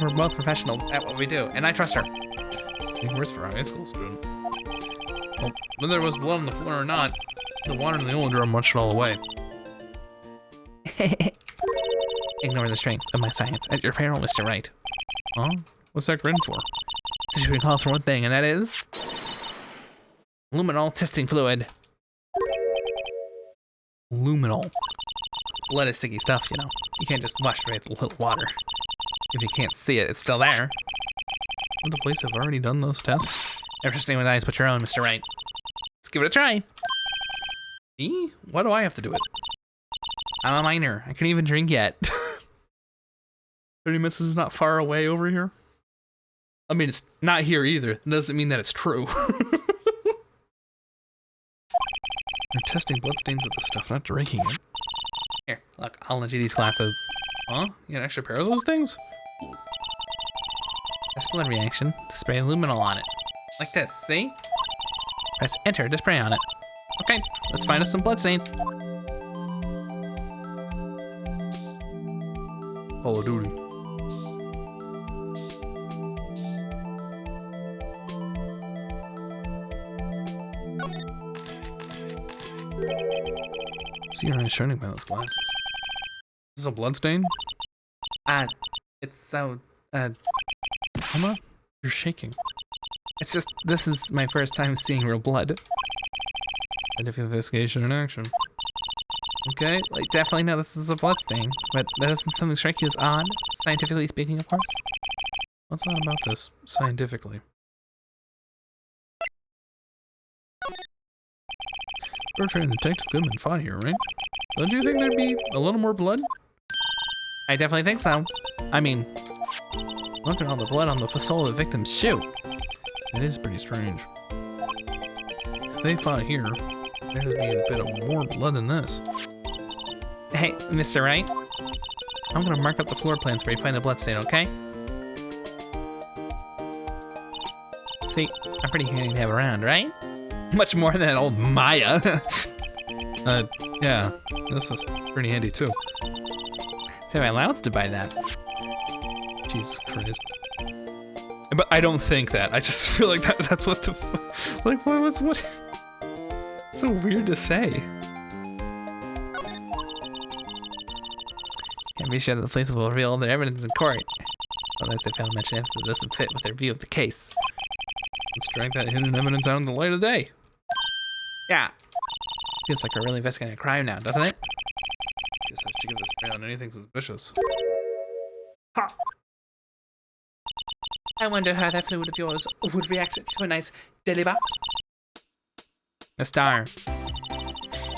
we're both professionals at what we do, and I trust her. Even worse for a high school student. Well, whether there was blood on the floor or not, the water in the old drum washed it all away. Ignore the strength of my science at your peril, Mr. Wright. Huh? What's that grin for? Situation calls for one thing, and that is luminol testing fluid. Luminol. Blood is sticky stuff, you know. You can't just wash it away with a little water. If you can't see it, it's still there. Would the police have already done those tests? Never trust anyone with eyes but your own, Mr. Wright. Let's give it a try. Me? Why do I have to do it? I'm a minor. I can't even drink yet. 30 minutes is not far away over here. I mean, it's not here either. It doesn't mean that it's true. They're testing bloodstains with this stuff, not drinking it. Here, look, I'll lend you these glasses. Huh? You got an extra pair of those things? Press blood reaction to spray luminol on it. Like this, see? Press enter to spray on it. Okay, let's find us some bloodstains. Call of Duty. See your eyes shining by those glasses. Is this a blood stain? It's so, Emma, you're shaking. it's just, this is my first time seeing real blood. Scientific investigation in action. Okay, like, definitely know this is a blood stain, but that doesn't something strike you as odd, scientifically speaking, of course? What's odd about this, scientifically? Bertrand and Detective Goodman fought here, right? Don't you think there'd be a little more blood? I definitely think so. I mean, Look at all the blood on the sole of the victim's shoe. It is pretty strange. If they fought here, there'd be a bit of more blood than this. hey, Mr. Wright, I'm gonna mark up the floor plans where you find the blood stain, okay? See, I'm pretty handy to have around, right? Much more than that old Maya. Yeah, this is pretty handy too. So my allowance to buy that. Jesus Christ. But I don't think that. I just feel like that's what the like what it's so weird to say. Can't be sure that the police will reveal their evidence in court, unless they found mention evidence that doesn't fit with their view of the case. Let's drag that hidden evidence out in the light of day. Yeah. Feels like we're really investigating a crime now, doesn't it? Guess I should give this spray on anything suspicious. I wonder how that fluid of yours would react to a nice deli box. A star.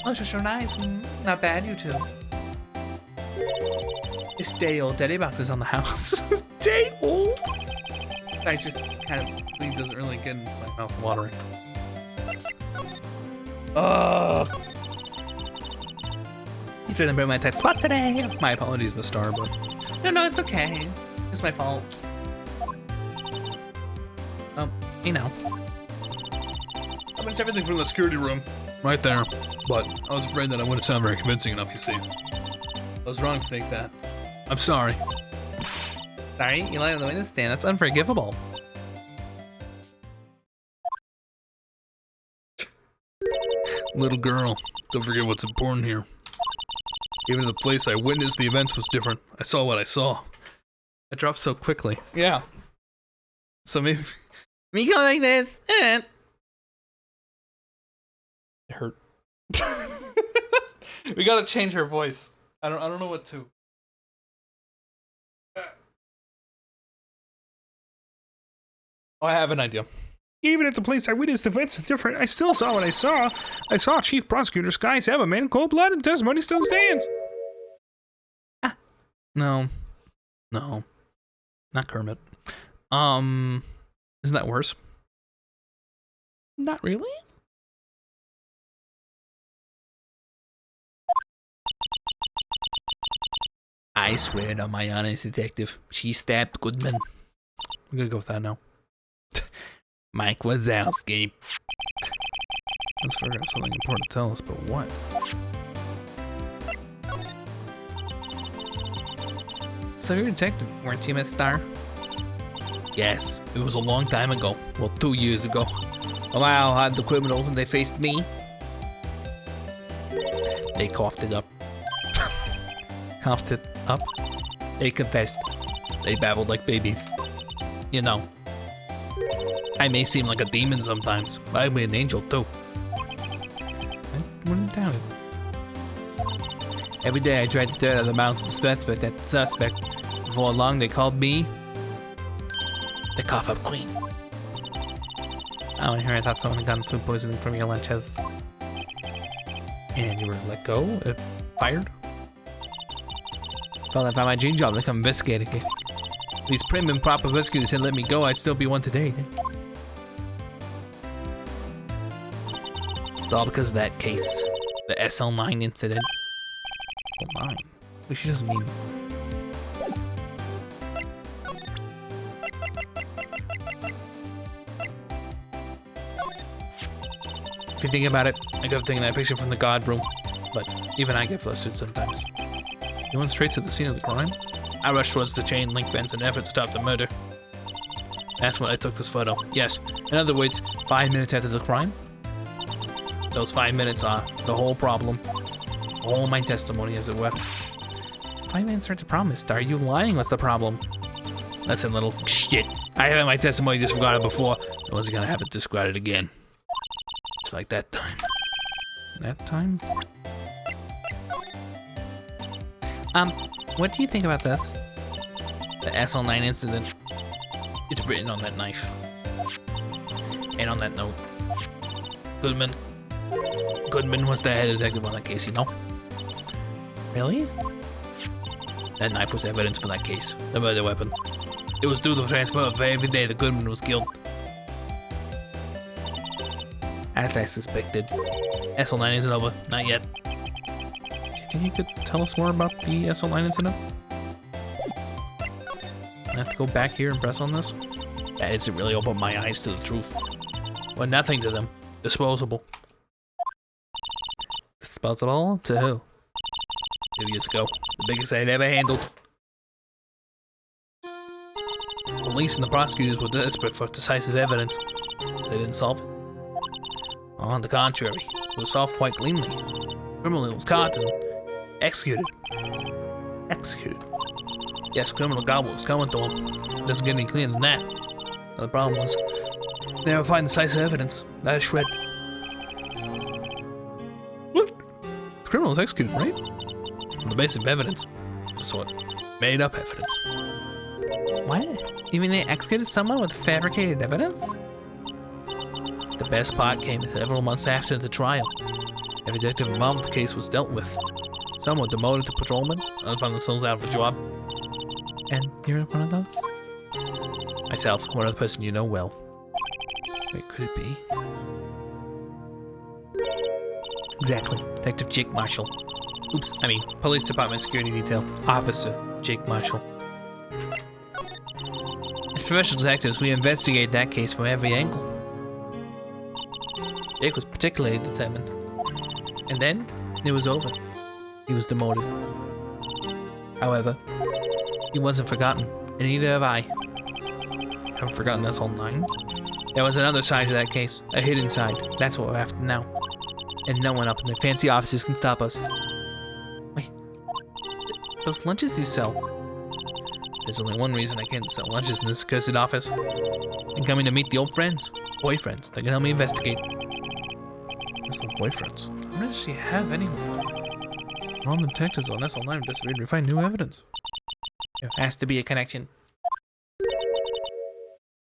Oh, just so nice. Not bad, you two. This day old deli box is on the house. Day old? I just kind of It doesn't really get in my mouth watering. You didn't bring my tight spot today. My apologies, Miss Star, but No, it's okay. It's my fault. You know. it's everything from the security room. Right there. But I was afraid that I wouldn't sound very convincing enough, you see. I was wrong to think that. I'm sorry. Sorry, you lied on the witness stand. That's unforgivable. Little girl, don't forget what's important here. Even the place I witnessed the events was different. I saw what I saw. It drops so quickly. Yeah. So maybe Me go like this. it hurt. We gotta change her voice. I don't know what to. Oh, I have an idea. Even at the place I witnessed the events different, I still saw what I saw. I saw Chief Prosecutor Sky Saberman in cold blood and testimony still stands. No. Not Kermit. Isn't that worse? Not really. I swear to my honest detective, she stabbed Goodman. I'm gonna go with that now. Mike Wazowski. Let's figure out something important to tell us, but what? So you're a detective, weren't you, Miss Star? Yes, it was a long time ago. Well, 2 years ago. Well, I had the criminals and they faced me. They coughed it up. Coughed it up? They confessed. They babbled like babies. You know. I may seem like a demon sometimes, but I'm an angel too. I wouldn't doubt it. Every day I tried to dirt out of the mouths of the that suspect. Before long, they called me the cough-up queen. Oh, and here I thought someone had gotten food poisoning from your lunches. And you were let go? Fired? Felt if I had my dream job to come investigate again. These prim and proper rescuers had let me go, I'd still be one today. It's all because of that case. The SL9 incident. Oh, mine. But she doesn't mean... If you think about it, I kept taking that picture from the guard room. But even I get flustered sometimes. You went straight to the scene of the crime? I rushed towards the chain link fence in an effort to stop the murder. That's when I took this photo. Yes. In other words, 5 minutes after the crime? Those 5 minutes are the whole problem. All my testimony, as it were. 5 minutes aren't the problem, Star. You lying was the problem. Listen, little shit. I have my testimony disregarded before. I wasn't gonna have it disregarded again. Just like that time. That time? What do you think about this? The SL9 incident. It's written on that knife. And on that note. Goodman was the head detective on that case, you know? Really? That knife was evidence for that case. The murder weapon. It was due to the transfer of every day that Goodman was killed. As I suspected. SL9 isn't over. Not yet. Do you think you could tell us more about the SL9 incident? I have to go back here and press on this? That isn't really opened my eyes to the truth. Well, nothing to them. Disposable. Disposable? To who? 2 years ago. The biggest I'd ever handled. Police and the prosecutors were desperate for decisive evidence. They didn't solve it. On the contrary, it was solved quite cleanly. The criminal was caught and executed. Executed. Yes, criminal got what was coming to him. It doesn't get any cleaner than that. Now, the problem was, they never find decisive evidence. Not a shred. What? The criminal was executed, right? On the basis of evidence. Of sort. Made up evidence. What? You mean they executed someone with fabricated evidence? The best part came several months after the trial. Every detective involved in the case was dealt with. Some were demoted to patrolmen, others found themselves out of a job. And you're one of those? Myself, one other person you know well. Wait, could it be? Exactly. Detective Jake Marshall. Oops, I mean, Police Department Security Detail. Officer Jake Marshall. As professional detectives, we investigate that case from every angle. Jake was particularly determined. And then, it was over. He was demoted. However, he wasn't forgotten, and neither have I. Haven't forgotten this whole 9? There was another side to that case, a hidden side. That's what we're after now. And no one up in the fancy offices can stop us. Wait, those lunches you sell? There's only one reason I can't sell lunches in this cursed office. I'm coming to meet the old friends, boyfriends, that can help me investigate. There's no boyfriends. Where does she have anyone? All the detectives on SL9 disappeared to find new evidence. There has to be a connection.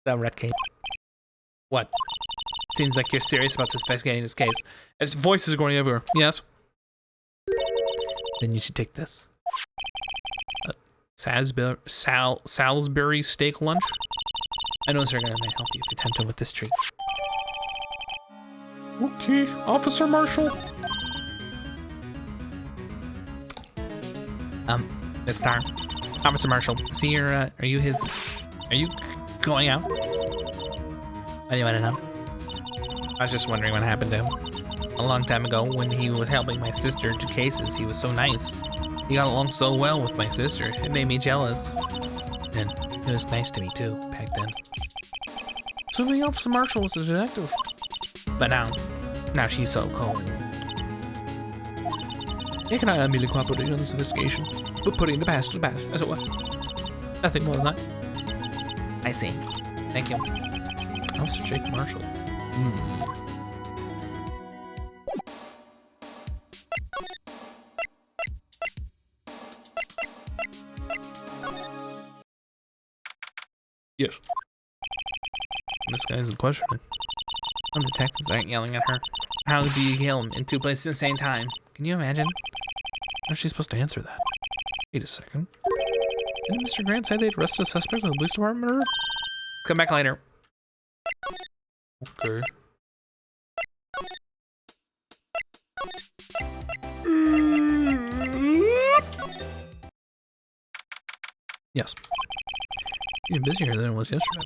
That red cape. What? Seems like you're serious about investigating this case. As voices are going everywhere. Yes. Then you should take this. Salisbury steak lunch? I know Sir Gunnar may help you if you tempt him with this treat. Okay, Officer Marshall. Mr. Officer Marshall, see your, are you going out? Why do you want to know? I was just wondering what happened to him. A long time ago, when he was helping my sister in 2 cases, he was so nice. He got along so well with my sister, it made me jealous. And it was nice to me too, back then. So the Officer Marshall was a detective. But now she's so cold. Nick and I are merely cooperating on this investigation, but putting the past to the past, as it were. Nothing more than that. I see. Thank you. Officer Jake Marshall. Yes. This guy isn't questioning. The detectives aren't yelling at her. How do you kill him in 2 places at the same time? Can you imagine? How's she supposed to answer that? Wait a second. Didn't Mr. Grant say they'd arrested a suspect in the police department murder? Come back later. Okay. Yes. You're busier than it was yesterday.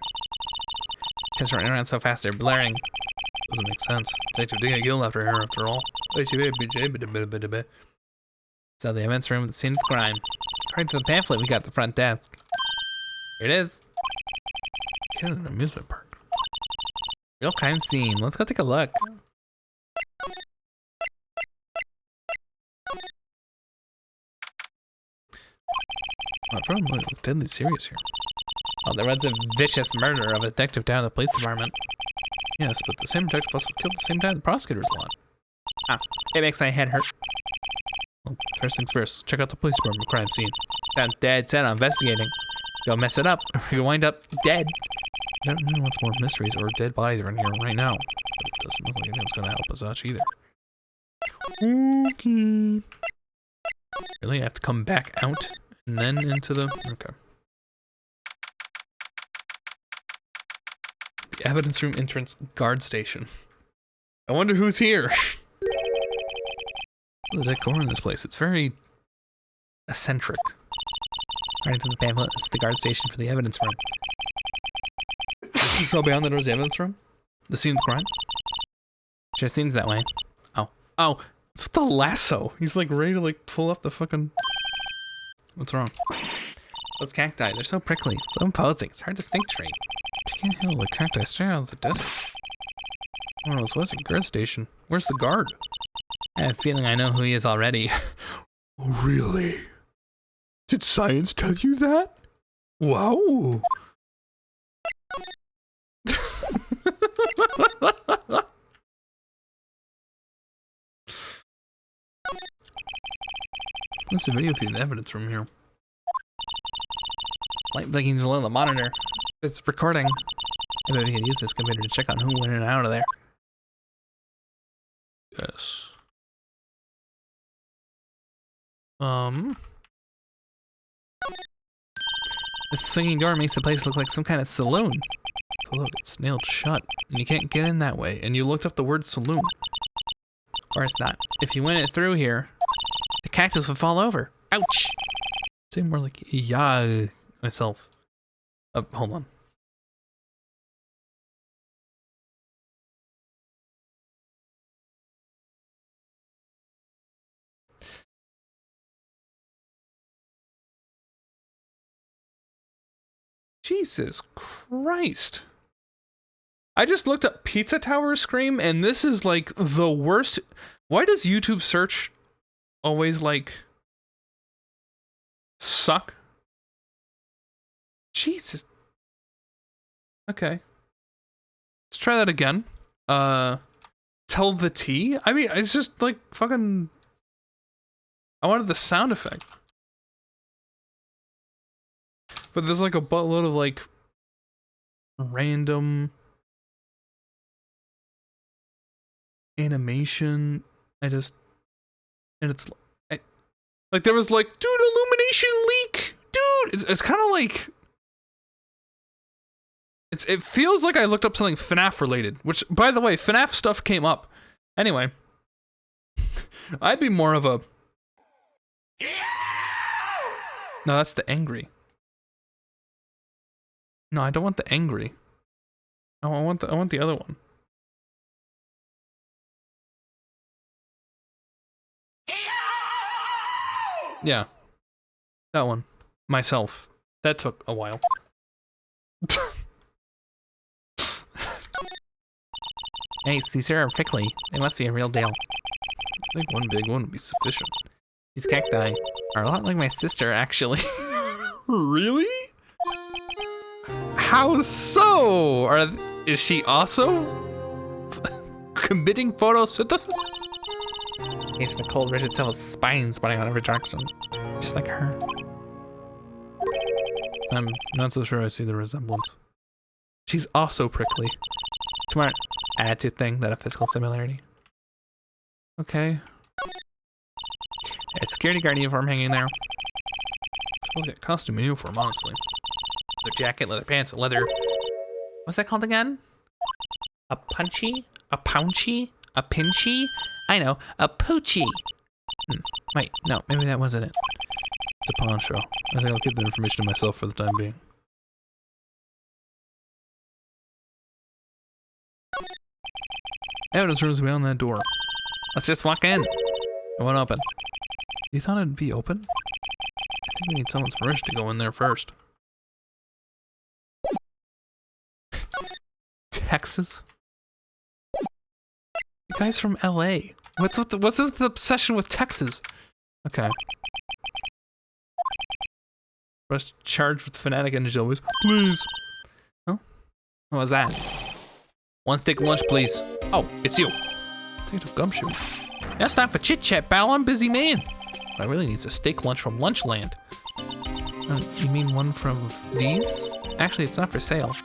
Just running around so fast they're blurring. Doesn't make sense. Detective did get killed after her, after all. So the events room at the scene of the crime. According to the pamphlet we got at the front desk. Here it is. Get an amusement park. Real crime scene. Let's go take a look. problem is deadly serious here. Oh, there was a vicious murder of a detective down at the police department. Yes, but the same detective also killed the same guy the prosecutor's lot. Ah, it makes my head hurt. Well, first things first, check out the police department crime scene. I'm dead set on investigating. Go mess it up, or you wind up dead. I don't know what's more mysteries or dead bodies are in here right now, but it doesn't look like anyone's gonna help us out either. Okay. Really? I have to come back out and then into the... Okay. The evidence room entrance guard station. I wonder who's here. The decor in this place, it's very eccentric. According to the pamphlet, it's the guard station for the evidence room. So beyond the doors, the evidence room? The scene of the crime? Sure seems that way. Oh, it's with the lasso. He's like ready to like pull up the fucking... What's wrong? Those cacti, they're so prickly, so imposing, it's hard to think straight. You can't handle the cacti straight out of the desert. Oh, this was a guard station. Where's the guard? I have a feeling I know who he is already. Oh, really? Did science tell you that? Wow. What's the video feed and evidence from here? Light blinking below the monitor. It's recording. I bet we could use this computer to check on who went in and out of there. Yes. This swinging door makes the place look like some kind of saloon. But look, it's nailed shut, and you can't get in that way, and you looked up the word saloon. Of course not. If you went it through here, the cactus would fall over. Ouch! Say more like, yeah, myself. Hold on. Jesus Christ. I just looked up Pizza Tower Scream, and this is like the worst. Why does YouTube search always like suck? Jesus. Okay. Let's try that again. Tell the T? I mean, it's just like fucking... I wanted the sound effect. But there's like a buttload of like random animation. And it's like there was like, dude, illumination leak, dude. It's kind of like it feels like I looked up something FNAF related. Which, by the way, FNAF stuff came up. Anyway, I'd be more of a... No, that's the angry. No, I don't want the angry. No, I want the other one. Yeah. That one. Myself. That took a while. Hey, these are prickly. They must be a real deal. I think one big one would be sufficient. These cacti are a lot like my sister, actually. Really? How so? Is she also committing photosynthesis? It's Nicole Richard itself with spines spreading out every direction. Just like her. I'm not so sure I see the resemblance. She's also prickly. Smart attitude thing, that a physical similarity. Okay. A security guard uniform hanging there. Look at costume and uniform, honestly. Leather jacket, leather pants, leather... What's that called again? A punchy? A pounchy? A pinchy? I know, a poochie. Wait, no, maybe that wasn't it. It's a pawn show. I think I'll keep the information to myself for the time being. Evidence room's beyond that door. Let's just walk in. It won't open. You thought it'd be open? I think we need someone's permission to go in there first. Texas? The guy's from LA. What's with the obsession with Texas? Okay. Press charge with fanatic energy always. Please. Oh, what was that? One steak lunch, please. Oh, it's you. Detective Gumshoe. Now it's time for chit chat, pal. I'm a busy man. I really need a steak lunch from Lunchland. You mean one from these? Actually, it's not for sale.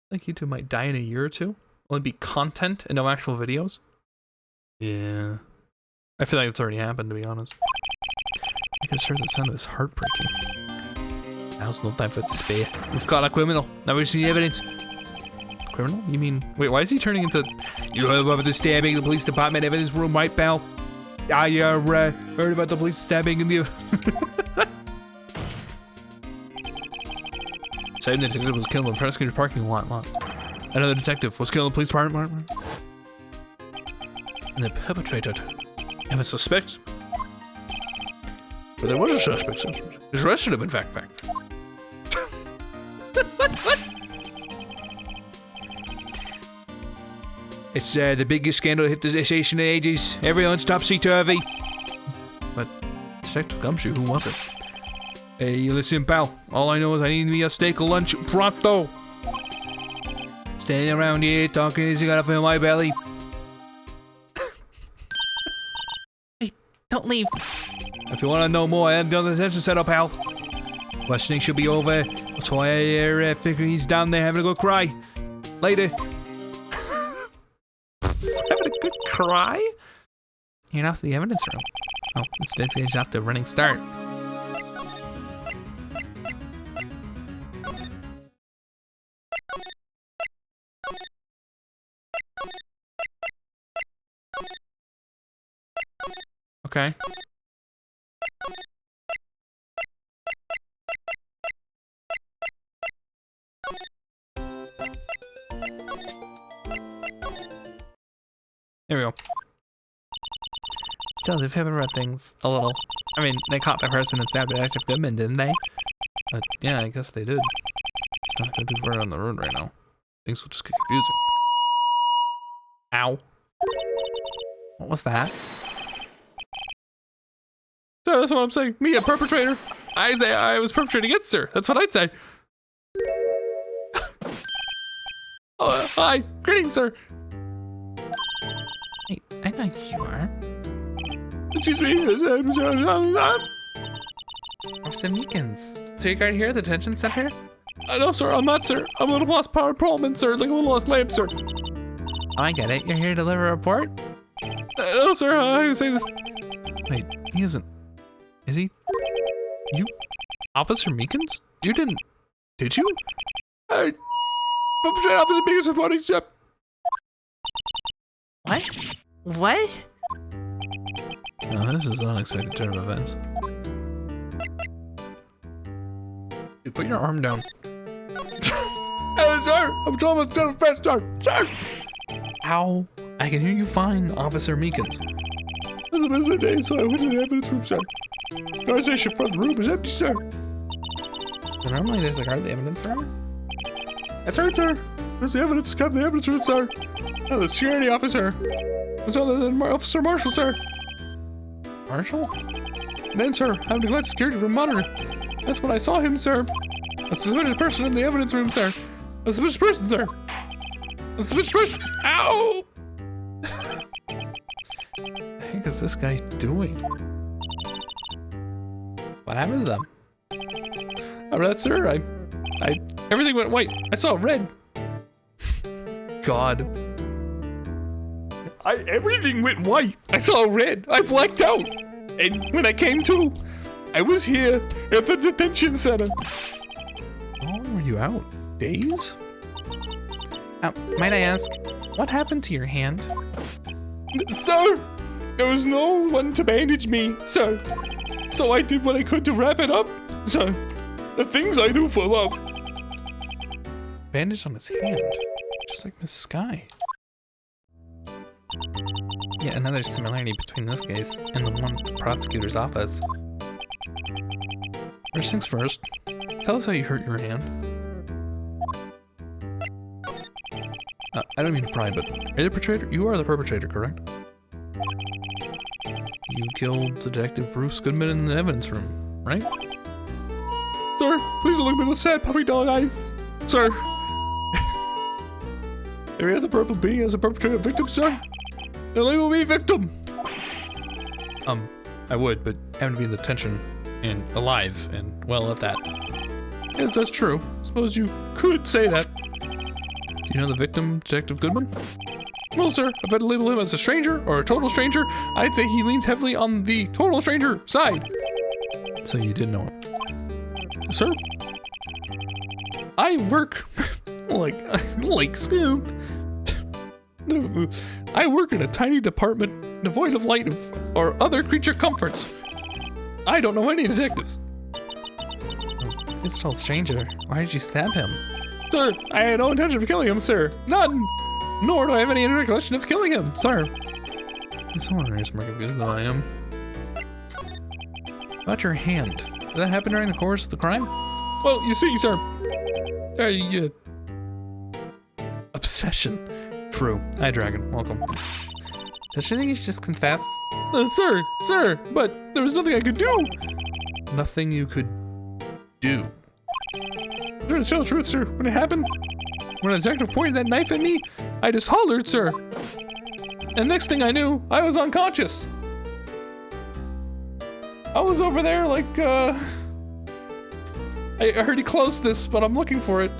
Like you two might die in a year or two. Only be content and no actual videos. Yeah. I feel like it's already happened, to be honest. I can hear the sound of his heart breaking. Now's no time for despair. We've got a criminal. Now we've seen evidence. Criminal? You mean... Wait, why is he turning into... You heard about the stabbing in the police department evidence room, right, pal? I heard about the police stabbing in the... Same detective was killed in the prosecutor's parking lot. Another detective was killed in the police department. And the perpetrator have a suspect. But there was a suspect. His arrest should have been fact. What? It's the biggest scandal to hit the station in ages. Everyone's topsy-turvy. But Detective Gumshoe, who was it? Hey, listen, pal. All I know is I need me a steak lunch pronto. Standing around here talking as you gotta fill my belly. Hey, don't leave. If you wanna know more, I haven't done the detention setup, pal. Questioning should be over. That's why I figure he's down there having a good cry. Later. Having a good cry? You're not the evidence room. Oh, it's vintage off to a running start. Okay. There we go. Still, they've read things a little. I mean, they caught the person and stabbed Detective Goodman, didn't they? But yeah, I guess they did. It's not gonna do very on the road right now. Things will just get confusing. Ow. What was that? So that's what I'm saying. Me, a perpetrator. I'd say I was perpetrating against her. That's what I'd say. Oh, hi. Greetings, sir. Hey, I know who you are. Excuse me. Officer Meekins. So you got here at the detention center? No, sir. I'm not, sir. I'm a little lost power problem, sir. Like a little lost lamp, sir. Oh, I get it. You're here to deliver a report? No, sir. I can say this. Wait, he isn't. Is he? You? Officer Meekins? You didn't. Did you? Perpetrator Officer Meekins reporting, sir. What? What? Oh, this is an unexpected turn of events. You put your arm down. Hey, sir! I'm trying to defense, sir! Ow! I can hear you fine, Officer Meekins. It's a busy day, so I went to the evidence room, sir. The organization front of the room is empty, sir. Normally there's a guard in the evidence room? That's right, sir. There's the evidence, come to the evidence room, sir. And the security officer. It's other than Officer Marshall, sir. Marshall? Then, sir, I'm to glad security room monitor. That's when I saw him, sir. A suspicious person in the evidence room, sir. A suspicious person, sir. A suspicious person. Ow! What the heck is this guy doing? What happened to them? I'm not, sir. Everything went white. I saw red. God. Everything went white. I saw red. I blacked out. And when I came to, I was here at the detention center. How long were you out? Days? Might I ask, what happened to your hand? Sir, there was no one to bandage me, sir. So I did what I could to wrap it up, sir. The things I do for love. Bandage on his hand, just like Miss Sky. Yet another similarity between this case and the one at the prosecutor's office. First things first, tell us how you hurt your hand. I don't mean to pry, but are you the perpetrator? You are the perpetrator, correct? You killed Detective Bruce Goodman in the evidence room, right? Sir, please don't look at me with sad puppy dog eyes. Sir. Area the purple bee as a perpetrator victim, sir. The label me victim. I would, but having to be in detention and alive and well at that. Yes, that's true. Suppose you could say that. Do you know the victim, Detective Goodman? Well, sir, if I had to label him as a stranger or a total stranger, I'd say he leans heavily on the total stranger side. So you did know him. Sir? I work like Scoop. I work in a tiny department devoid of light or other creature comforts. I don't know any detectives. It's a total stranger. Why did you stab him? Sir, I had no intention of killing him, sir. None. Nor do I have any recollection of killing him, sir. Someone is more confused than I am. About your hand. Did that happen during the course of the crime? Well, you see, sir. Obsession. True. Hi, Dragon. Welcome. Don't you think you should just confess? Sir, but there was nothing I could do. Nothing you could do. To tell the truth, sir, when it happened, when a detective pointed that knife at me, I just hollered, sir. And next thing I knew, I was unconscious. I was over there like, I heard he closed this, but I'm looking for it.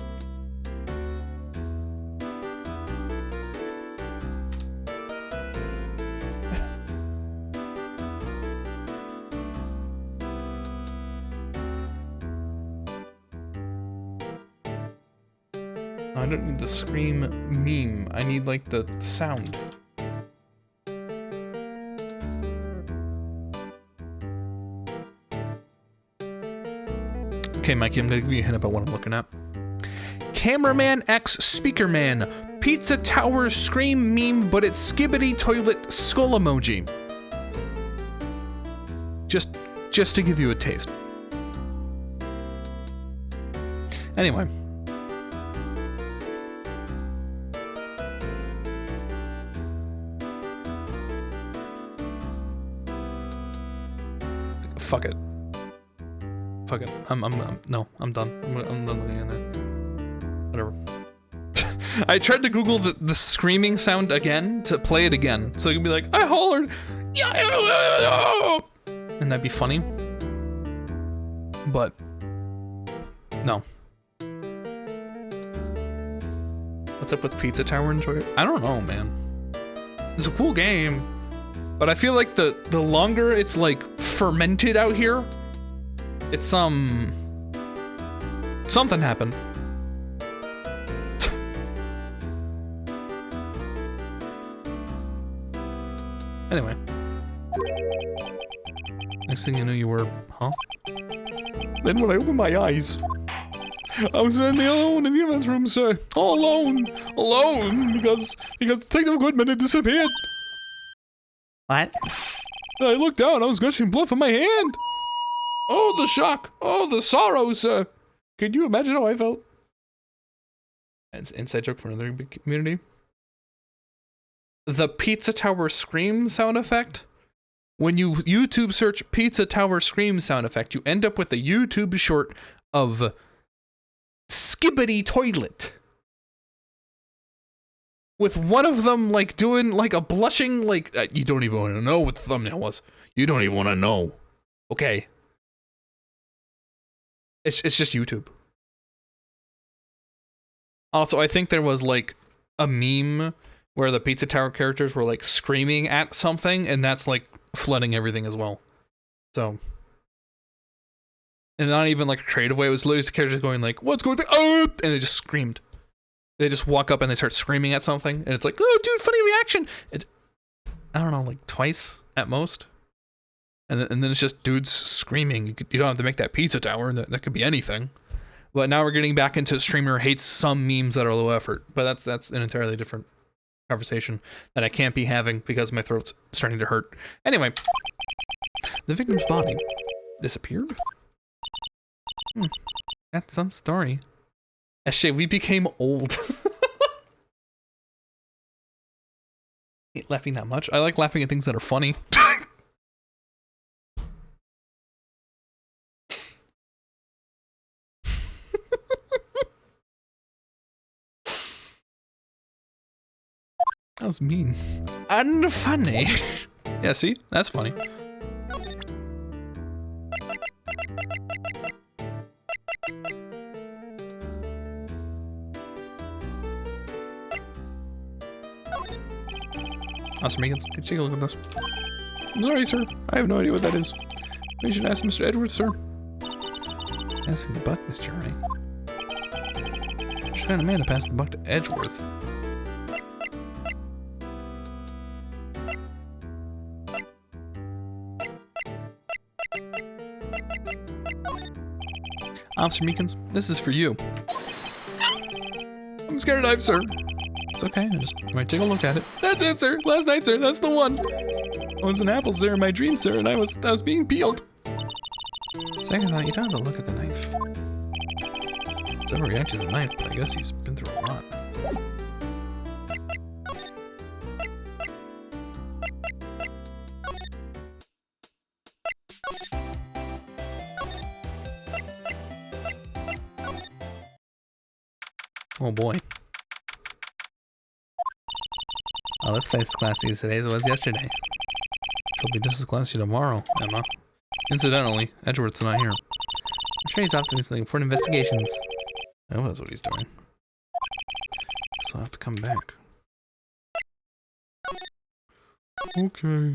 I don't need the scream meme. I need like the sound. Okay, Mikey, I'm gonna give you a hint about what I'm looking at. Cameraman X Speakerman. Pizza Tower scream meme, but it's skibbity toilet skull emoji. Just to give you a taste. Anyway. Fuck it. Fuck it. I'm done. I'm done looking at that. Whatever. I tried to Google the screaming sound again to play it again, so it can be like, I hollered, and that'd be funny. But no. What's up with Pizza Tower and Toilet? I don't know, man. It's a cool game, but I feel like the longer it's like fermented out here, it's something happened. Anyway. Next thing you knew, you were, huh? Then when I opened my eyes, I was standing alone in the evidence room, sir. All alone, because Detective Goodman had disappeared. What? And I looked down, I was gushing blood from my hand. Oh, the shock! Oh, the sorrow, sir! Can you imagine how I felt? It's an inside joke for another big community. The Pizza Tower scream sound effect. When you YouTube search Pizza Tower scream sound effect, you end up with a YouTube short of skibbity toilet. With one of them like doing like a blushing like you don't even want to know what the thumbnail was. You don't even want to know. Okay. It's just YouTube. Also, I think there was like a meme where the Pizza Tower characters were like screaming at something, and that's like flooding everything as well. So, and not even like a creative way. It was literally the characters going like, "What's going on?" Oh! And they just screamed. They just walk up and they start screaming at something, and it's like, "Oh, dude, funny reaction!" I don't know, like twice at most. And then it's just dudes screaming. You don't have to make that Pizza Tower. That could be anything. But now we're getting back into streamer hates some memes that are low effort. But that's an entirely different conversation that I can't be having because my throat's starting to hurt. Anyway, the victim's body disappeared. That's some story. SJ, we became old. Ain't laughing that much. I like laughing at things that are funny. That was mean. And funny. Yeah, see? That's funny. Awesome, Megan. Could you take a look at this? I'm sorry, sir. I have no idea what that is. You should ask Mr. Edwards, sir. Passing the buck, Mr. Wright. Which kind of man to pass the buck to Edgeworth? Officer Meekins, this is for you. I'm scared to dive, sir. It's okay, I just might take a look at it. That's it, sir. Last night, sir. That's the one. I was an apple, sir, in my dream, sir, and I was being peeled. Second thought, you don't have to look at the knife. He's never reacted to the knife, but I guess he's been through a lot. Oh boy. Oh, let's face classy today as it was yesterday. She'll be just as classy tomorrow, Emma. Incidentally, Edgeworth's not here. I'm sure he's off doing something important investigations. Oh, that's what he's doing. So I'll have to come back. Okay.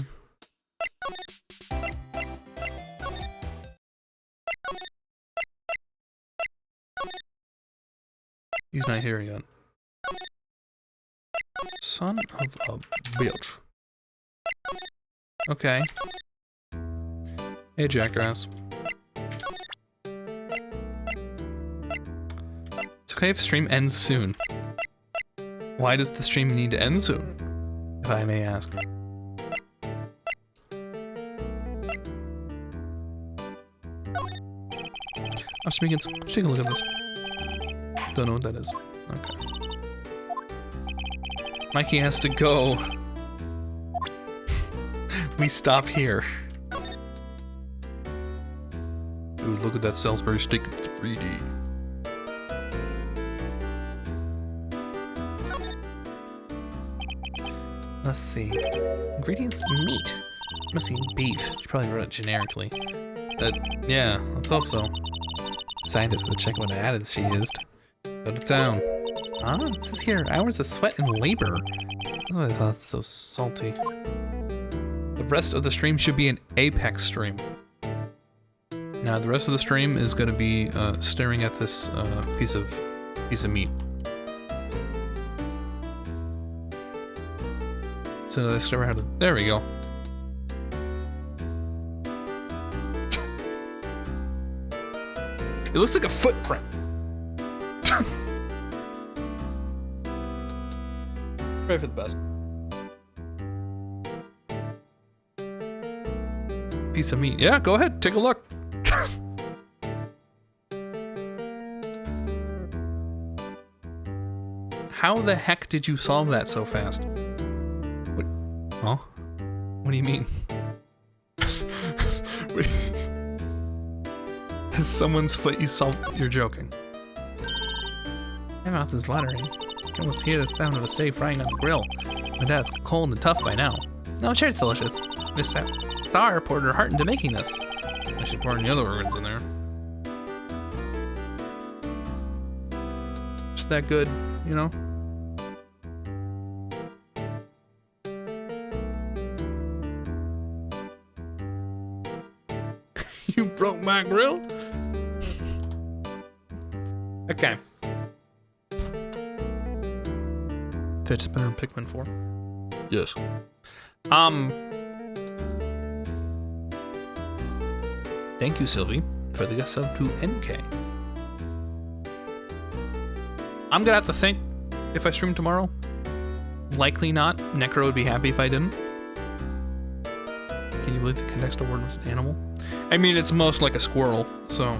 He's not here yet. Son of a bitch. Okay. Hey, Jackass. It's okay if stream ends soon. Why does the stream need to end soon? If I may ask. I'm speaking. Let's take a look at this. Don't know what that is. Okay. Mikey has to go. We stop here. Dude, look at that Salisbury steak in 3D. Let's see. Ingredients: meat. Must be beef. She probably wrote it generically. Yeah, let's hope so. Scientist had to check what additives she used. Go to town. Ah, it says here, hours of sweat and labor. Oh, I thought so salty. The rest of the stream should be an Apex stream. Now, the rest of the stream is going to be staring at this piece of meat. So I discover how to. There we go. It looks like a footprint. Pray for the best. Piece of meat. Yeah, go ahead. Take a look. How the heck did you solve that so fast? What? Huh? What do you mean? As someone's foot you solved. You're joking. My mouth is watering. I can almost hear the sound of a steak frying on the grill. My dad's cold and tough by now. No, I'm sure it's delicious. Miss Star poured her heart into making this. I should pour any other organs in there. Just that good, you know? You broke my grill? Okay. Fidget spinner and Pikmin 4. Yes. Thank you, Sylvie, for the sub to NK. I'm gonna have to think if I stream tomorrow. Likely not. Necro would be happy if I didn't. Can you believe the contextual word was an animal? I mean, it's most like a squirrel, so